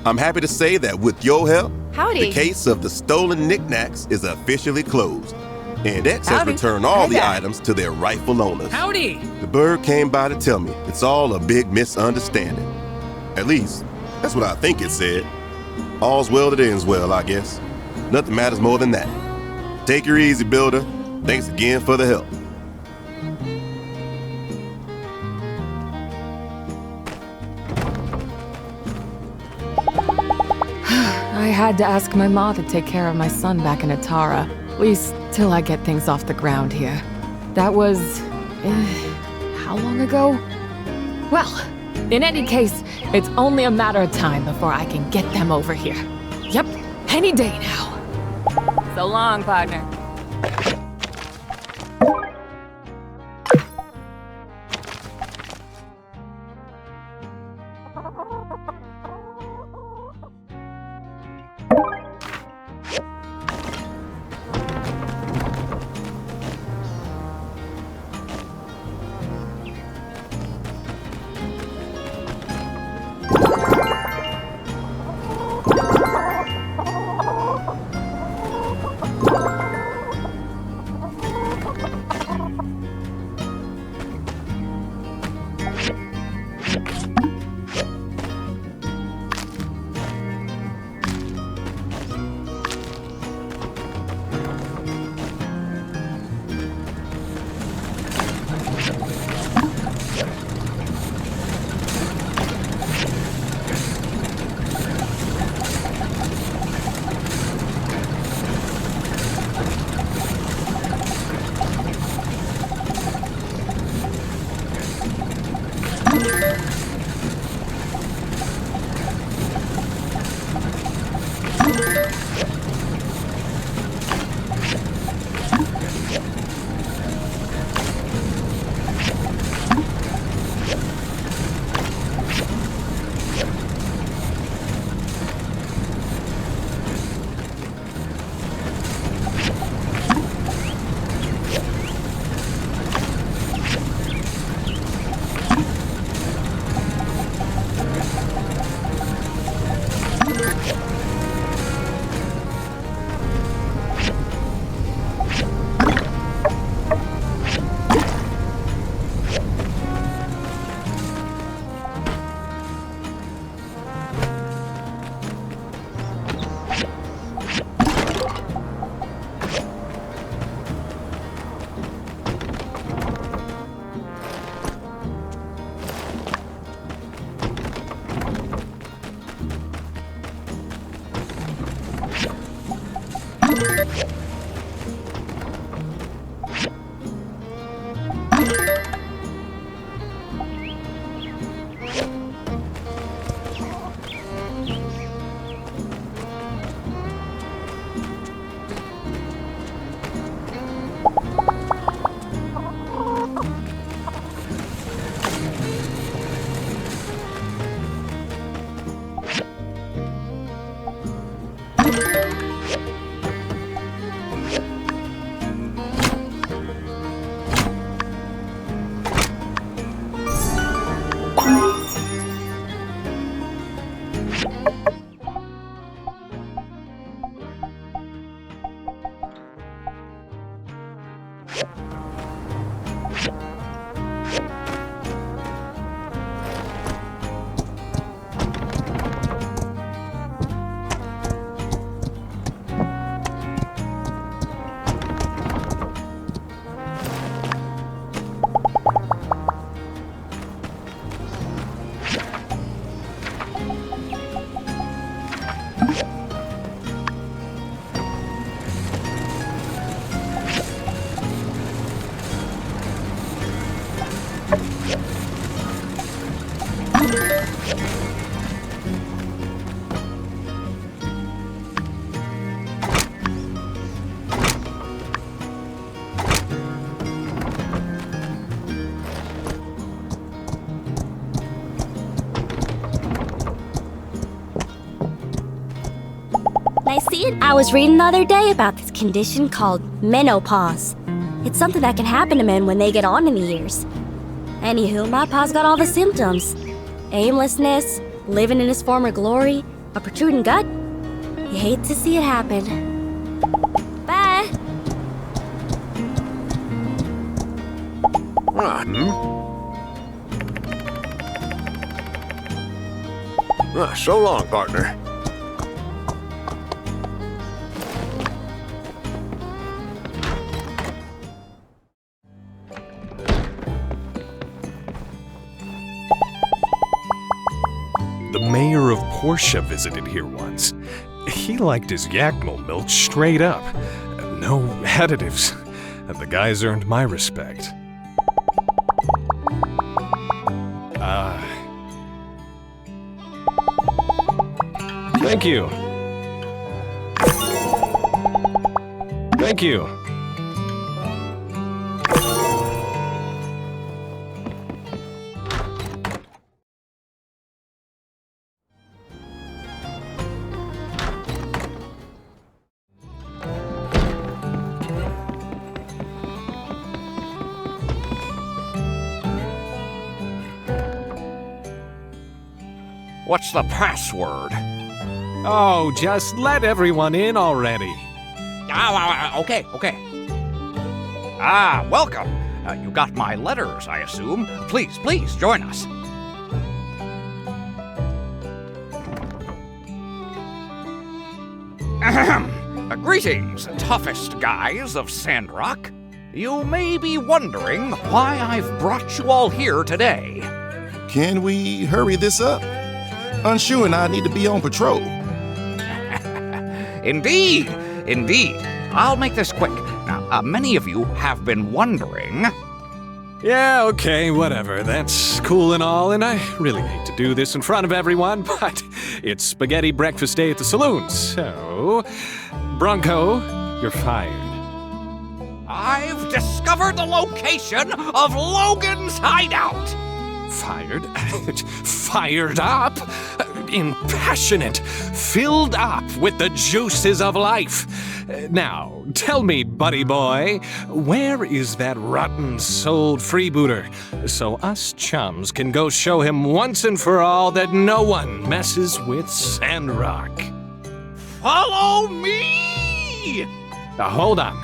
I'm happy to say that with your help, Howdy. the case of the stolen knickknacks is officially closed. And X has Howdy. returned all Hey the there. items to their rightful owners. Howdy! The bird came by to tell me it's all a big misunderstanding. At least, that's what I think it said. All's well that ends well, I guess. Nothing matters more than that. Take her easy, builder. Thanks again for the help. I had to ask my ma to take care of my son back in Atara, at least till I get things off the ground here. That was... how long ago? Well, in any case, it's only a matter of time before I can get them over here. Yep, any day now. So long, partner. I see it. I was reading the other day about this condition called menopause. It's something that can happen to men when they get on in the years. Anywho, my pa's got all the symptoms. Aimlessness, living in his former glory, a protruding gut. You hate to see it happen. Bye. So long, partner. The mayor of Portia visited here once. He liked his Yakmel milk straight up. No additives. The guy's earned my respect. Thank you. Thank you. What's the password? Oh, just let everyone in already. Okay. Welcome. You got my letters, I assume. Please, join us. Greetings, toughest guys of Sandrock. You may be wondering why I've brought you all here today. Can we hurry this up? Unsure and I need to be on patrol. Indeed. I'll make this quick. Now, many of you have been wondering... Yeah, okay, whatever. That's cool and all, and I really hate to do this in front of everyone, but it's spaghetti breakfast day at the saloon, so... Bronco, you're fired. I've discovered the location of Logan's hideout! Fired? Fired up? Impassionate, filled up with the juices of life. Now, tell me, buddy boy, where is that rotten-souled freebooter, so us chums can go show him once and for all that no one messes with Sandrock? Follow me! Hold on.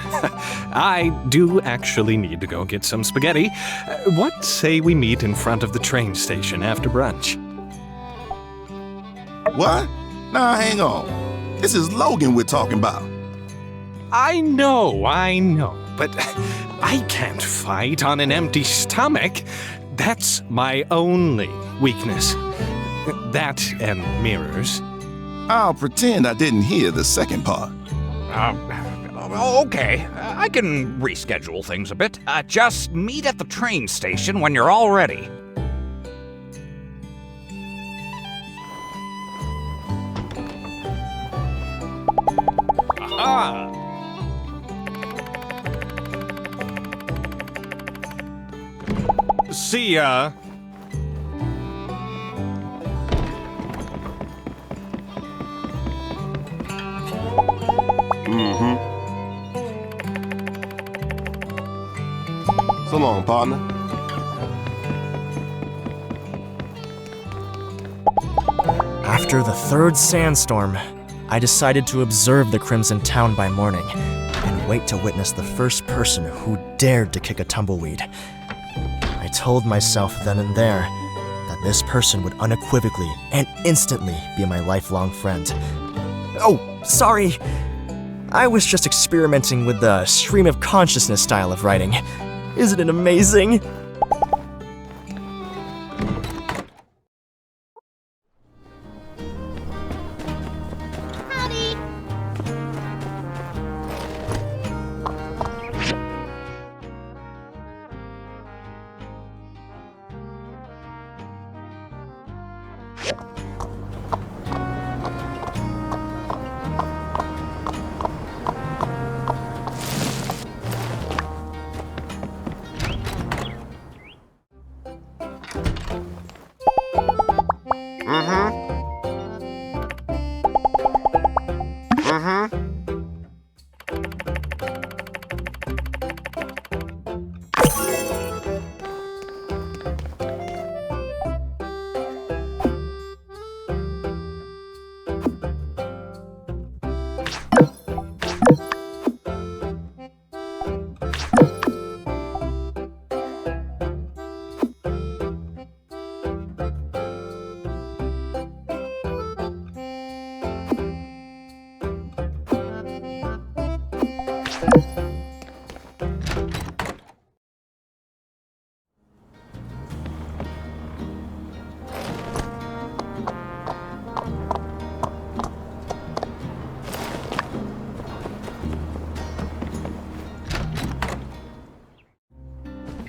I do actually need to go get some spaghetti. What say we meet in front of the train station after brunch? What? Nah, hang on. This is Logan we're talking about. I know, but I can't fight on an empty stomach. That's my only weakness. That and mirrors. I'll pretend I didn't hear the second part. Okay, I can reschedule things a bit. Just meet at the train station when you're all ready. Aha! See ya! So long, partner. After the third sandstorm, I decided to observe the Crimson Town by morning and wait to witness the first person who dared to kick a tumbleweed. I told myself then and there that this person would unequivocally and instantly be my lifelong friend. Oh, sorry. I was just experimenting with the stream of consciousness style of writing. Isn't it amazing?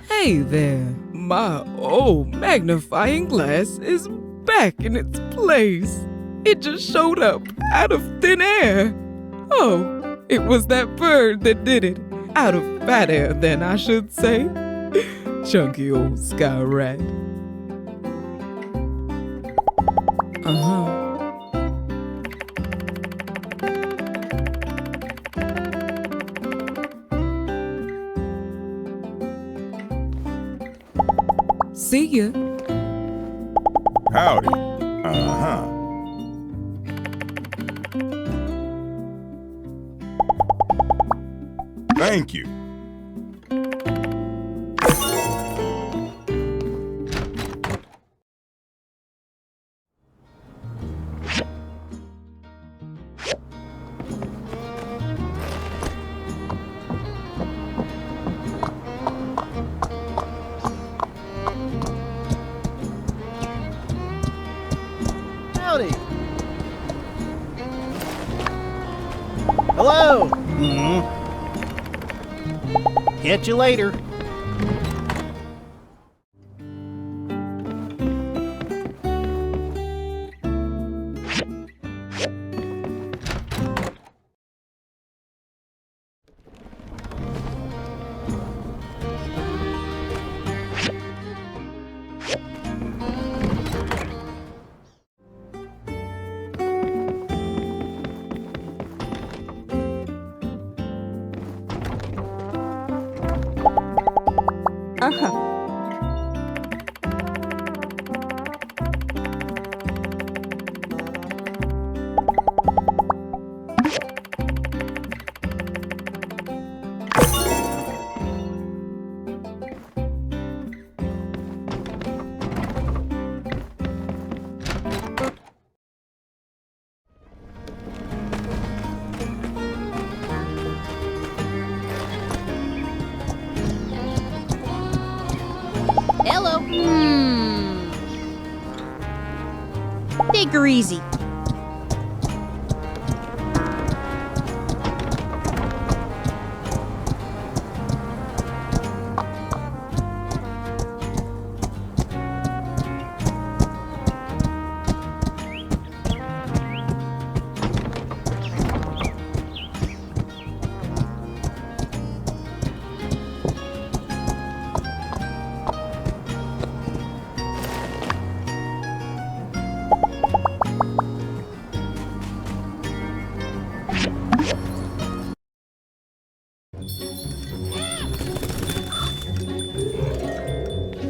Hey there, my old magnifying glass is back in its place. It just showed up out of thin air. Oh, it was that bird that did it. Out of fat air, then I should say. Chunky old sky rat. Uh-huh. See ya. Howdy. Uh-huh. Thank you. Howdy. Hello. Catch you later. Uh-huh. Hello. Take her easy.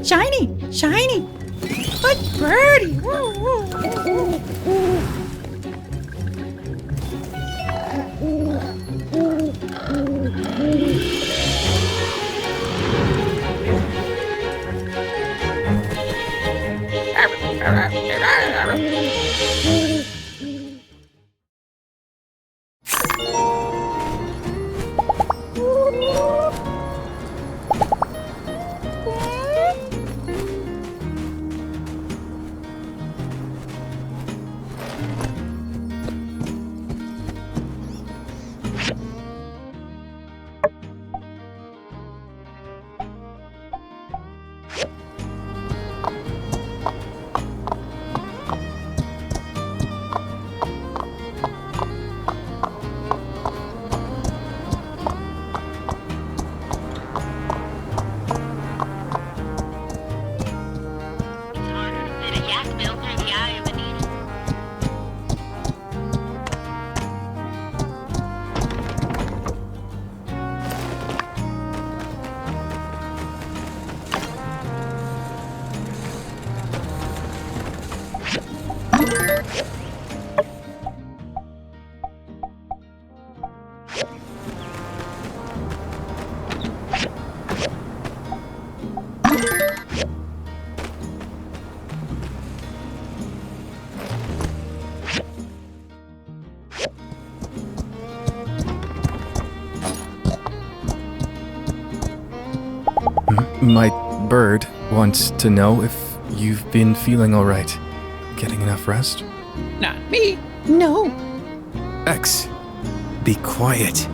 Shiny! Shiny! Good birdie! My bird wants to know if you've been feeling alright. Getting enough rest? Not me. No. X, be quiet.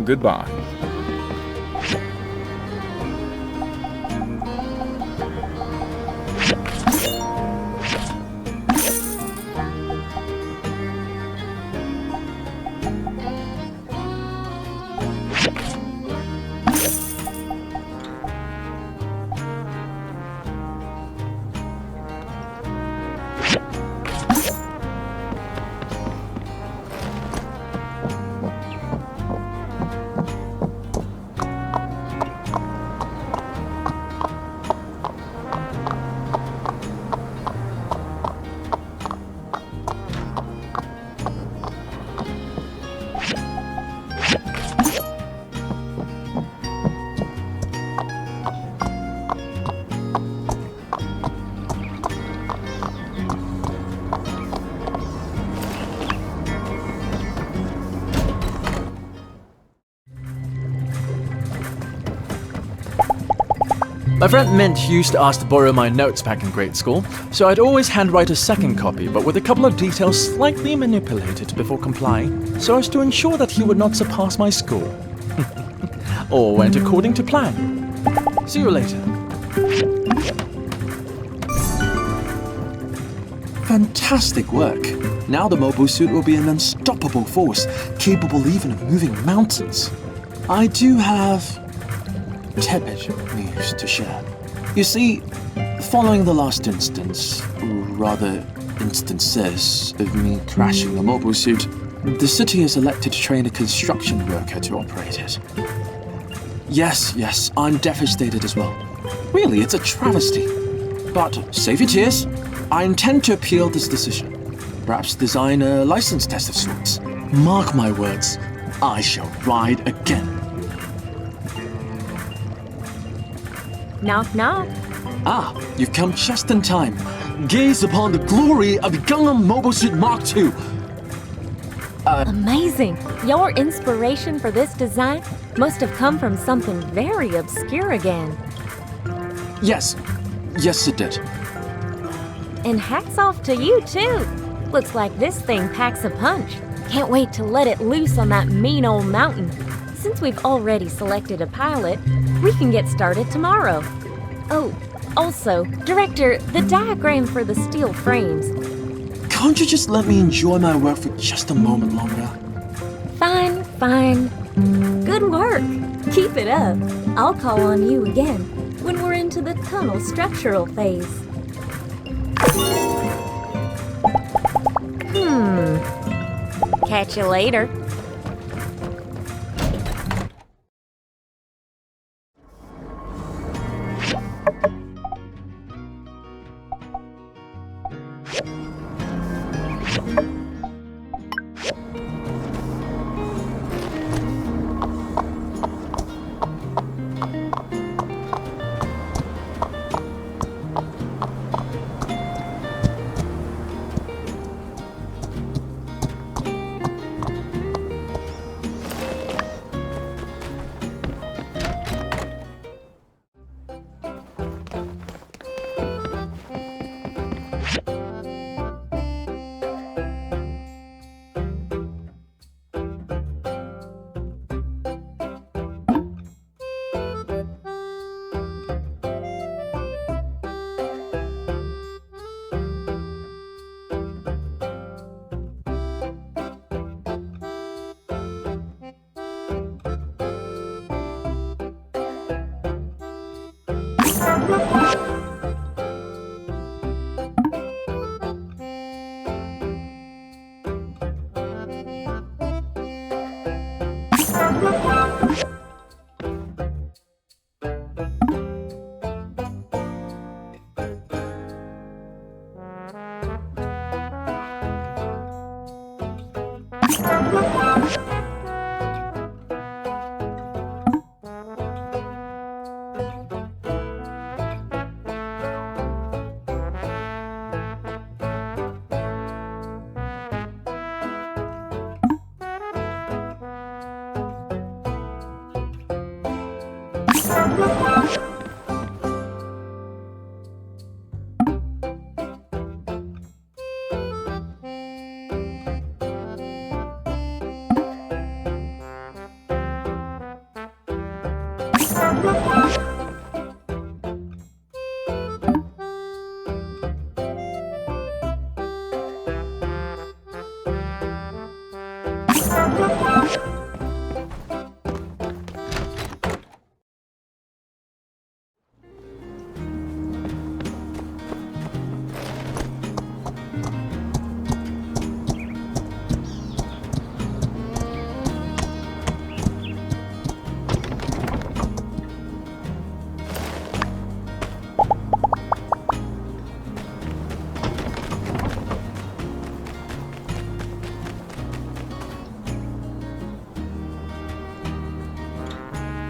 Goodbye. My friend Mint used to ask to borrow my notes back in grade school, so I'd always handwrite a second copy, but with a couple of details slightly manipulated before complying, so as to ensure that he would not surpass my score. All went according to plan. See you later. Fantastic work. Now the mobile suit will be an unstoppable force, capable even of moving mountains. I do have tepid news to share. You see, following the last instance, rather instances of me crashing the mobile suit, the city has elected to train a construction worker to operate it. Yes, I'm devastated as well. Really, it's a travesty. But save your tears. I intend to appeal this decision. Perhaps design a license test of sorts. Mark my words, I shall ride again. Knock, knock. Ah, you've come just in time. Gaze upon the glory of Gundam Mobile Suit Mark II. Amazing! Your inspiration for this design must have come from something very obscure again. Yes, it did. And hats off to you, too. Looks like this thing packs a punch. Can't wait to let it loose on that mean old mountain. Since we've already selected a pilot, we can get started tomorrow. Oh, also, Director, the diagram for the steel frames. Can't you just let me enjoy my work for just a moment longer? Fine. Good work. Keep it up. I'll call on you again when we're into the tunnel structural phase. Catch you later.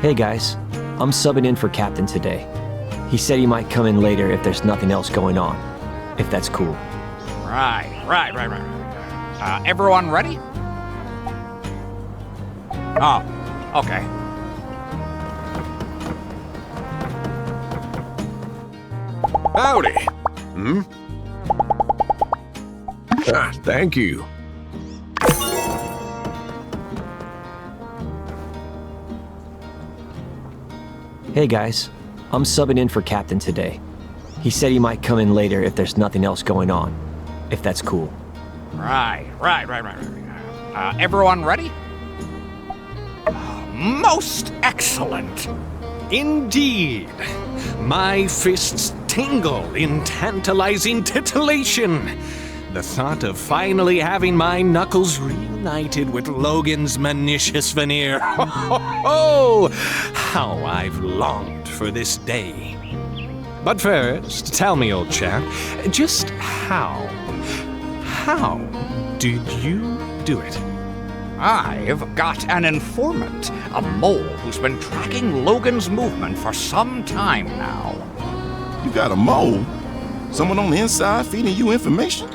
Hey guys, I'm subbing in for Captain today. He said he might come in later if there's nothing else going on, if that's cool. Right. Everyone ready? Oh, okay. Howdy. Thank you. Hey guys, I'm subbing in for Captain today. He said he might come in later if there's nothing else going on, if that's cool. Right. Everyone ready? Most excellent. Indeed. My fists tingle in tantalizing titillation. The thought of finally having my knuckles reunited with Logan's malicious veneer. Oh, how I've longed for this day. But first, tell me, old chap, just how did you do it? I've got an informant, a mole who's been tracking Logan's movement for some time now. You got a mole? Someone on the inside feeding you information?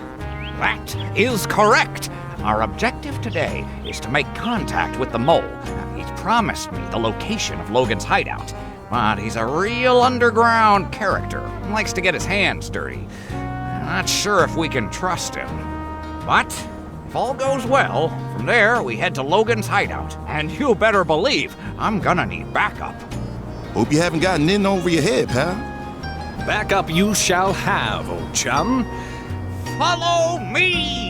That is correct. Our objective today is to make contact with the mole. He's promised me the location of Logan's hideout, but he's a real underground character. Likes to get his hands dirty. Not sure if we can trust him. But if all goes well, from there we head to Logan's hideout. And you better believe I'm gonna need backup. Hope you haven't gotten in over your head, pal. Backup you shall have, old chum. Follow me!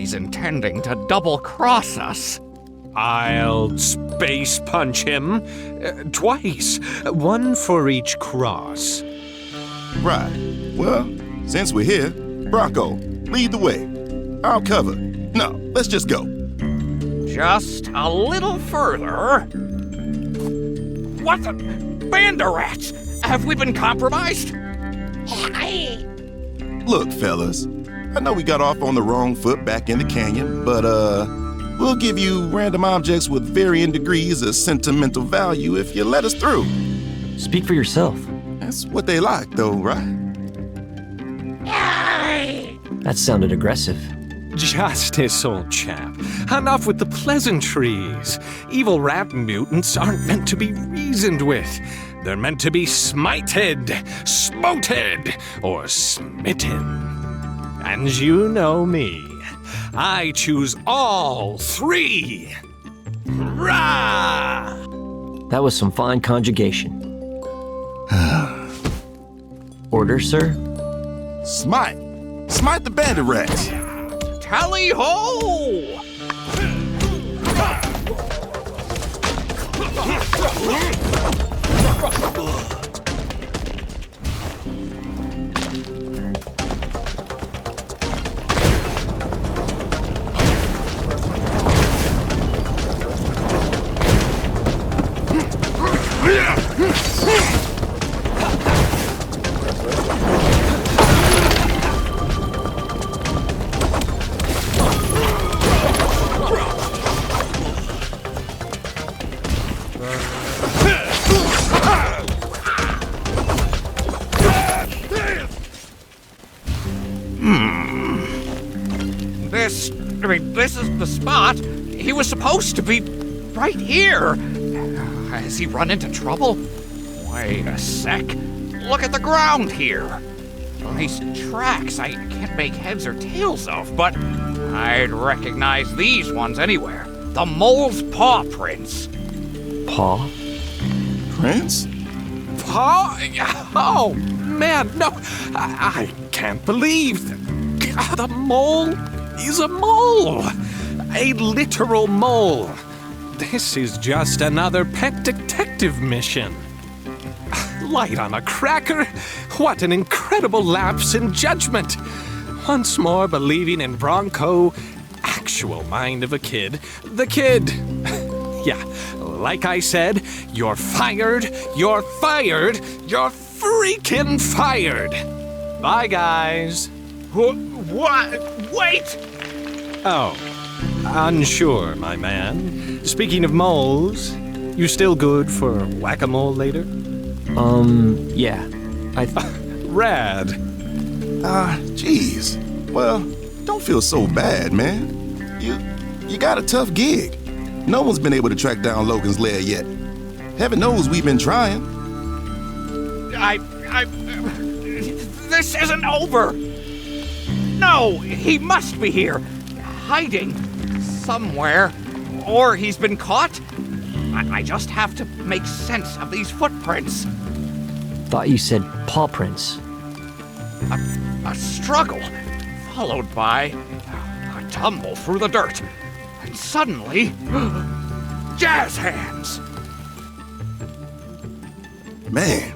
he's intending to double-cross us. I'll space punch him. Twice. One for each cross. Right. Well, since we're here, Bronco, lead the way. I'll cover. No, let's just go. Just a little further. What the? Bandarats! Have we been compromised? Look, fellas, I know we got off on the wrong foot back in the canyon, but we'll give you random objects with varying degrees of sentimental value if you let us through. Speak for yourself. That's what they like, though, right? That sounded aggressive. Justice, old chap. Enough with the pleasantries. Evil rat mutants aren't meant to be reasoned with. They're meant to be smited, smoted, or smitten. And you know me. I choose all three. Rah! That was some fine conjugation. Order, sir? Smite! Smite the bandit rats! Tally-ho! This is the spot. He was supposed to be right here. Has he run into trouble? Wait a sec. Look at the ground here. These tracks I can't make heads or tails of, but I'd recognize these ones anywhere. The mole's paw prints. Paw? Prints? Paw? Oh, man, no. I can't believe the mole is a mole. A literal mole. This is just another pet detective mission. Light on a cracker? What an incredible lapse in judgment. Once more believing in Bronco, actual mind of a kid. The kid. Yeah, like I said, you're fired, you're fired, you're freaking fired. Bye, guys. What? Wait! Oh, unsure, my man. Speaking of moles, you still good for whack-a-mole later? Yeah. Rad. Geez. Well, don't feel so bad, man. You got a tough gig. No one's been able to track down Logan's lair yet. Heaven knows we've been trying. This isn't over. No, he must be here. Hiding somewhere. Or he's been caught. I just have to make sense of these footprints. Thought you said paw prints. A struggle, followed by a tumble through the dirt. And suddenly, jazz hands. Man,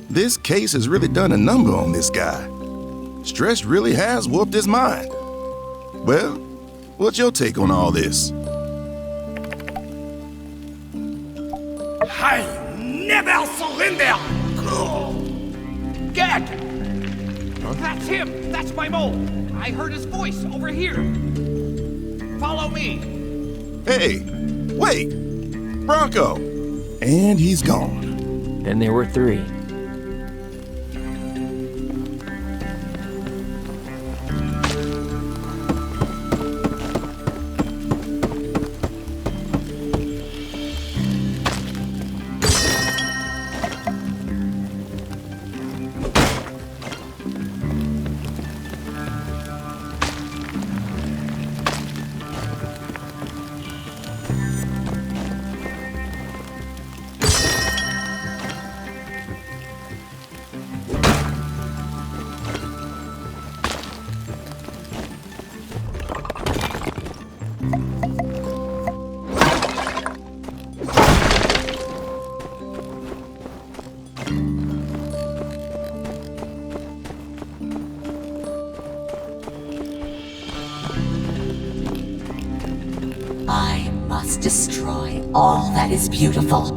this case has really done a number on this guy. Stress really has warped his mind. Well, what's your take on all this? I never surrender! Gag! That's him! That's my mole! I heard his voice over here! Follow me! Hey, wait! Bronco! And he's gone. Then there were three. must destroy all that is beautiful.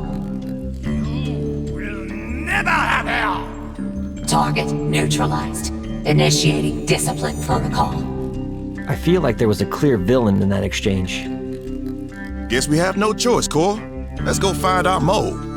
Never have hell! Target neutralized. Initiating discipline protocol. I feel like there was a clear villain in that exchange. Guess we have no choice, Core. Let's go find our mole.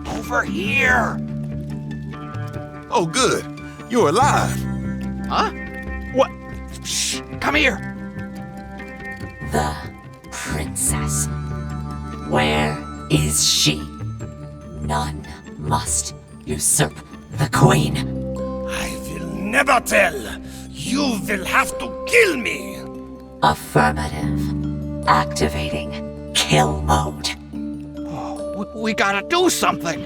Over here! Oh, good. You're alive. Huh? What? Shh! Come here! The princess. Where is she? None must usurp the queen. I will never tell. You will have to kill me. Affirmative. Activating kill mode. We gotta do something!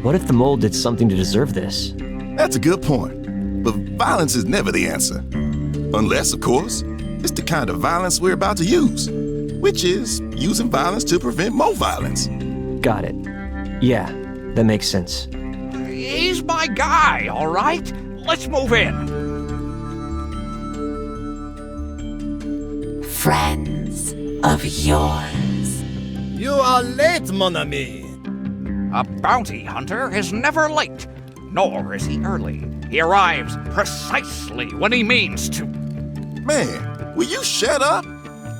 What if the mole did something to deserve this? That's a good point. But violence is never the answer. Unless, of course, it's the kind of violence we're about to use, which is using violence to prevent more violence. Got it. Yeah, that makes sense. He's my guy, all right? Let's move in. Friends of yours. You are late, mon ami. A bounty hunter is never late, nor is he early. He arrives precisely when he means to. Man, will you shut up?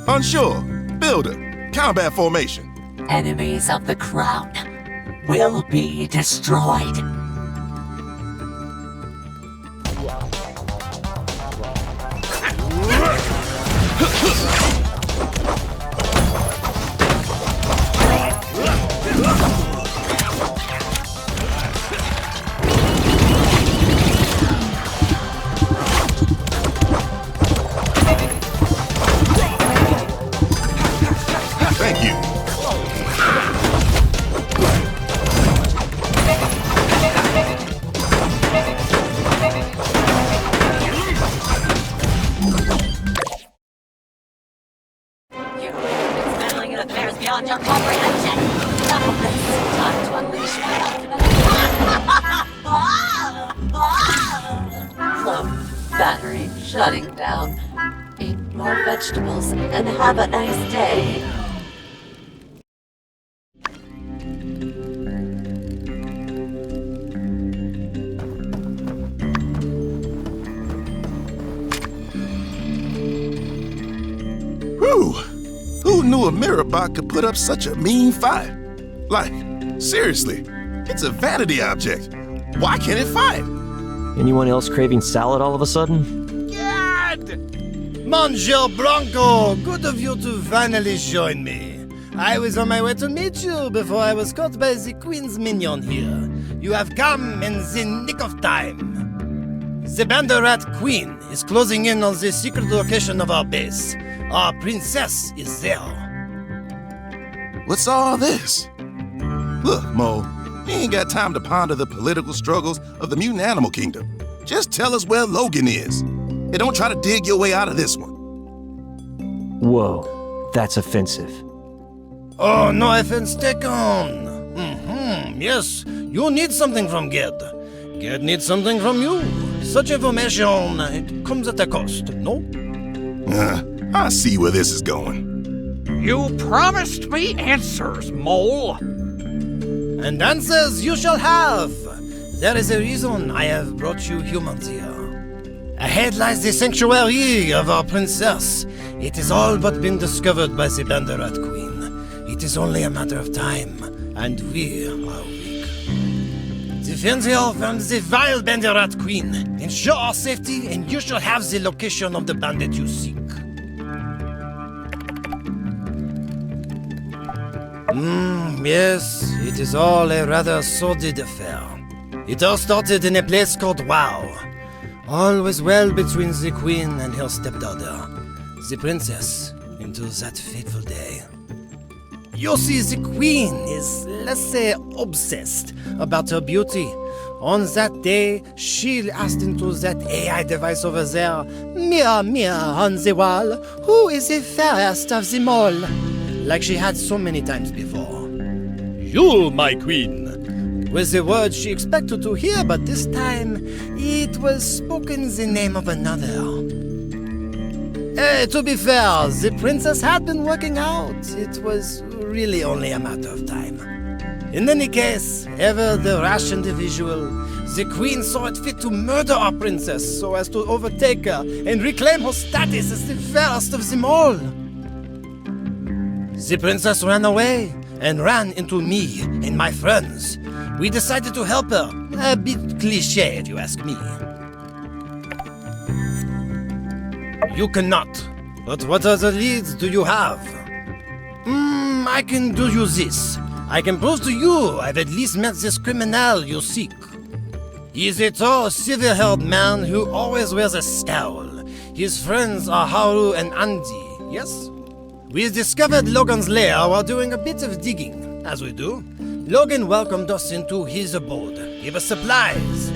Unsure, builder, combat formation. Enemies of the crown will be destroyed. Thank you. Affairs beyond your comprehension. Time to unleash my ultimate. Clone battery shutting down. Eat more vegetables and have a nice day. Whew! Who knew a mirror bot could put up such a mean fight? Like, seriously, it's a vanity object. Why can't it fight? Anyone else craving salad all of a sudden? Monsieur Blanco, good of you to finally join me. I was on my way to meet you before I was caught by the Queen's minion here. You have come in the nick of time. The Banderat Queen is closing in on the secret location of our base. Our princess is there. What's all this? Look, Mo, we ain't got time to ponder the political struggles of the mutant animal kingdom. Just tell us where Logan is. And don't try to dig your way out of this one. Whoa, that's offensive. Oh, no offense taken. Yes, you need something from Ged. Ged needs something from you. Such information, it comes at a cost, no? I see where this is going. You promised me answers, Mole. And answers you shall have. There is a reason I have brought you humans here. Ahead lies the sanctuary of our princess. It has all but been discovered by the Banderat Queen. It is only a matter of time, and we are weak. Defend her from the vile Banderat Queen. Ensure our safety, and you shall have the location of the bandit you seek. Yes, it is all a rather sordid affair. It all started in a place called Wow. All was well between the Queen and her stepdaughter, the princess, until that fateful day. You see, the queen is, let's say, obsessed about her beauty. On that day, she asked into that AI device over there, "Mirror, mirror on the wall, who is the fairest of them all?" Like she had so many times before. "You, my queen," was the word she expected to hear, but this time it was spoken in the name of another. To be fair, the princess had been working out. It was really only a matter of time. In any case, ever the rash individual, the queen saw it fit to murder our princess so as to overtake her and reclaim her status as the fairest of them all. The princess ran away and ran into me and my friends. We decided to help her. A bit cliché, if you ask me. You cannot. But what other leads do you have? I can do you this. I can prove to you I've at least met this criminal you seek. He is a tall, silver-haired man who always wears a scowl. His friends are Haru and Andy, yes? We discovered Logan's lair while doing a bit of digging, as we do. Logan welcomed us into his abode, gave us supplies.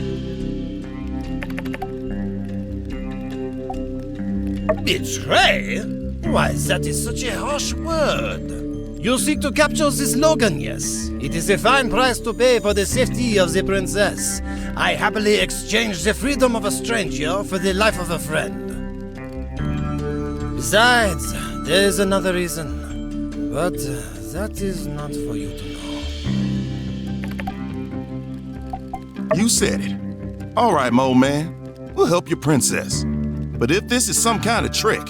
Betray? Why, that is such a harsh word. You seek to capture this Logan, yes? It is a fine price to pay for the safety of the princess. I happily exchange the freedom of a stranger for the life of a friend. Besides, there is another reason. But that is not for you to know. You said it. All right, Mole Man. We'll help your princess. But if this is some kind of trick...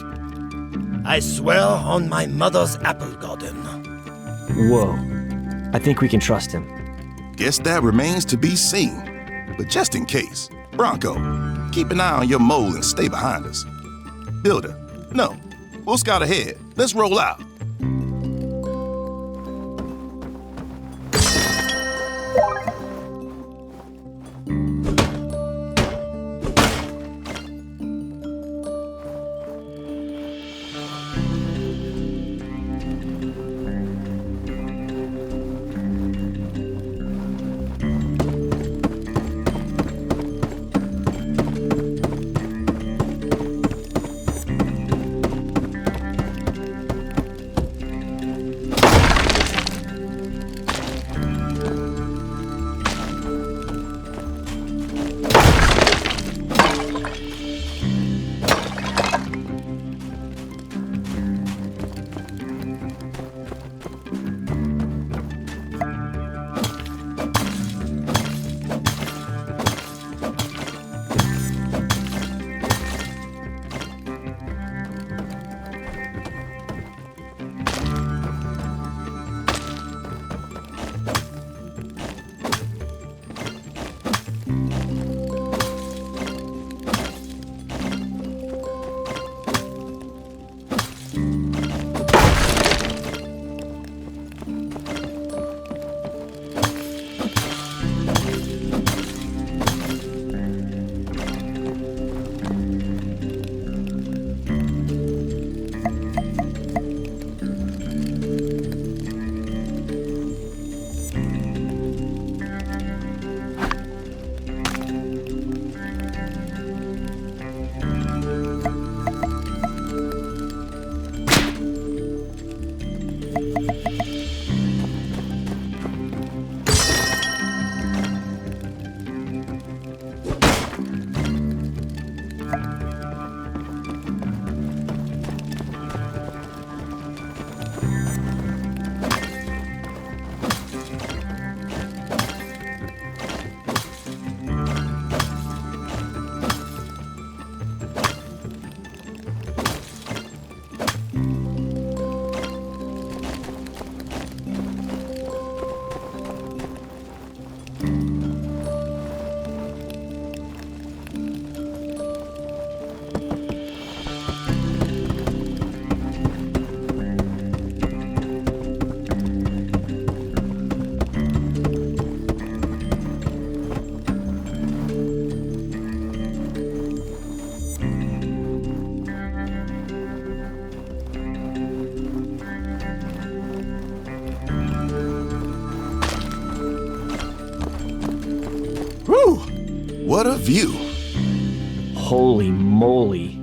I swear on my mother's apple garden. Whoa. I think we can trust him. Guess that remains to be seen. But just in case, Bronco, keep an eye on your mole and stay behind us. Builder, no. We'll scout ahead. Let's roll out. What a view. Holy moly.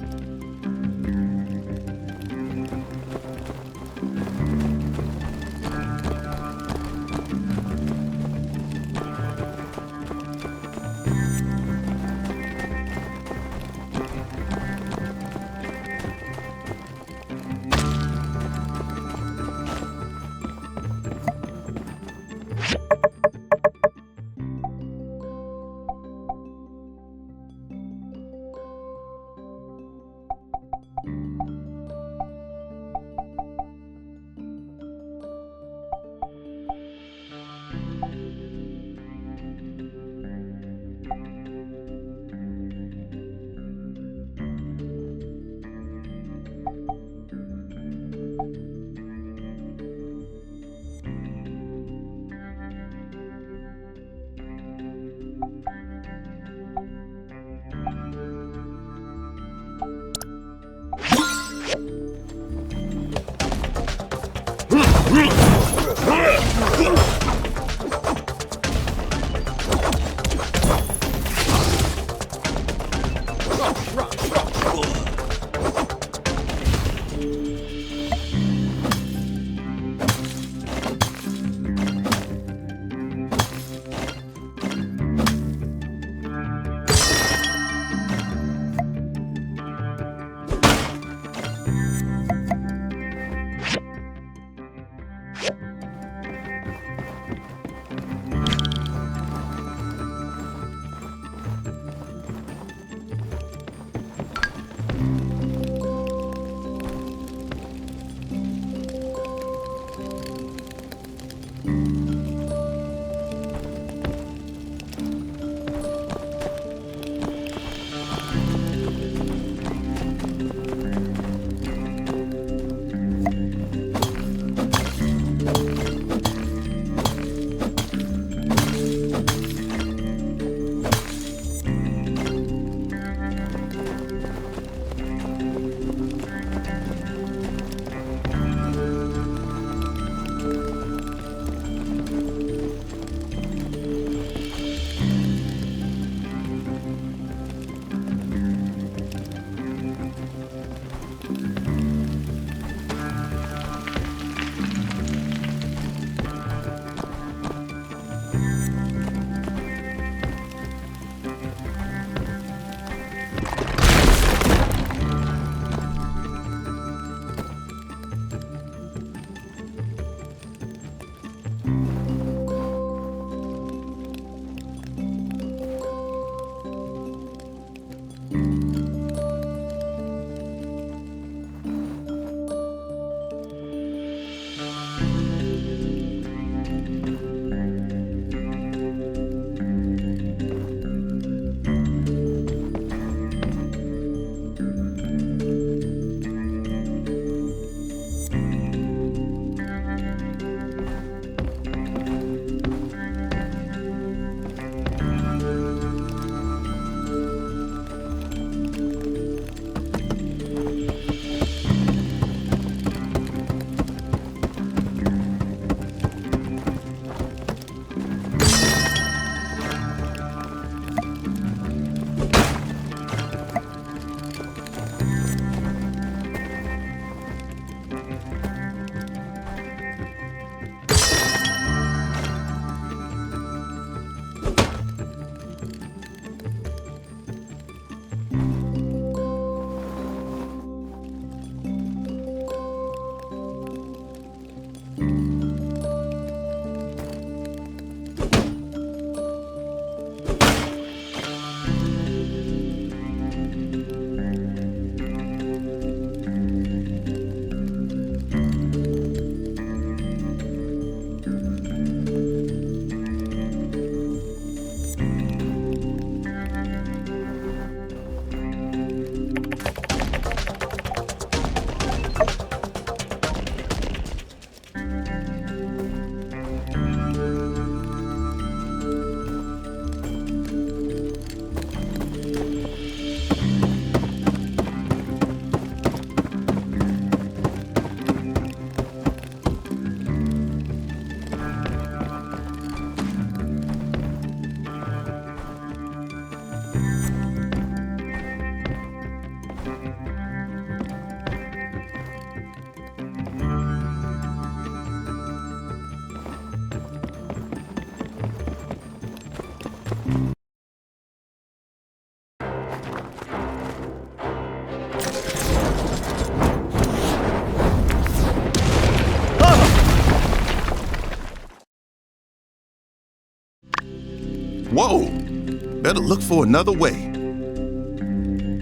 Better look for another way.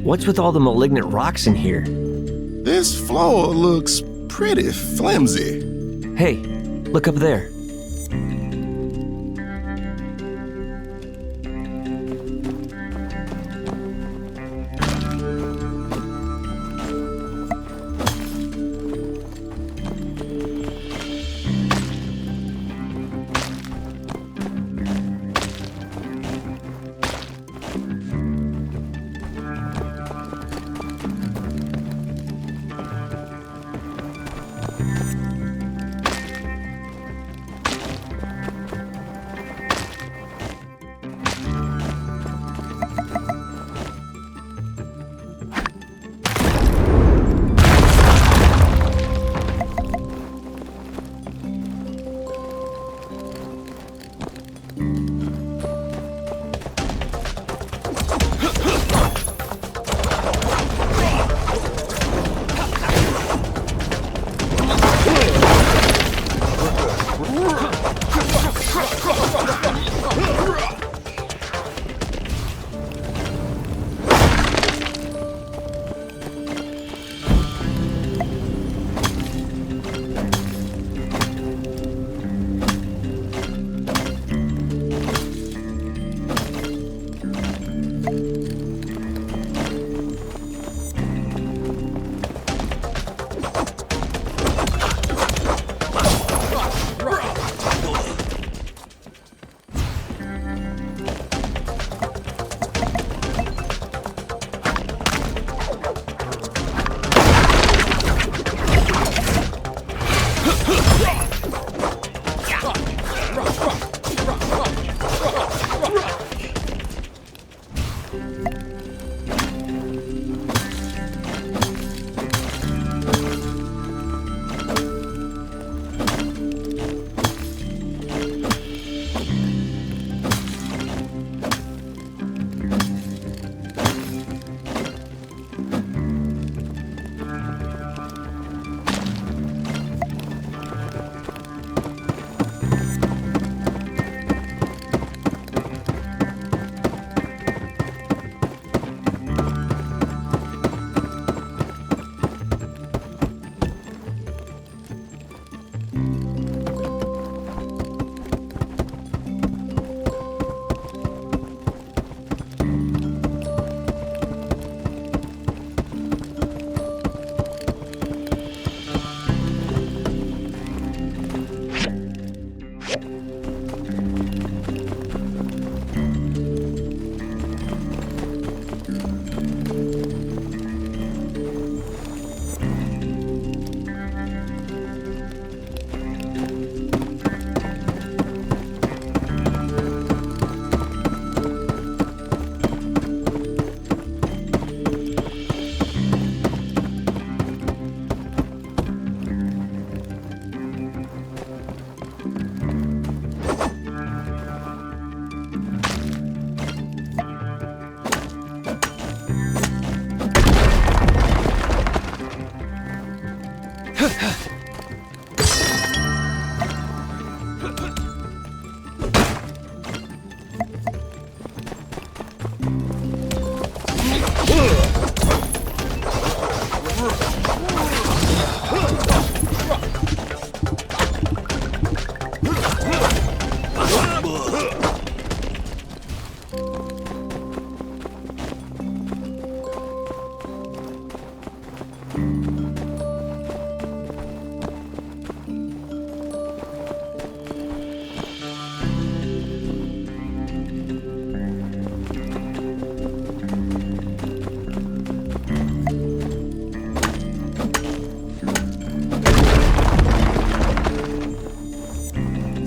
What's with all the malignant rocks in here? This floor looks pretty flimsy. Hey, look up there.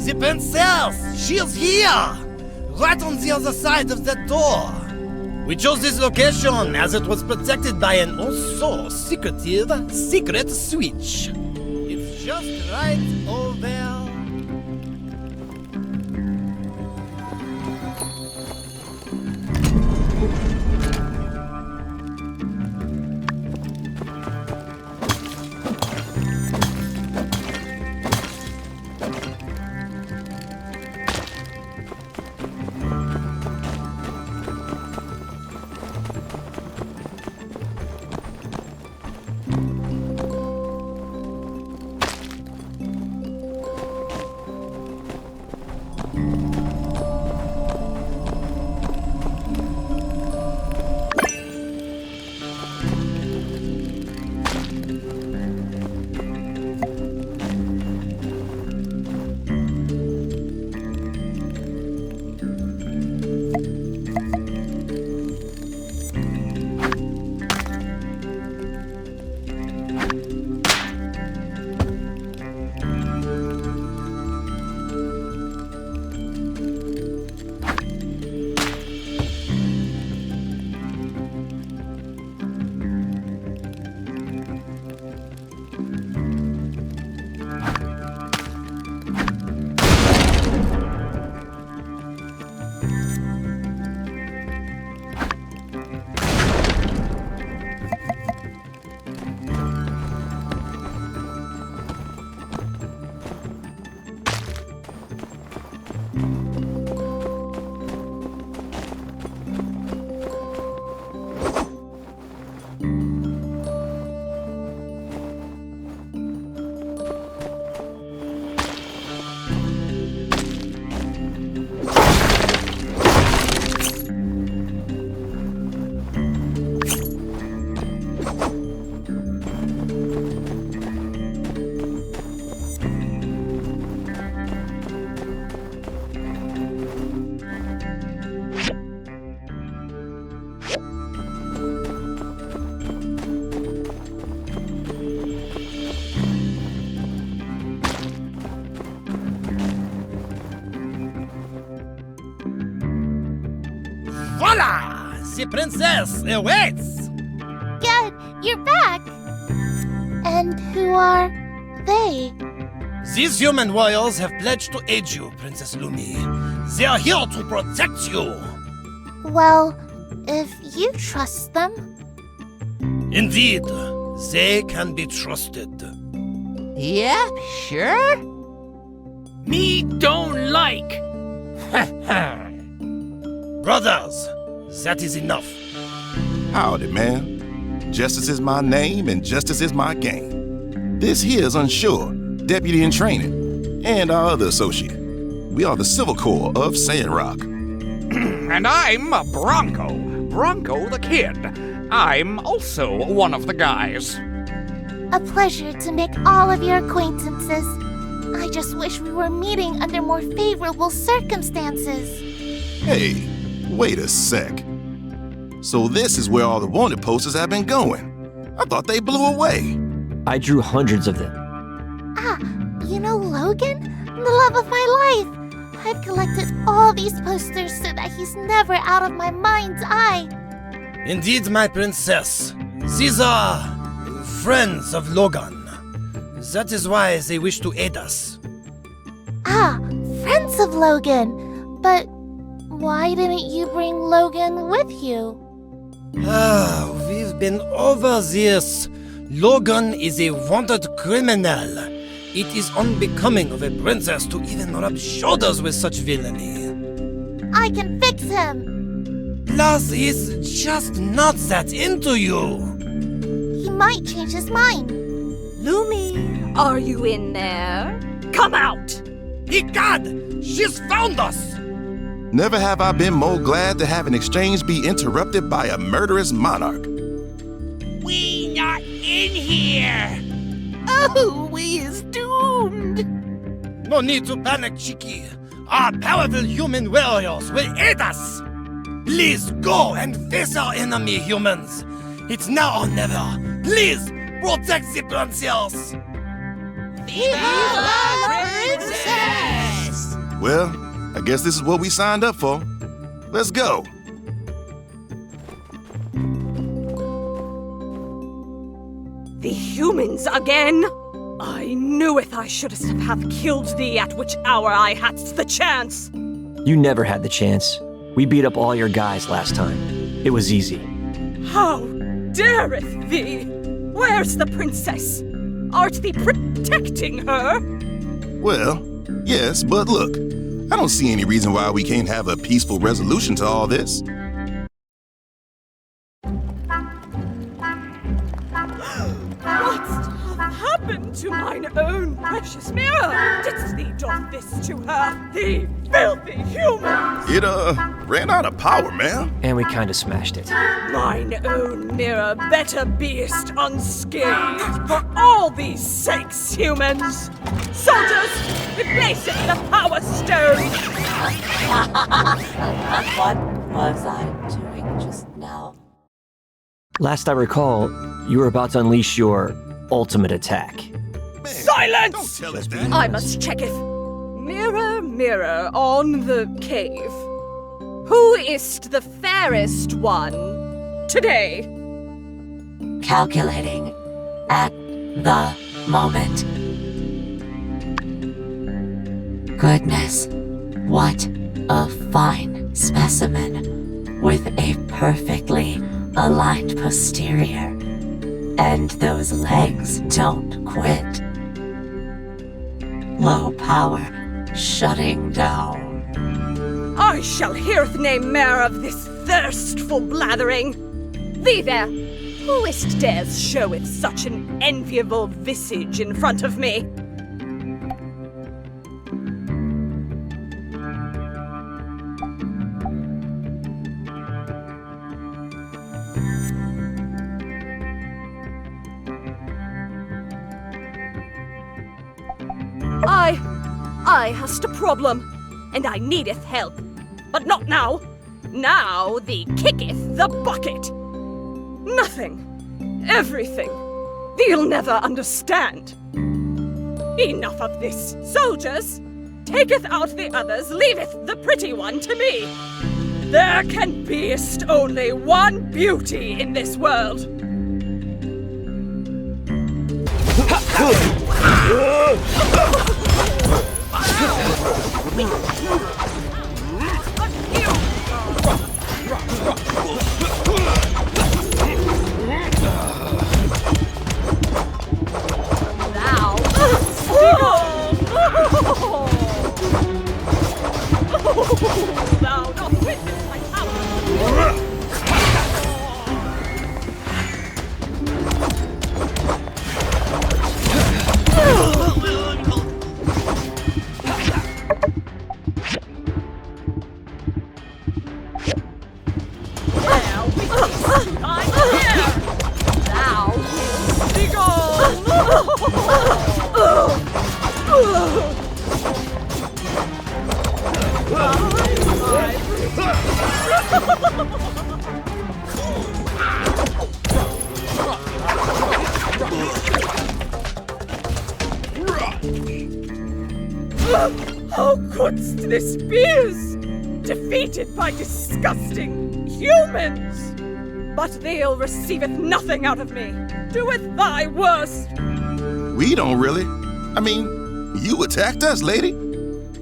The princess! She is here! Right on the other side of that door. We chose this location as it was protected by an also secretive secret switch. It's just right over. Voila! The princess awaits! Good, you're back! And who are they? These human warriors have pledged to aid you, Princess Lumi. They are here to protect you. Well, if you trust them. Indeed, they can be trusted. Yep, sure. Me don't like. Brothers, that is enough. Howdy, man. Justice is my name and justice is my game. This here's Unsure, deputy in training, and our other associate. We are the Civil Corps of Sandrock. And I'm Bronco the Kid. I'm also one of the guys. A pleasure to make all of your acquaintances. I just wish we were meeting under more favorable circumstances. Hey, wait a sec. So this is where all the wanted posters have been going. I thought they blew away. I drew hundreds of them. Ah, you know Logan? The love of my life. I've collected all these posters so that he's never out of my mind's eye. Indeed, my princess. These are friends of Logan. That is why they wish to aid us. Ah, friends of Logan. But why didn't you bring Logan with you? Ah, we've been over this. Logan is a wanted criminal. It is unbecoming of a princess to even rub shoulders with such villainy. I can fix him. Plus, he's just not that into you. He might change his mind. Lumi, are you in there? Come out! Egad! She's found us! Never have I been more glad to have an exchange be interrupted by a murderous monarch. We not in here! Oh, we is doomed! No need to panic, Chiki. Our powerful human warriors will aid us. Please go and face our enemy, humans. It's now or never. Please protect the princess. Viva la princess! Well, I guess this is what we signed up for. Let's go. The humans again? I kneweth I shouldst have killed thee at which hour I hadst the chance. You never had the chance. We beat up all your guys last time. It was easy. How dareth thee? Where's the princess? Art thee protecting her? Well, yes, but look, I don't see any reason why we can't have a peaceful resolution to all this. What's happened to mine own precious mirror? Didst thee doff this to her, thee filthy human? It, ran out of power, ma'am. And we kinda smashed it. Mine own mirror better beest unscathed for all these sakes, humans. Soldiers, replace it with a power stone. What was I doing just now? Last I recall, you were about to unleash your ultimate attack. Silence! Don't tell us that. I must checketh. Mirror, mirror on the cave. Who is't the fairest one today? Calculating at the moment. Goodness, what a fine specimen with a perfectly aligned posterior. And those legs don't quit. Low power shutting down. I shall heareth nae mair of this thirstful blathering. Thee there, who is't dares showeth such an enviable visage in front of me? I hast a problem, and I needeth help. But not now. Now thee kicketh the bucket. Nothing. Everything. Thee'll never understand. Enough of this, soldiers. Taketh out the others, leaveth the pretty one to me. There can be only one beauty in this world. Thou dost witness my power! How couldst this be? Defeated by disgusting humans! But they'll receiveth nothing out of me. Doeth thy worst. We don't really. I mean, you attacked us, lady.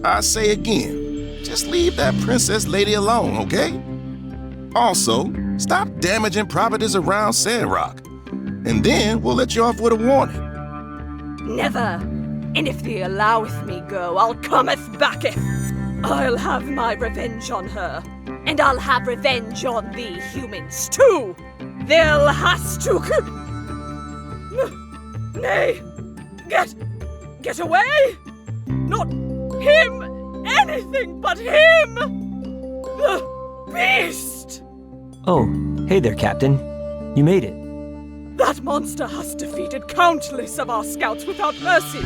I say again, just leave that princess lady alone, okay? Also, stop damaging properties around Sandrock. And then we'll let you off with a warning. Never. And if thee alloweth me go, I'll cometh backeth. I'll have my revenge on her. And I'll have revenge on thee humans, too. They'll has to... Nay, get away! Not him, anything but him! The beast! Oh, hey there, Captain. You made it. That monster has defeated countless of our scouts without mercy.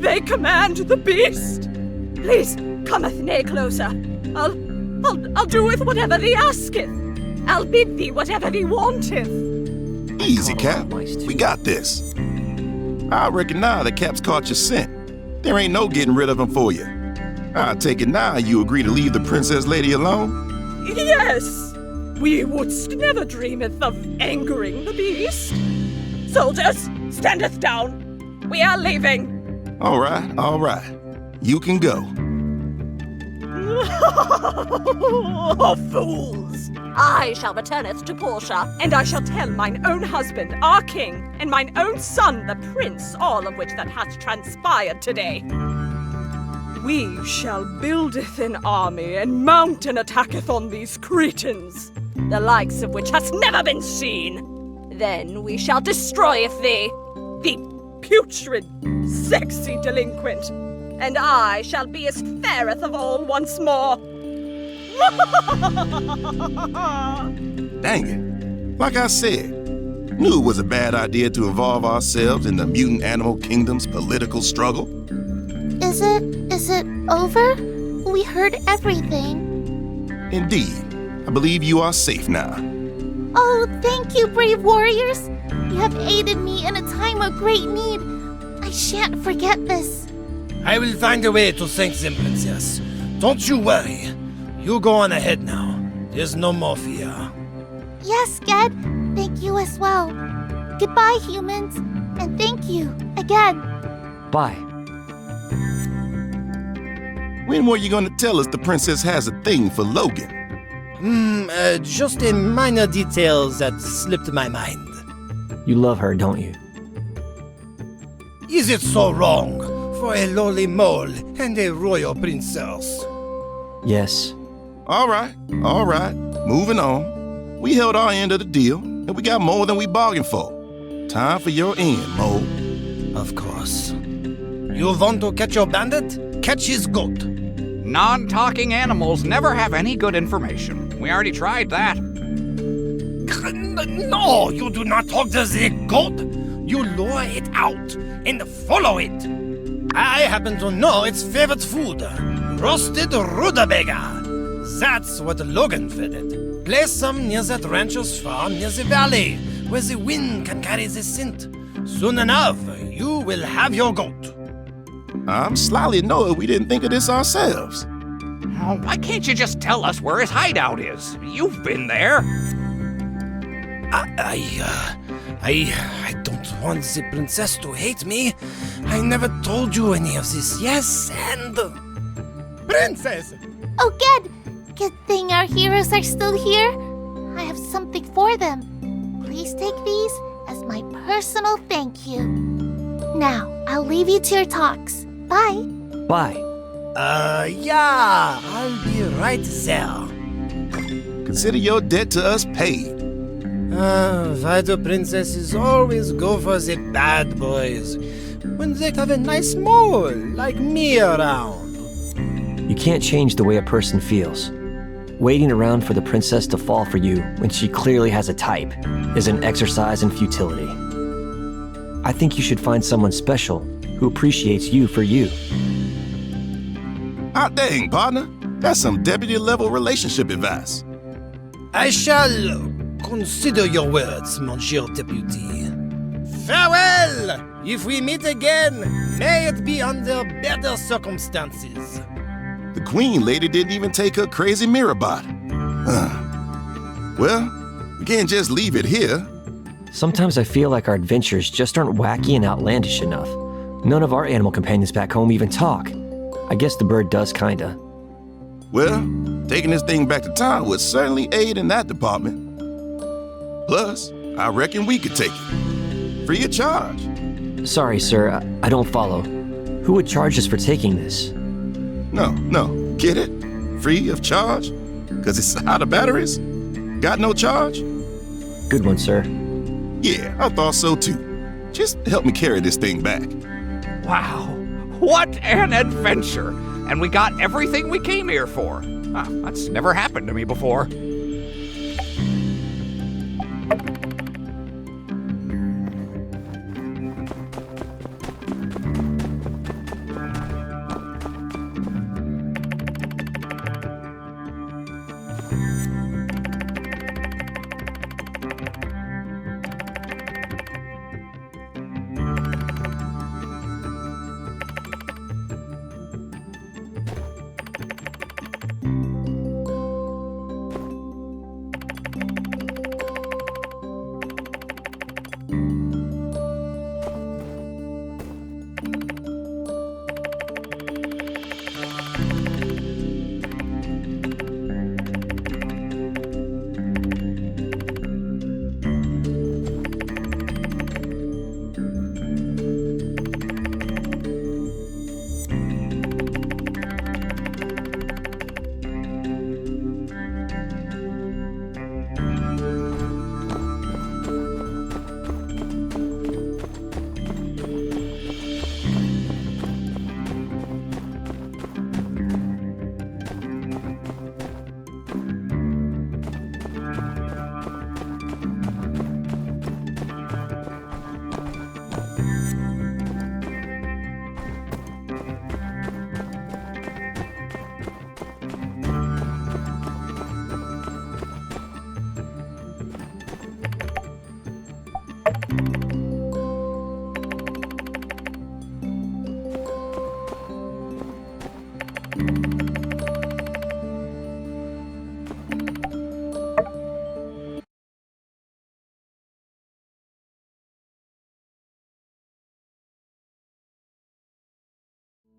They command the beast. Please, cometh nae closer. I'll do with whatever thee asketh. I'll bid thee whatever thee wanteth. Easy, Cap. We got this. I reckon now that Cap's caught your scent. There ain't no getting rid of him for you. I take it now you agree to leave the princess lady alone? Yes. We wouldst never dreameth of angering the beast. Soldiers, standeth down. We are leaving. All right. You can go. Oh, fools! I shall returneth to Portia, and I shall tell mine own husband, our king, and mine own son, the prince, all of which that hath transpired today. We shall buildeth an army, and mount and attacketh on these Cretans, the likes of which hath never been seen. Then we shall destroyeth thee, the putrid, sexy delinquent, and I shall be as fairest of all once more. Dang it. Like I said, knew it was a bad idea to involve ourselves in the mutant animal kingdom's political struggle. Is it over? We heard everything. Indeed. I believe you are safe now. Oh, thank you, brave warriors. You have aided me in a time of great need. I shan't forget this. I will find a way to thank them, princess. Don't you worry. You go on ahead now. There's no more fear. Yes, Ged. Thank you as well. Goodbye, humans. And thank you again. Bye. When were you gonna tell us the princess has a thing for Logan? Just a minor detail that slipped my mind. You love her, don't you? Is it so wrong for a lowly mole and a royal princess? Yes. All right. Moving on. We held our end of the deal, and we got more than we bargained for. Time for your end, Mole. Of course. You want to catch your bandit? Catch his goat. Non-talking animals never have any good information. We already tried that. No, you do not talk to the goat. You lure it out and follow it. I happen to know its favorite food, roasted rutabaga. That's what Logan fed it. Place some near that rancher's farm near the valley, where the wind can carry the scent. Soon enough, you will have your goat. I'm slyly annoyed we didn't think of this ourselves. Oh, why can't you just tell us where his hideout is? You've been there. I don't want the princess to hate me. I never told you any of this. Yes, and... Princess! Oh, good! Good thing our heroes are still here. I have something for them. Please take these as my personal thank you. Now, I'll leave you to your talks. Bye. Bye. Yeah, I'll be right there. Consider your debt to us paid. Why do princesses always go for the bad boys when they have a nice mole like me around? You can't change the way a person feels. Waiting around for the princess to fall for you when she clearly has a type is an exercise in futility. I think you should find someone special who appreciates you for you. Hot dang, partner. That's some deputy-level relationship advice. I shall consider your words, Monsieur Deputy. Farewell! If we meet again, may it be under better circumstances. The Queen Lady didn't even take her crazy mirror bot. Well, we can't just leave it here. Sometimes I feel like our adventures just aren't wacky and outlandish enough. None of our animal companions back home even talk. I guess the bird does kinda. Well, taking this thing back to town would certainly aid in that department. Plus, I reckon we could take it. Free of charge. Sorry, sir, I don't follow. Who would charge us for taking this? No, get it? Free of charge? 'Cause it's out of batteries? Got no charge? Good one, sir. Yeah, I thought so too. Just help me carry this thing back. Wow, what an adventure! And we got everything we came here for. That's never happened to me before.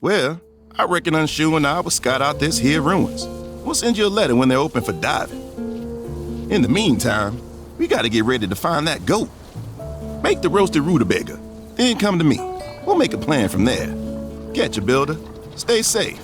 Well, I reckon Unshoe and I will scout out this here ruins. We'll send you a letter when they're open for diving. In the meantime, we gotta get ready to find that goat. Make the roasted rutabaga, then come to me. We'll make a plan from there. Catch you, builder. Stay safe.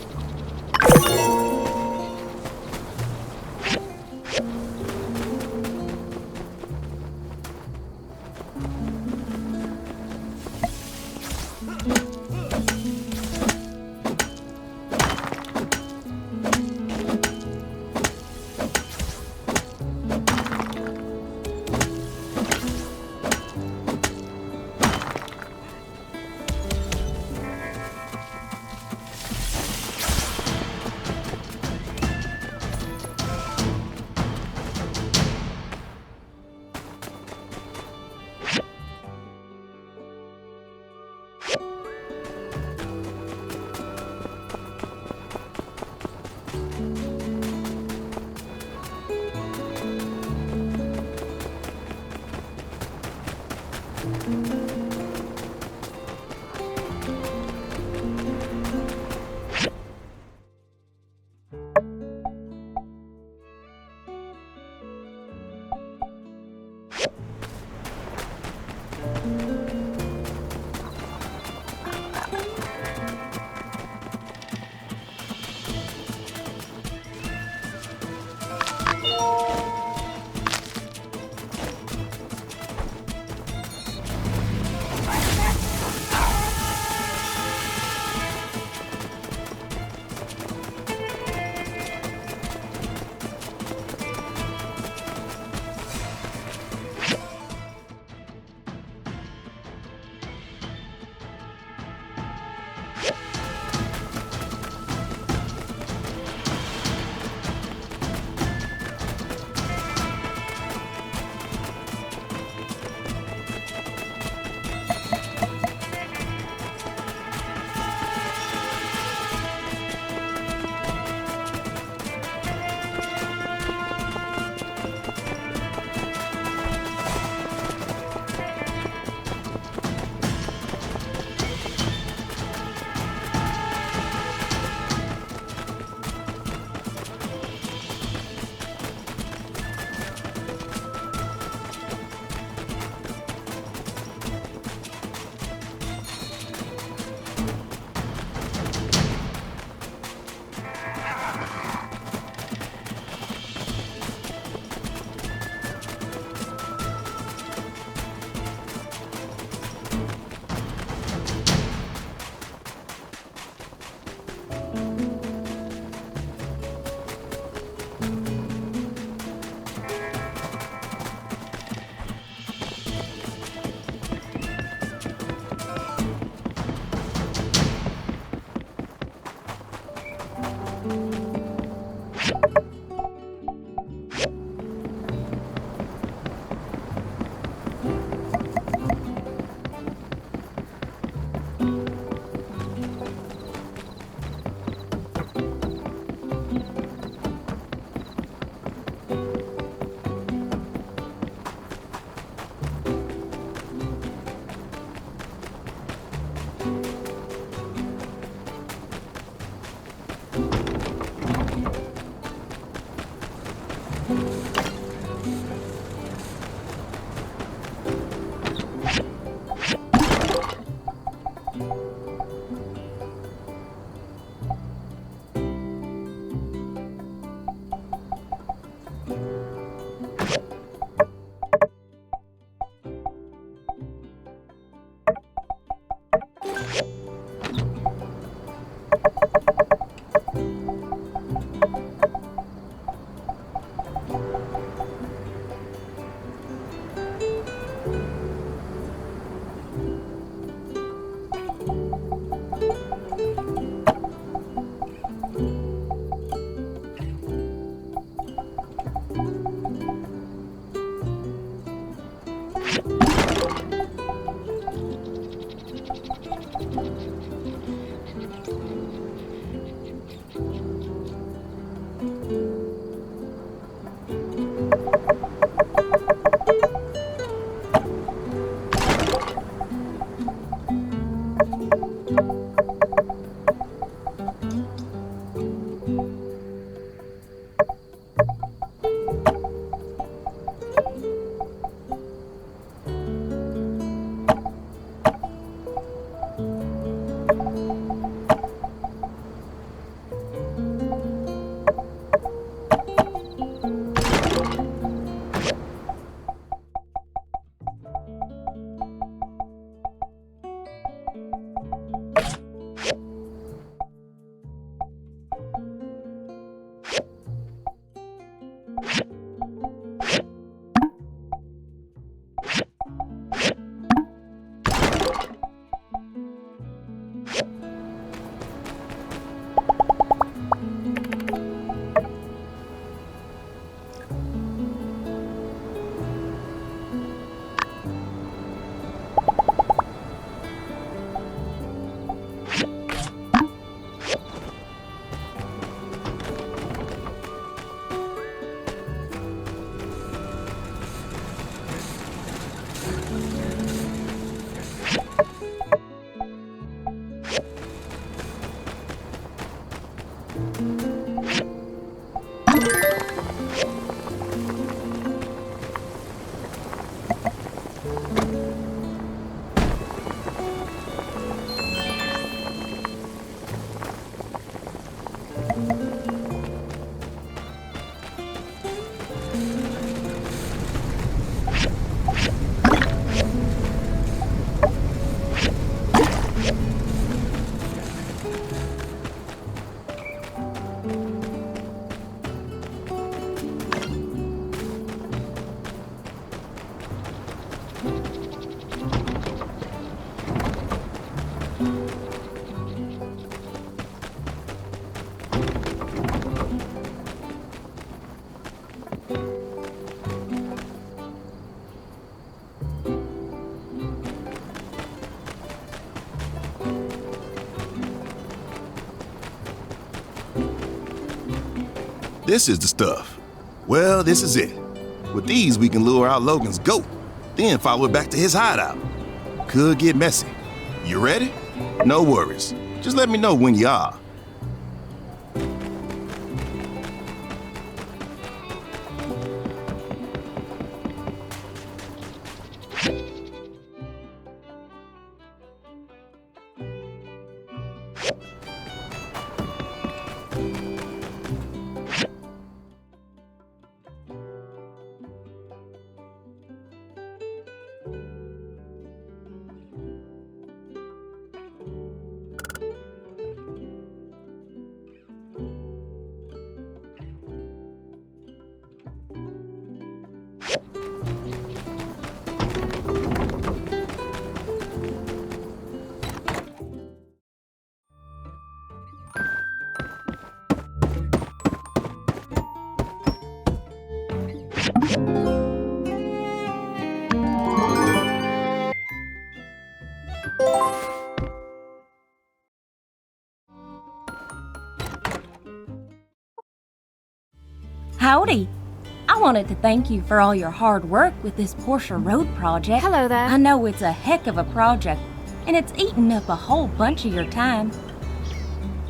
This is the stuff. Well, this is it. With these, we can lure out Logan's goat, then follow it back to his hideout. Could get messy. You ready? No worries. Just let me know when you are. Howdy. I wanted to thank you for all your hard work with this Porsche Road project. Hello there. I know it's a heck of a project, and it's eaten up a whole bunch of your time.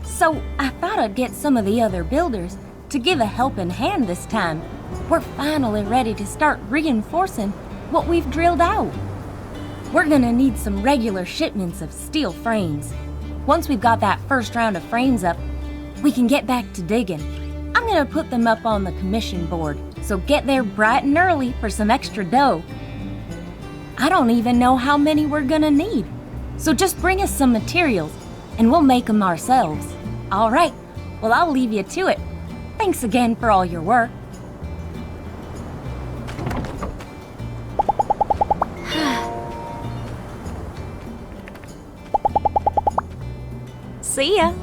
So I thought I'd get some of the other builders to give a helping hand this time. We're finally ready to start reinforcing what we've drilled out. We're gonna need some regular shipments of steel frames. Once we've got that first round of frames up, we can get back to digging. I'm gonna put them up on the commission board, so get there bright and early for some extra dough. I don't even know how many we're gonna need, so just bring us some materials and we'll make them ourselves. All right, well, I'll leave you to it. Thanks again for all your work. See ya.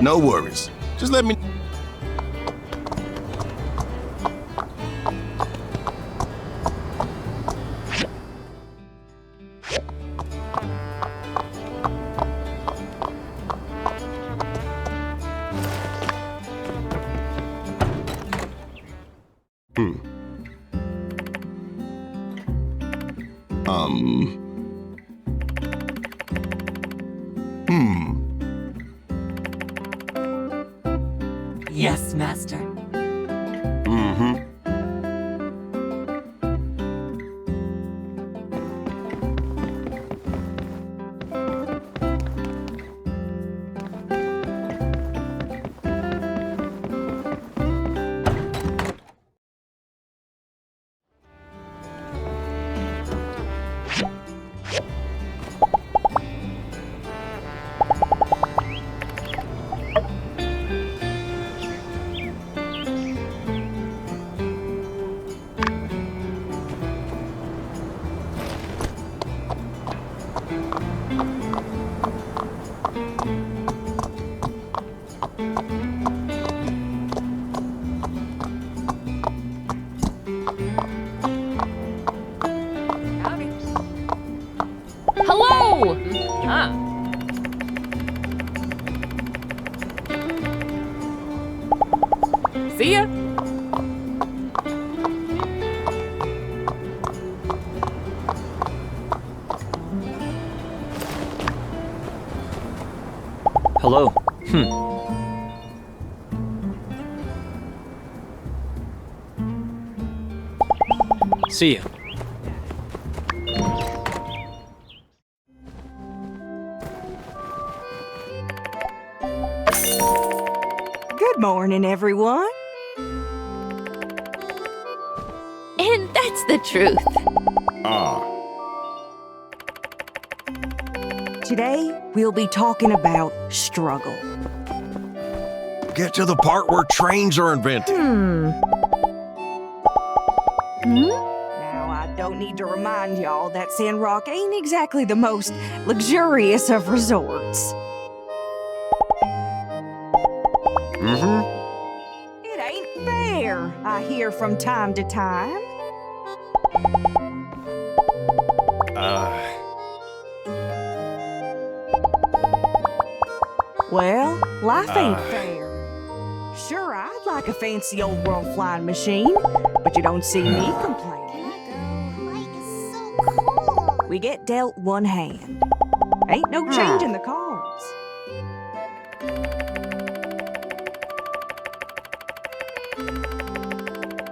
No worries. Just let me... Yes, Master. Mm-hmm. Hello! See ya. Hello. See ya. Good morning, everyone. And that's the truth. Today, we'll be talking about struggle. Get to the part where trains are invented. Now, I don't need to remind y'all that Sandrock ain't exactly the most luxurious of resorts. It ain't fair, I hear from time to time. Well, life ain't fair. Sure, I'd like a fancy old world flying machine, but you don't see me complaining. We get dealt one hand. Ain't no change in the cards.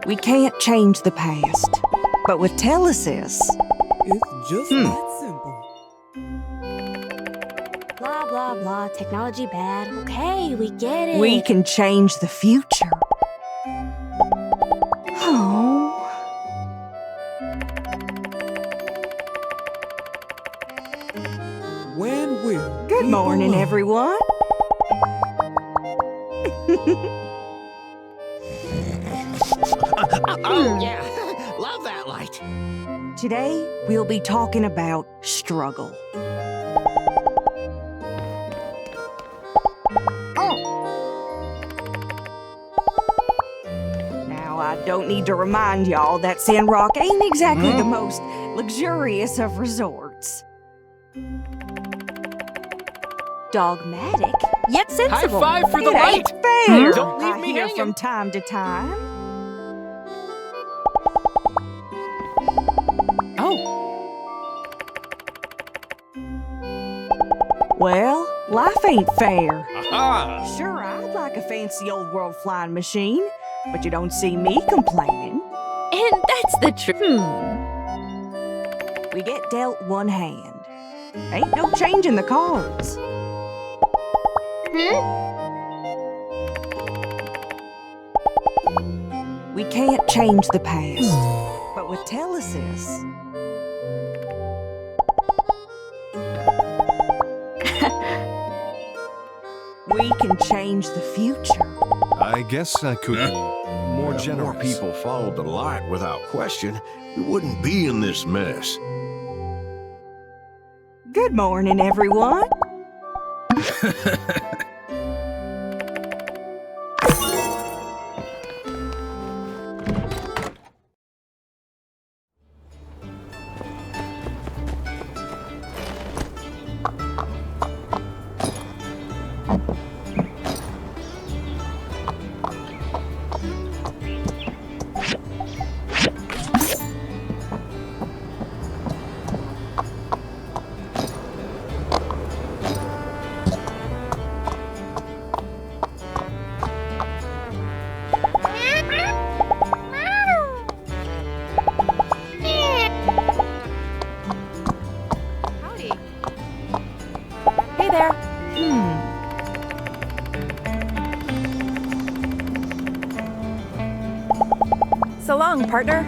We can't change the past, but with Telesis, It's just that simple. Blah, blah, blah. Technology bad. Okay, we get it. we can change the future. Oh. When will? Good morning, everyone. Oh, yeah. Love that light. Today, we'll be talking about struggle. Now, I don't need to remind y'all that Sandrock ain't exactly the most luxurious of resorts. Dogmatic, yet sensible. High five for the It light. ain't fair. Don't leave I me hear hanging. from time to time. Well, life ain't fair. Aha! Sure, I'd like a fancy old world flying machine, but you don't see me complaining. And that's the truth. We get dealt one hand. Ain't no changing the cards. We can't change the past, but with Telesis, we can change the future. I guess I could be more If generous. more people followed the light without question, we wouldn't be in this mess. Good morning, everyone. Howdy. Hey there. So long, partner.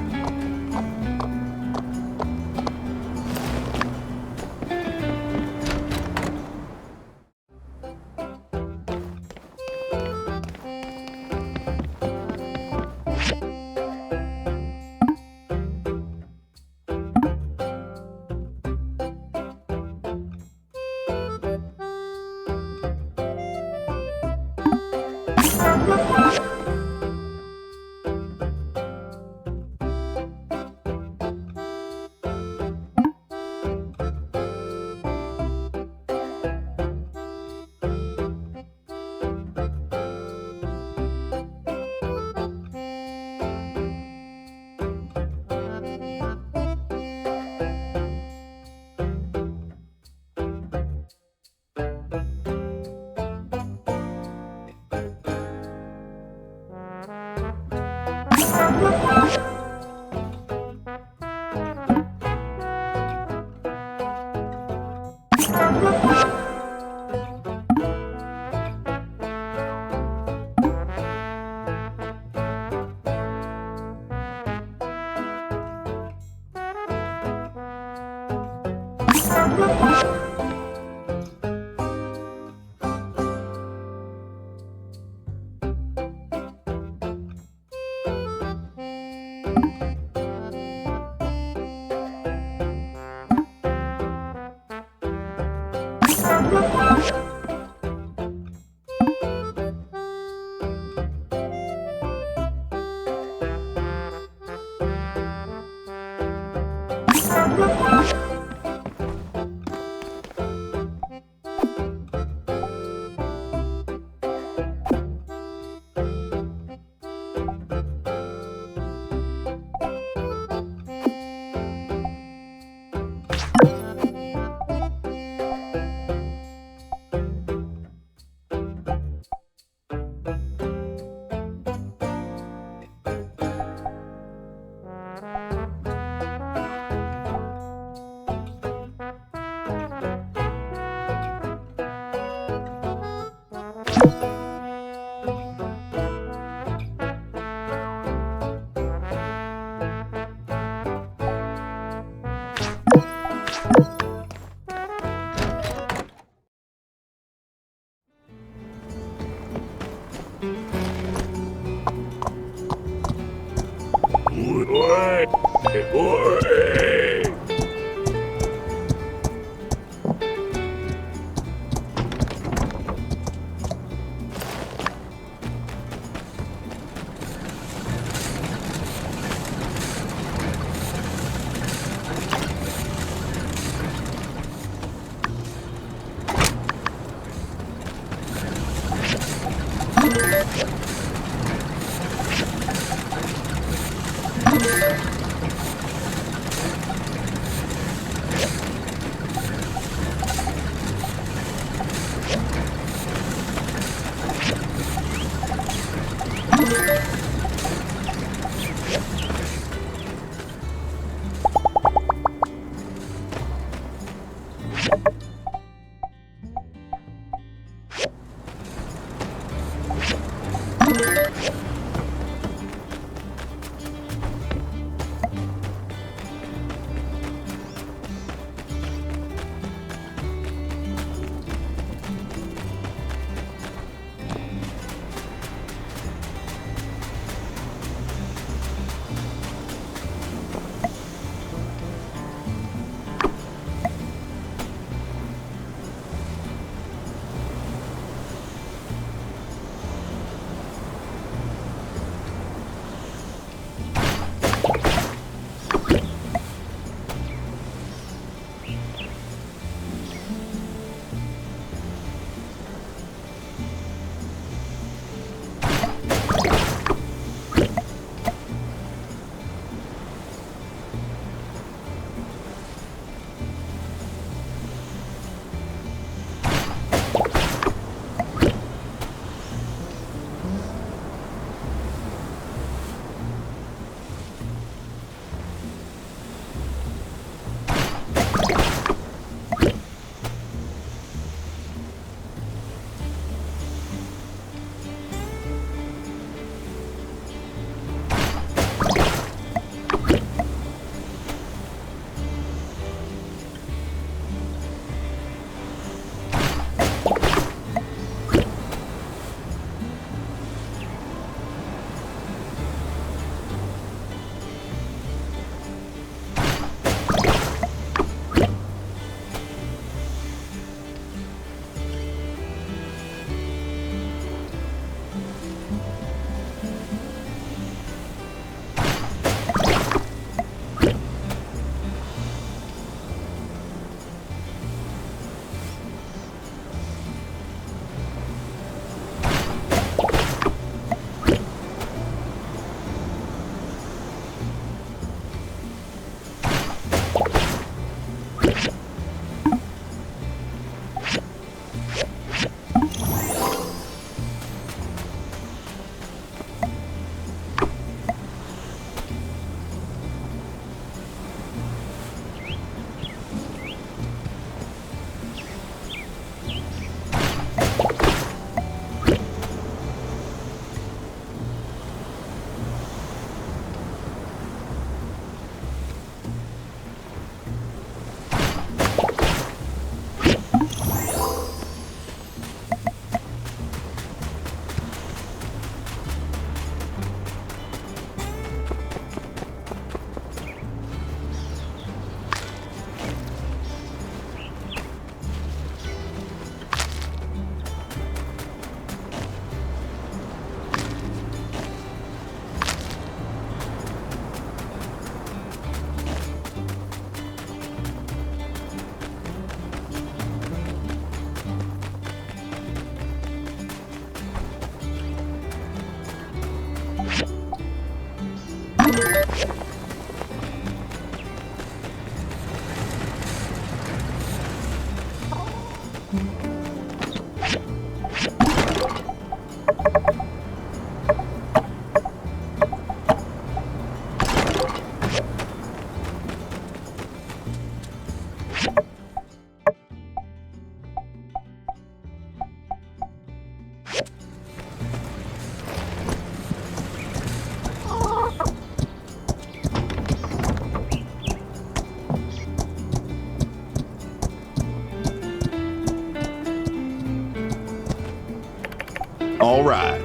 All right.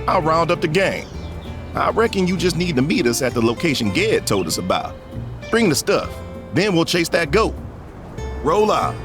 I'll round up the gang. I reckon you just need to meet us at the location Ged told us about. Bring the stuff. Then we'll chase that goat. Roll out.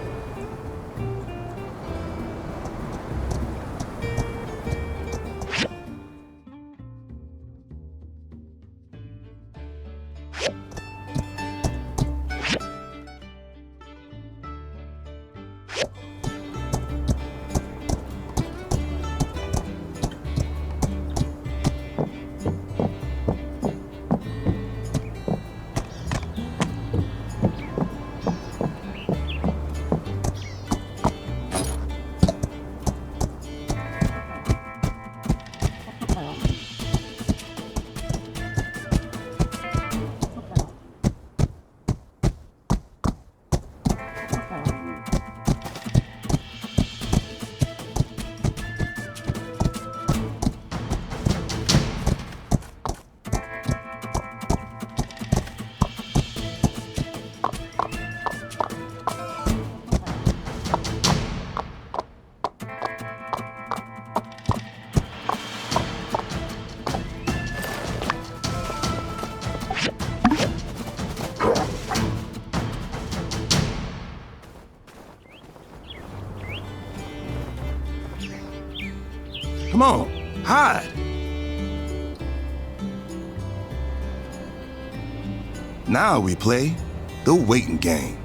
Come on, hide. Now we play the waiting game.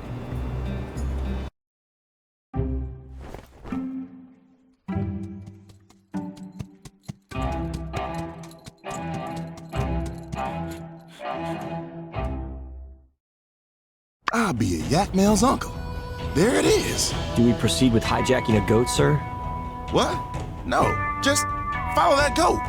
I'll be a yak male's uncle. There it is. Do we proceed with hijacking a goat, sir? What? No, just follow that goat.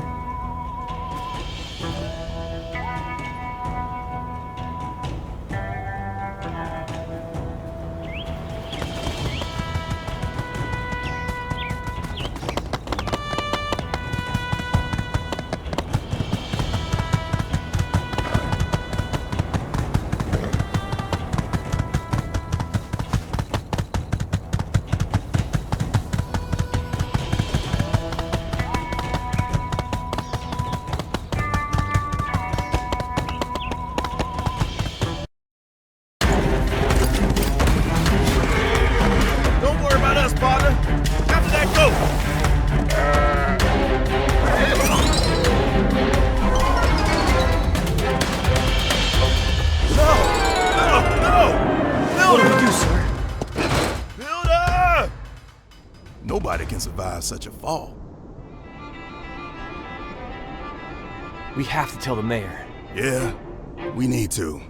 Nobody can survive such a fall. We have to tell the mayor. Yeah, we need to.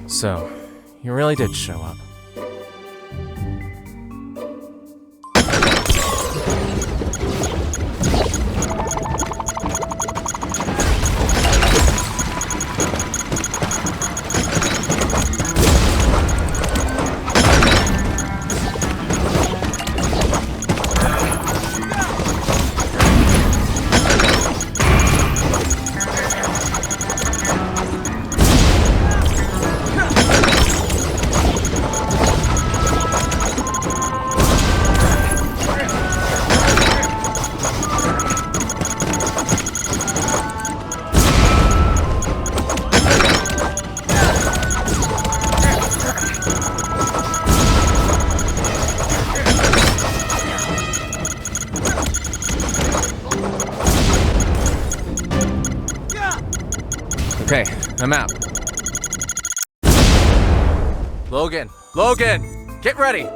So, you really did show up. Okay, I'm out. Logan! Logan! Get ready!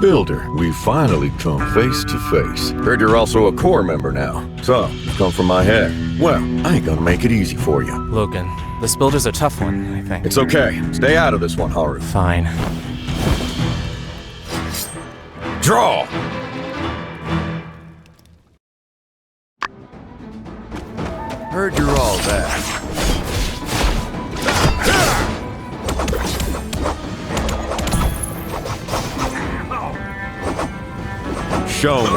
builder. We finally come face to face. Heard you're also a Corps member now. So, you come from my head. Well, I ain't gonna make it easy for you. Logan, this builder's a tough one, I think. It's okay. Stay out of this one, Haru. Fine. Draw! Heard you're all that. Show me.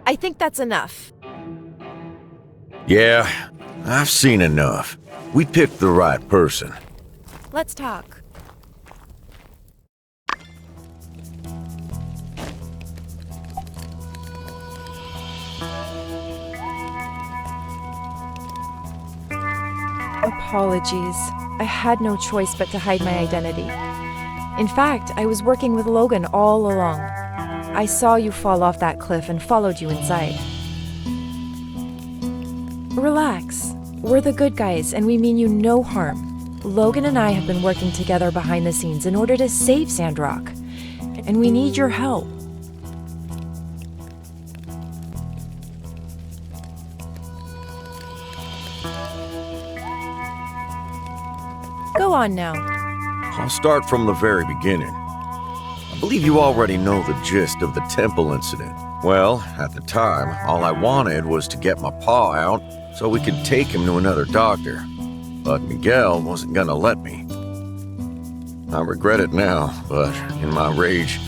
I think that's enough. Yeah, I've seen enough. We picked the right person. Let's talk. Apologies. I had no choice but to hide my identity. In fact, I was working with Logan all along. I saw you fall off that cliff and followed you inside. Relax. We're the good guys, and we mean you no harm. Logan and I have been working together behind the scenes in order to save Sandrock, and we need your help. Go on now. I'll start from the very beginning. I believe you already know the gist of the temple incident. Well, at the time, all I wanted was to get my paw out so we could take him to another doctor. But Miguel wasn't gonna let me. I regret it now, but in my rage,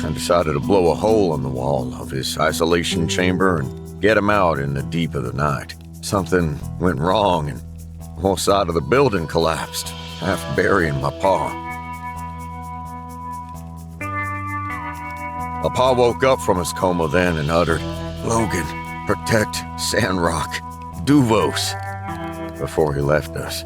I decided to blow a hole in the wall of his isolation chamber and get him out in the deep of the night. Something went wrong and the whole side of the building collapsed, half burying my paw. My pa woke up from his coma then and uttered, "Logan, protect Sandrock. Duvos." Before he left us.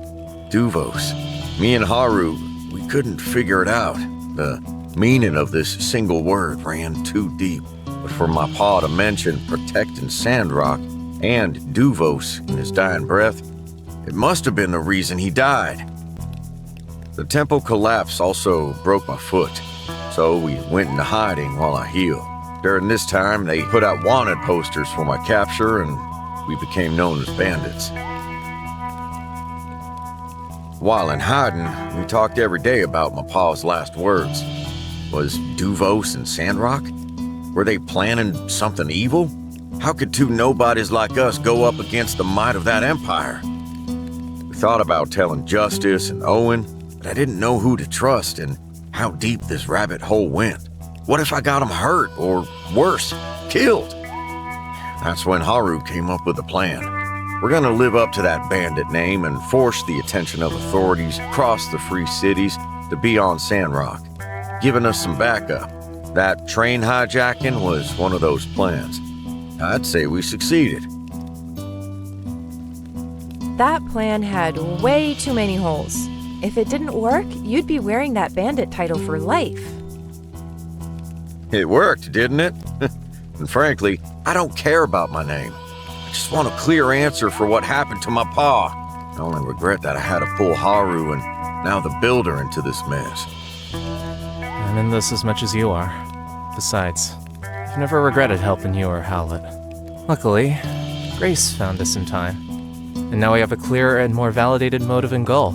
Duvos. Me and Haru, we couldn't figure it out. The meaning of this single word ran too deep. But for my pa to mention protecting Sandrock and Duvos in his dying breath, it must have been the reason he died. The temple collapse also broke my foot. So we went into hiding while I healed. During this time, they put out wanted posters for my capture, and we became known as bandits. While in hiding, we talked every day about my pa's last words. Was Duvos and Sandrock? Were they planning something evil? How could two nobodies like us go up against the might of that empire? We thought about telling Justice and Owen, but I didn't know who to trust and how deep this rabbit hole went. What if I got him hurt, or worse, killed? That's when Haru came up with a plan. We're gonna live up to that bandit name and force the attention of authorities across the free cities to be on Sandrock, giving us some backup. That train hijacking was one of those plans. I'd say we succeeded. That plan had way too many holes. If it didn't work, you'd be wearing that bandit title for life. It worked, didn't it? And frankly, I don't care about my name. I just want a clear answer for what happened to my pa. I only regret that I had to pull Haru and now the builder into this mess. I'm in this as much as you are. Besides, I've never regretted helping you or Howlett. Luckily, Grace found us in time. And now we have a clearer and more validated motive and goal.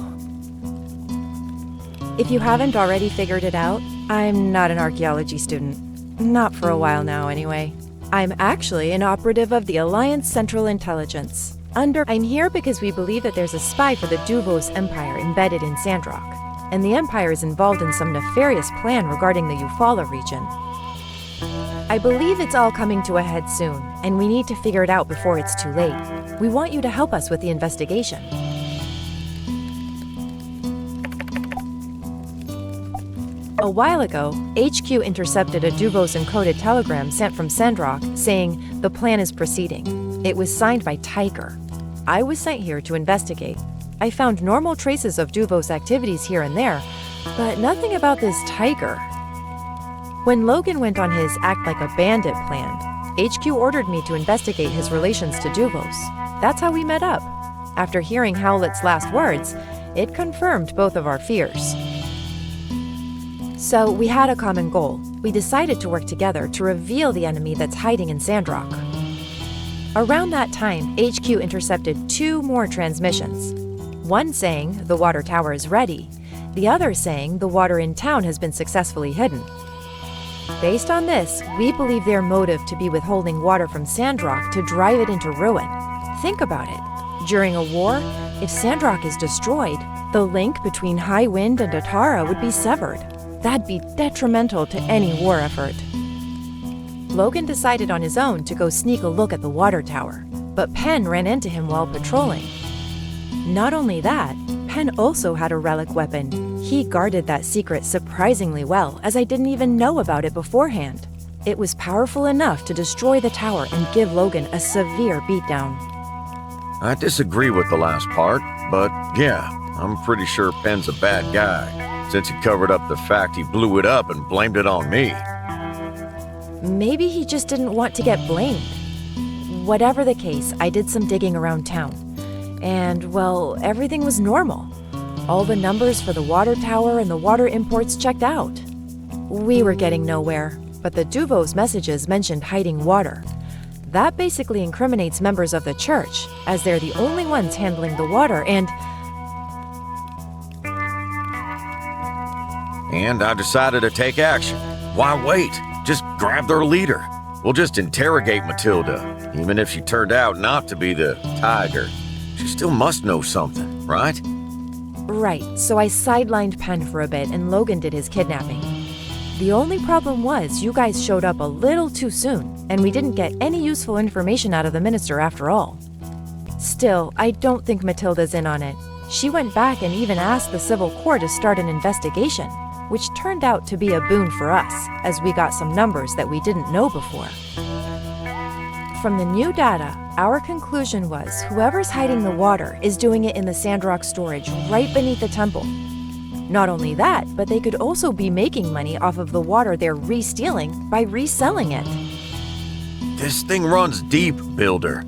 If you haven't already figured it out, I'm not an archaeology student. Not for a while now, anyway. I'm actually an operative of the Alliance Central Intelligence. I'm here because we believe that there's a spy for the Duvos Empire embedded in Sandrock, and the Empire is involved in some nefarious plan regarding the Eufaula region. I believe it's all coming to a head soon, and we need to figure it out before it's too late. We want you to help us with the investigation. A while ago, HQ intercepted a Duvos encoded telegram sent from Sandrock saying the plan is proceeding. It was signed by Tiger. I was sent here to investigate. I found normal traces of Duvos activities here and there, but nothing about this Tiger. When Logan went on his act like a bandit plan, HQ ordered me to investigate his relations to Duvos. That's how we met up. After hearing Howlett's last words, it confirmed both of our fears. So we had a common goal. We decided to work together to reveal the enemy that's hiding in Sandrock. Around that time, HQ intercepted 2 more transmissions. One saying the water tower is ready, the other saying the water in town has been successfully hidden. Based on this, we believe their motive to be withholding water from Sandrock to drive it into ruin. Think about it. During a war, if Sandrock is destroyed, the link between High Wind and Atara would be severed. That'd be detrimental to any war effort. Logan decided on his own to go sneak a look at the water tower, but Penn ran into him while patrolling. Not only that, Penn also had a relic weapon. He guarded that secret surprisingly well, as I didn't even know about it beforehand. It was powerful enough to destroy the tower and give Logan a severe beatdown. I disagree with the last part, but yeah, I'm pretty sure Penn's a bad guy, since he covered up the fact he blew it up and blamed it on me. Maybe he just didn't want to get blamed. Whatever the case, I did some digging around town. And, well, everything was normal. All the numbers for the water tower and the water imports checked out. We were getting nowhere, but the Duvos messages mentioned hiding water. That basically incriminates members of the church, as they're the only ones handling the water, and I decided to take action. Why wait? Just grab their leader. We'll just interrogate Matilda, even if she turned out not to be the Tiger. She still must know something, right? Right, so I sidelined Penn for a bit and Logan did his kidnapping. The only problem was you guys showed up a little too soon, and we didn't get any useful information out of the minister after all. Still, I don't think Matilda's in on it. She went back and even asked the civil court to start an investigation, which turned out to be a boon for us, as we got some numbers that we didn't know before. From the new data, our conclusion was whoever's hiding the water is doing it in the Sandrock storage right beneath the temple. Not only that, but they could also be making money off of the water they're re-stealing by reselling it. This thing runs deep, Builder.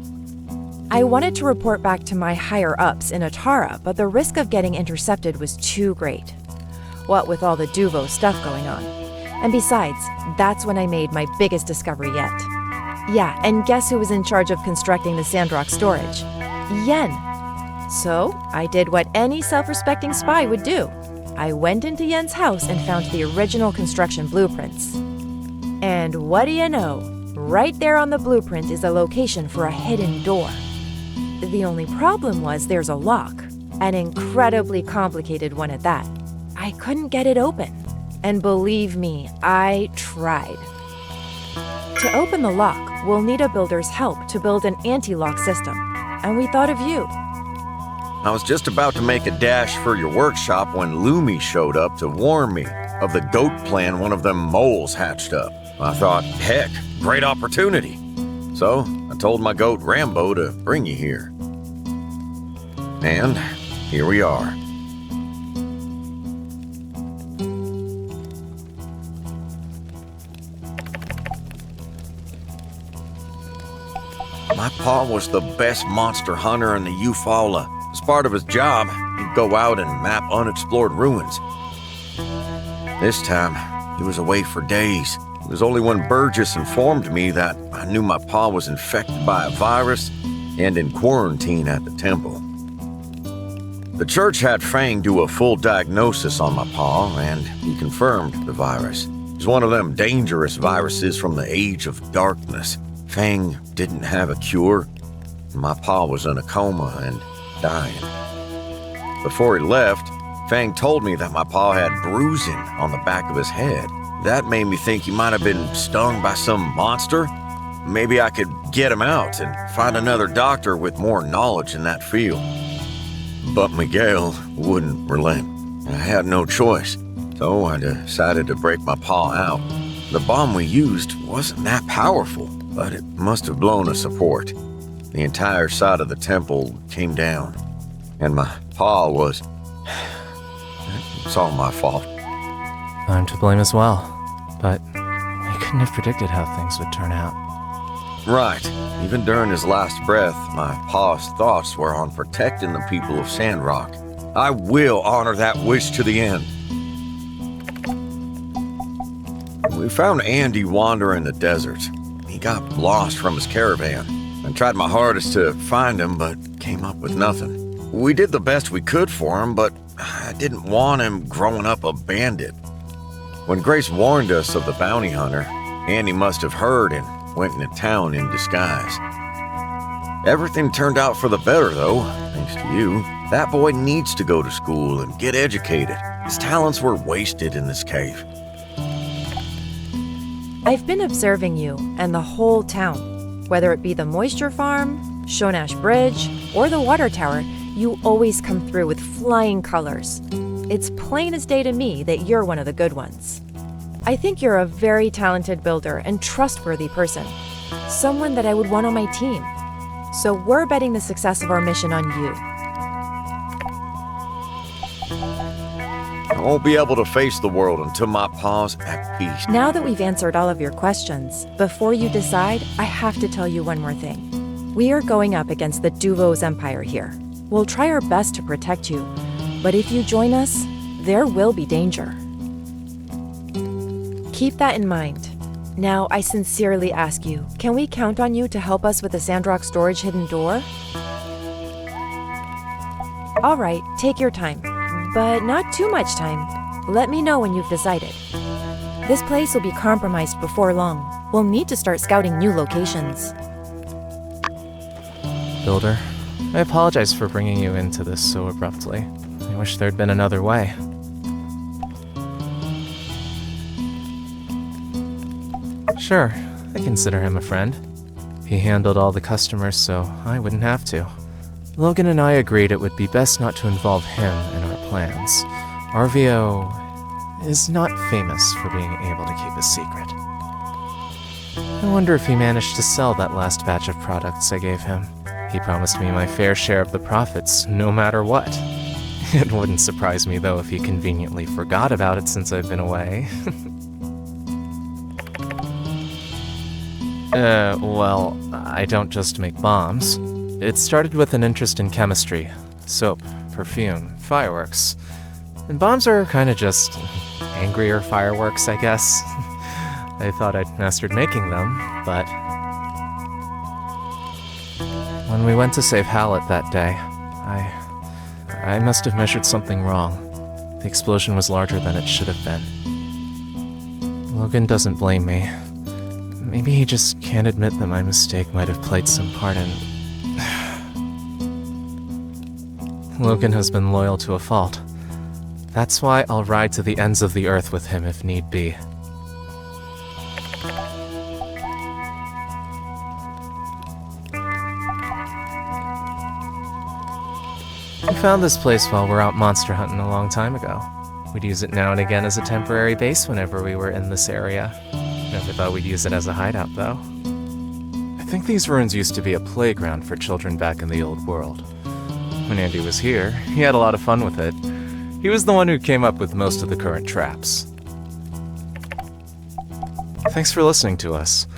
I wanted to report back to my higher-ups in Atara, but the risk of getting intercepted was too great. What with all the Duvo stuff going on. And besides, that's when I made my biggest discovery yet. Yeah, and guess who was in charge of constructing the Sandrock storage? Yen. So, I did what any self-respecting spy would do. I went into Yen's house and found the original construction blueprints. And what do you know? Right there on the blueprint is a location for a hidden door. The only problem was there's a lock, an incredibly complicated one at that. I couldn't get it open. And believe me, I tried. To open the lock, we'll need a builder's help to build an anti-lock system. And we thought of you. I was just about to make a dash for your workshop when Lumi showed up to warn me of the goat plan one of them moles hatched up. I thought, heck, great opportunity. So I told my goat Rambo to bring you here. And here we are. My pa was the best monster hunter in the Eufaula. As part of his job, he'd go out and map unexplored ruins. This time, he was away for days. It was only when Burgess informed me that I knew my pa was infected by a virus and in quarantine at the temple. The church had Fang do a full diagnosis on my paw, and he confirmed the virus. It's one of them dangerous viruses from the age of darkness. Fang didn't have a cure. My paw was in a coma and dying. Before he left, Fang told me that my paw had bruising on the back of his head. That made me think he might have been stung by some monster. Maybe I could get him out and find another doctor with more knowledge in that field. But Miguel wouldn't relent. I had no choice, so I decided to break my paw out. The bomb we used wasn't that powerful, but it must have blown a support. The entire side of the temple came down, and my paw was... It's all my fault. I'm to blame as well, but we couldn't have predicted how things would turn out. Right. Even during his last breath, my paw's thoughts were on protecting the people of Sandrock. I will honor that wish to the end. We found Andy wandering the desert. He got lost from his caravan. I tried my hardest to find him, but came up with nothing. We did the best we could for him, but I didn't want him growing up a bandit. When Grace warned us of the bounty hunter, Andy must have heard and went into town in disguise. Everything turned out for the better, though, thanks to you. That boy needs to go to school and get educated. His talents were wasted in this cave. I've been observing you and the whole town. Whether it be the moisture farm, Shonash Bridge, or the water tower, you always come through with flying colors. It's plain as day to me that you're one of the good ones. I think you're a very talented builder and trustworthy person. Someone that I would want on my team. So we're betting the success of our mission on you. I won't be able to face the world until my paw's at peace. Now that we've answered all of your questions, before you decide, I have to tell you one more thing. We are going up against the Duvos Empire here. We'll try our best to protect you, but if you join us, there will be danger. Keep that in mind. Now, I sincerely ask you, can we count on you to help us with the Sandrock storage hidden door? All right, take your time, but not too much time. Let me know when you've decided. This place will be compromised before long. We'll need to start scouting new locations. Builder, I apologize for bringing you into this so abruptly. I wish there'd been another way. Sure, I consider him a friend. He handled all the customers, so I wouldn't have to. Logan and I agreed it would be best not to involve him in our plans. RVO is not famous for being able to keep a secret. I wonder if he managed to sell that last batch of products I gave him. He promised me my fair share of the profits, no matter what. It wouldn't surprise me, though, if he conveniently forgot about it since I've been away. Well, I don't just make bombs. It started with an interest in chemistry, soap, perfume, fireworks. And bombs are kinda just angrier fireworks, I guess. I thought I'd mastered making them, but... When we went to save Hallett that day, I must have measured something wrong. The explosion was larger than it should have been. Logan doesn't blame me. Maybe he just can't admit that my mistake might have played some part in... Logan has been loyal to a fault. That's why I'll ride to the ends of the earth with him if need be. We found this place while we're out monster hunting a long time ago. We'd use it now and again as a temporary base whenever we were in this area. Never thought we'd use it as a hideout, though. I think these ruins used to be a playground for children back in the old world. When Andy was here, he had a lot of fun with it. He was the one who came up with most of the current traps. Thanks for listening to us.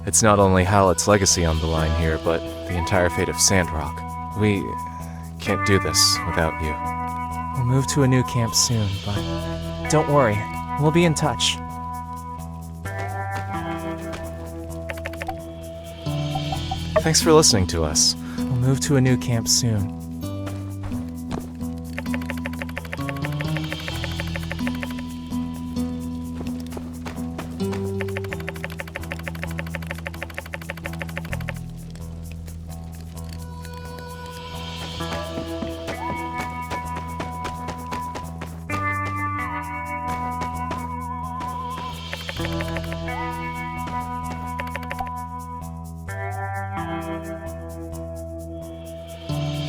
It's not only Hallett's legacy on the line here, but the entire fate of Sandrock. We can't do this without you. We'll move to a new camp soon, but don't worry, we'll be in touch. Thanks for listening to us. We'll move to a new camp soon.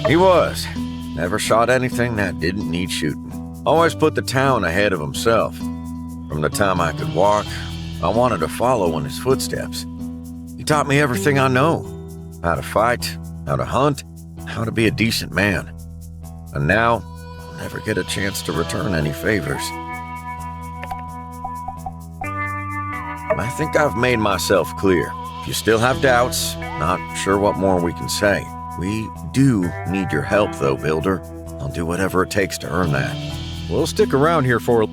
He was. Never shot anything that didn't need shooting. Always put the town ahead of himself. From the time I could walk, I wanted to follow in his footsteps. He taught me everything I know. How to fight, how to hunt, how to be a decent man. And now, I'll never get a chance to return any favors. I think I've made myself clear. If you still have doubts, not sure what more we can say. We do need your help, though, Builder. I'll do whatever it takes to earn that. We'll stick around here for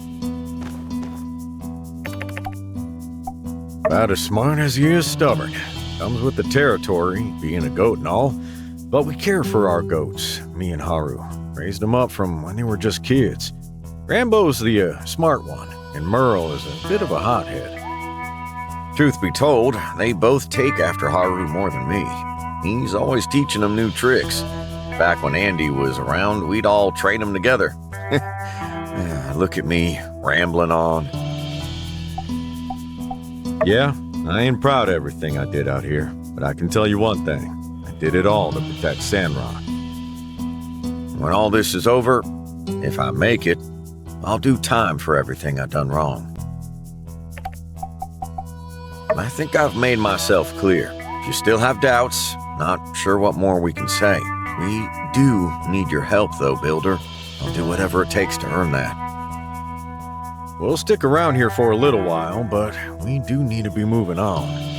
about as smart as he is stubborn. Comes with the territory, being a goat and all. But we care for our goats, me and Haru. Raised them up from when they were just kids. Rambo's the smart one, and Merle is a bit of a hothead. Truth be told, they both take after Haru more than me. He's always teaching them new tricks. Back when Andy was around, we'd all train them together. Look at me, rambling on. Yeah, I ain't proud of everything I did out here, but I can tell you one thing. I did it all to protect Sandrock. When all this is over, if I make it, I'll do time for everything I've done wrong. I think I've made myself clear. If you still have doubts, not sure what more we can say. We do need your help, though, Builder. I'll do whatever it takes to earn that. We'll stick around here for a little while, but we do need to be moving on.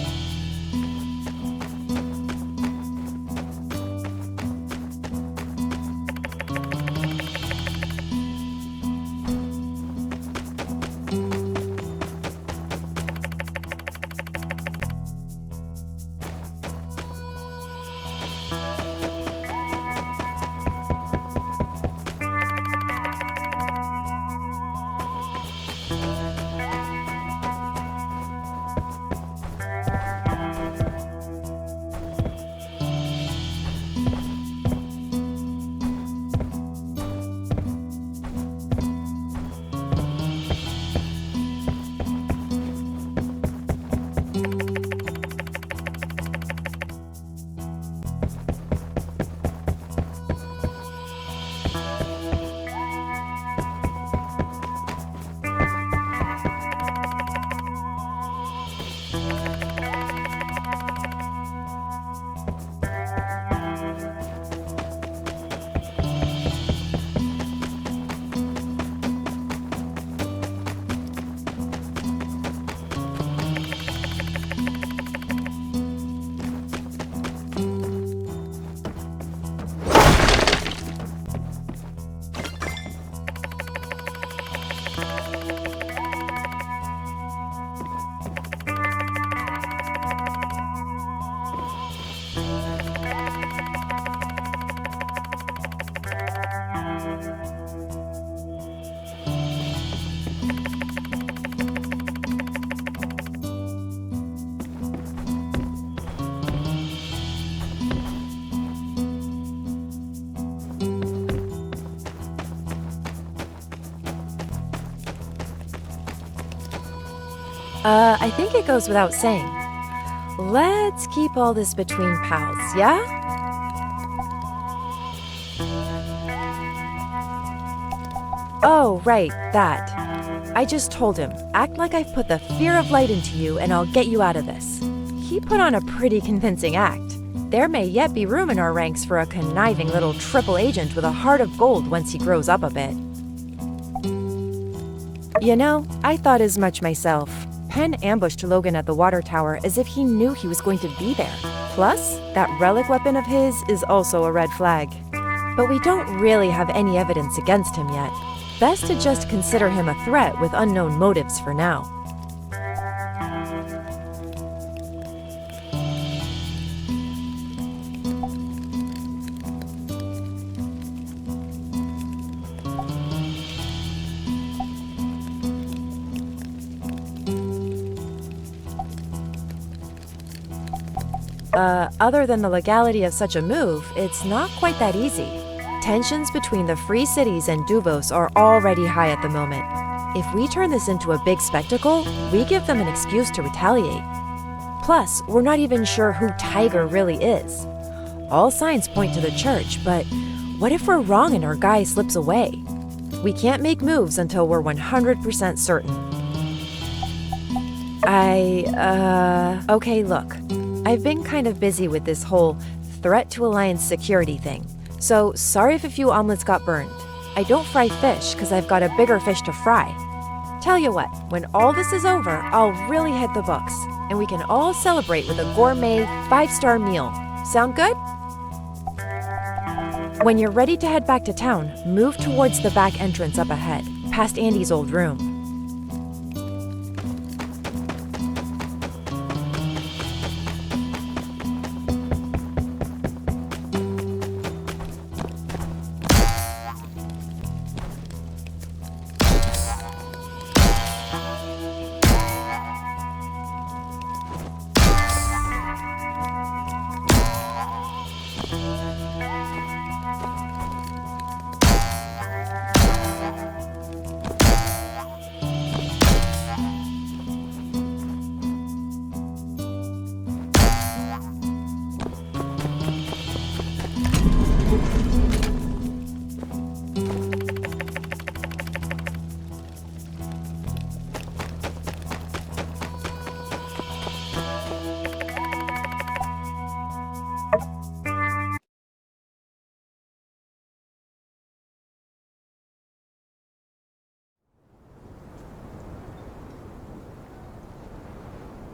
I think it goes without saying. Let's keep all this between pals, yeah? Oh, right, that. I just told him, act like I've put the fear of light into you and I'll get you out of this. He put on a pretty convincing act. There may yet be room in our ranks for a conniving little triple agent with a heart of gold once he grows up a bit. You know, I thought as much myself. Penn ambushed Logan at the water tower as if he knew he was going to be there. Plus, that relic weapon of his is also a red flag. But we don't really have any evidence against him yet. Best to just consider him a threat with unknown motives for now. Other than the legality of such a move, it's not quite that easy. Tensions between the Free Cities and Duvos are already high at the moment. If we turn this into a big spectacle, we give them an excuse to retaliate. Plus, we're not even sure who Tiger really is. All signs point to the church, but what if we're wrong and our guy slips away? We can't make moves until we're 100% certain. Okay, look. I've been kind of busy with this whole threat to Alliance security thing, so sorry if a few omelets got burned. I don't fry fish because I've got a bigger fish to fry. Tell you what, when all this is over, I'll really hit the books, and we can all celebrate with a gourmet 5-star meal. Sound good? When you're ready to head back to town, move towards the back entrance up ahead, past Andy's old room.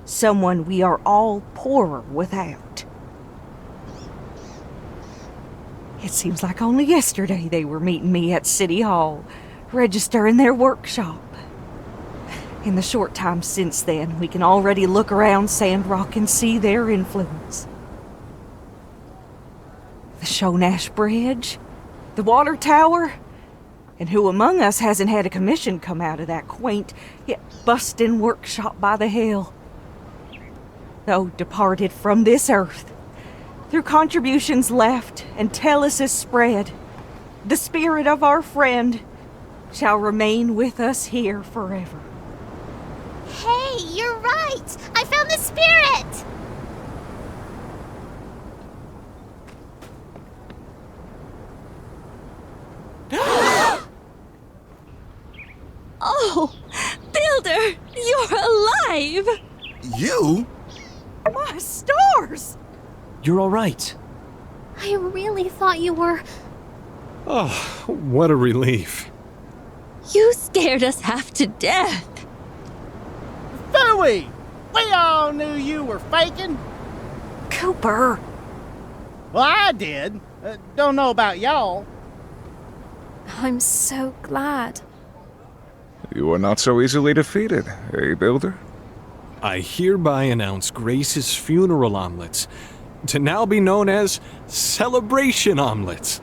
Someone we are all poorer without. It seems like only yesterday they were meeting me at City Hall, registering their workshop. In the short time since then, we can already look around Sandrock and see their influence. The Shonash Bridge, the water tower, and who among us hasn't had a commission come out of that quaint yet bustin' workshop by the hill? Though departed from this earth, through contributions left and telesis spread, the spirit of our friend shall remain with us here forever. Hey, you're right! I found the spirit! Oh, Builder, you're alive! You? My stars! You're all right. I really thought you were... Oh, what a relief. You scared us half to death. Phooey! We all knew you were faking. Cooper! Well, I did. Don't know about y'all. I'm so glad. You are not so easily defeated, eh, Builder? I hereby announce Grace's funeral omelets to now be known as Celebration Omelets.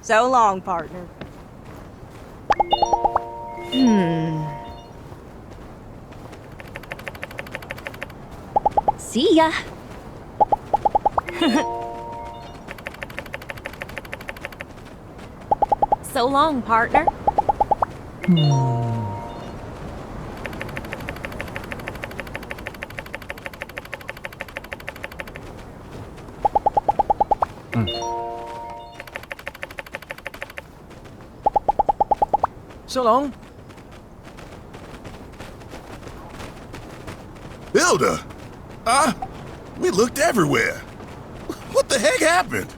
So long, partner. See ya. So long, partner. So long. Builder! We looked everywhere. What the heck happened?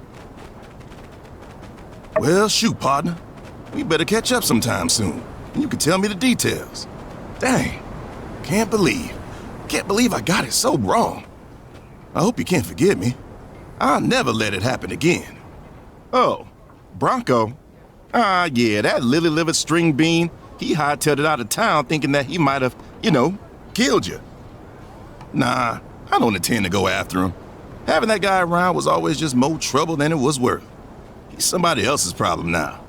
Well, shoot, partner. We better catch up sometime soon, and you can tell me the details. Dang. Can't believe I got it so wrong. I hope you can't forgive me. I'll never let it happen again. Oh, Bronco. Yeah, that lily-livered string bean, he hightailed it out of town thinking that he might have, killed you. Nah, I don't intend to go after him. Having that guy around was always just more trouble than it was worth. He's somebody else's problem now.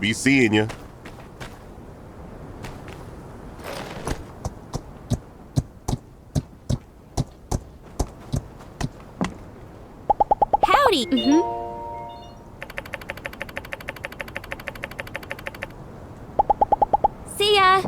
Be seeing you. Howdy. See ya.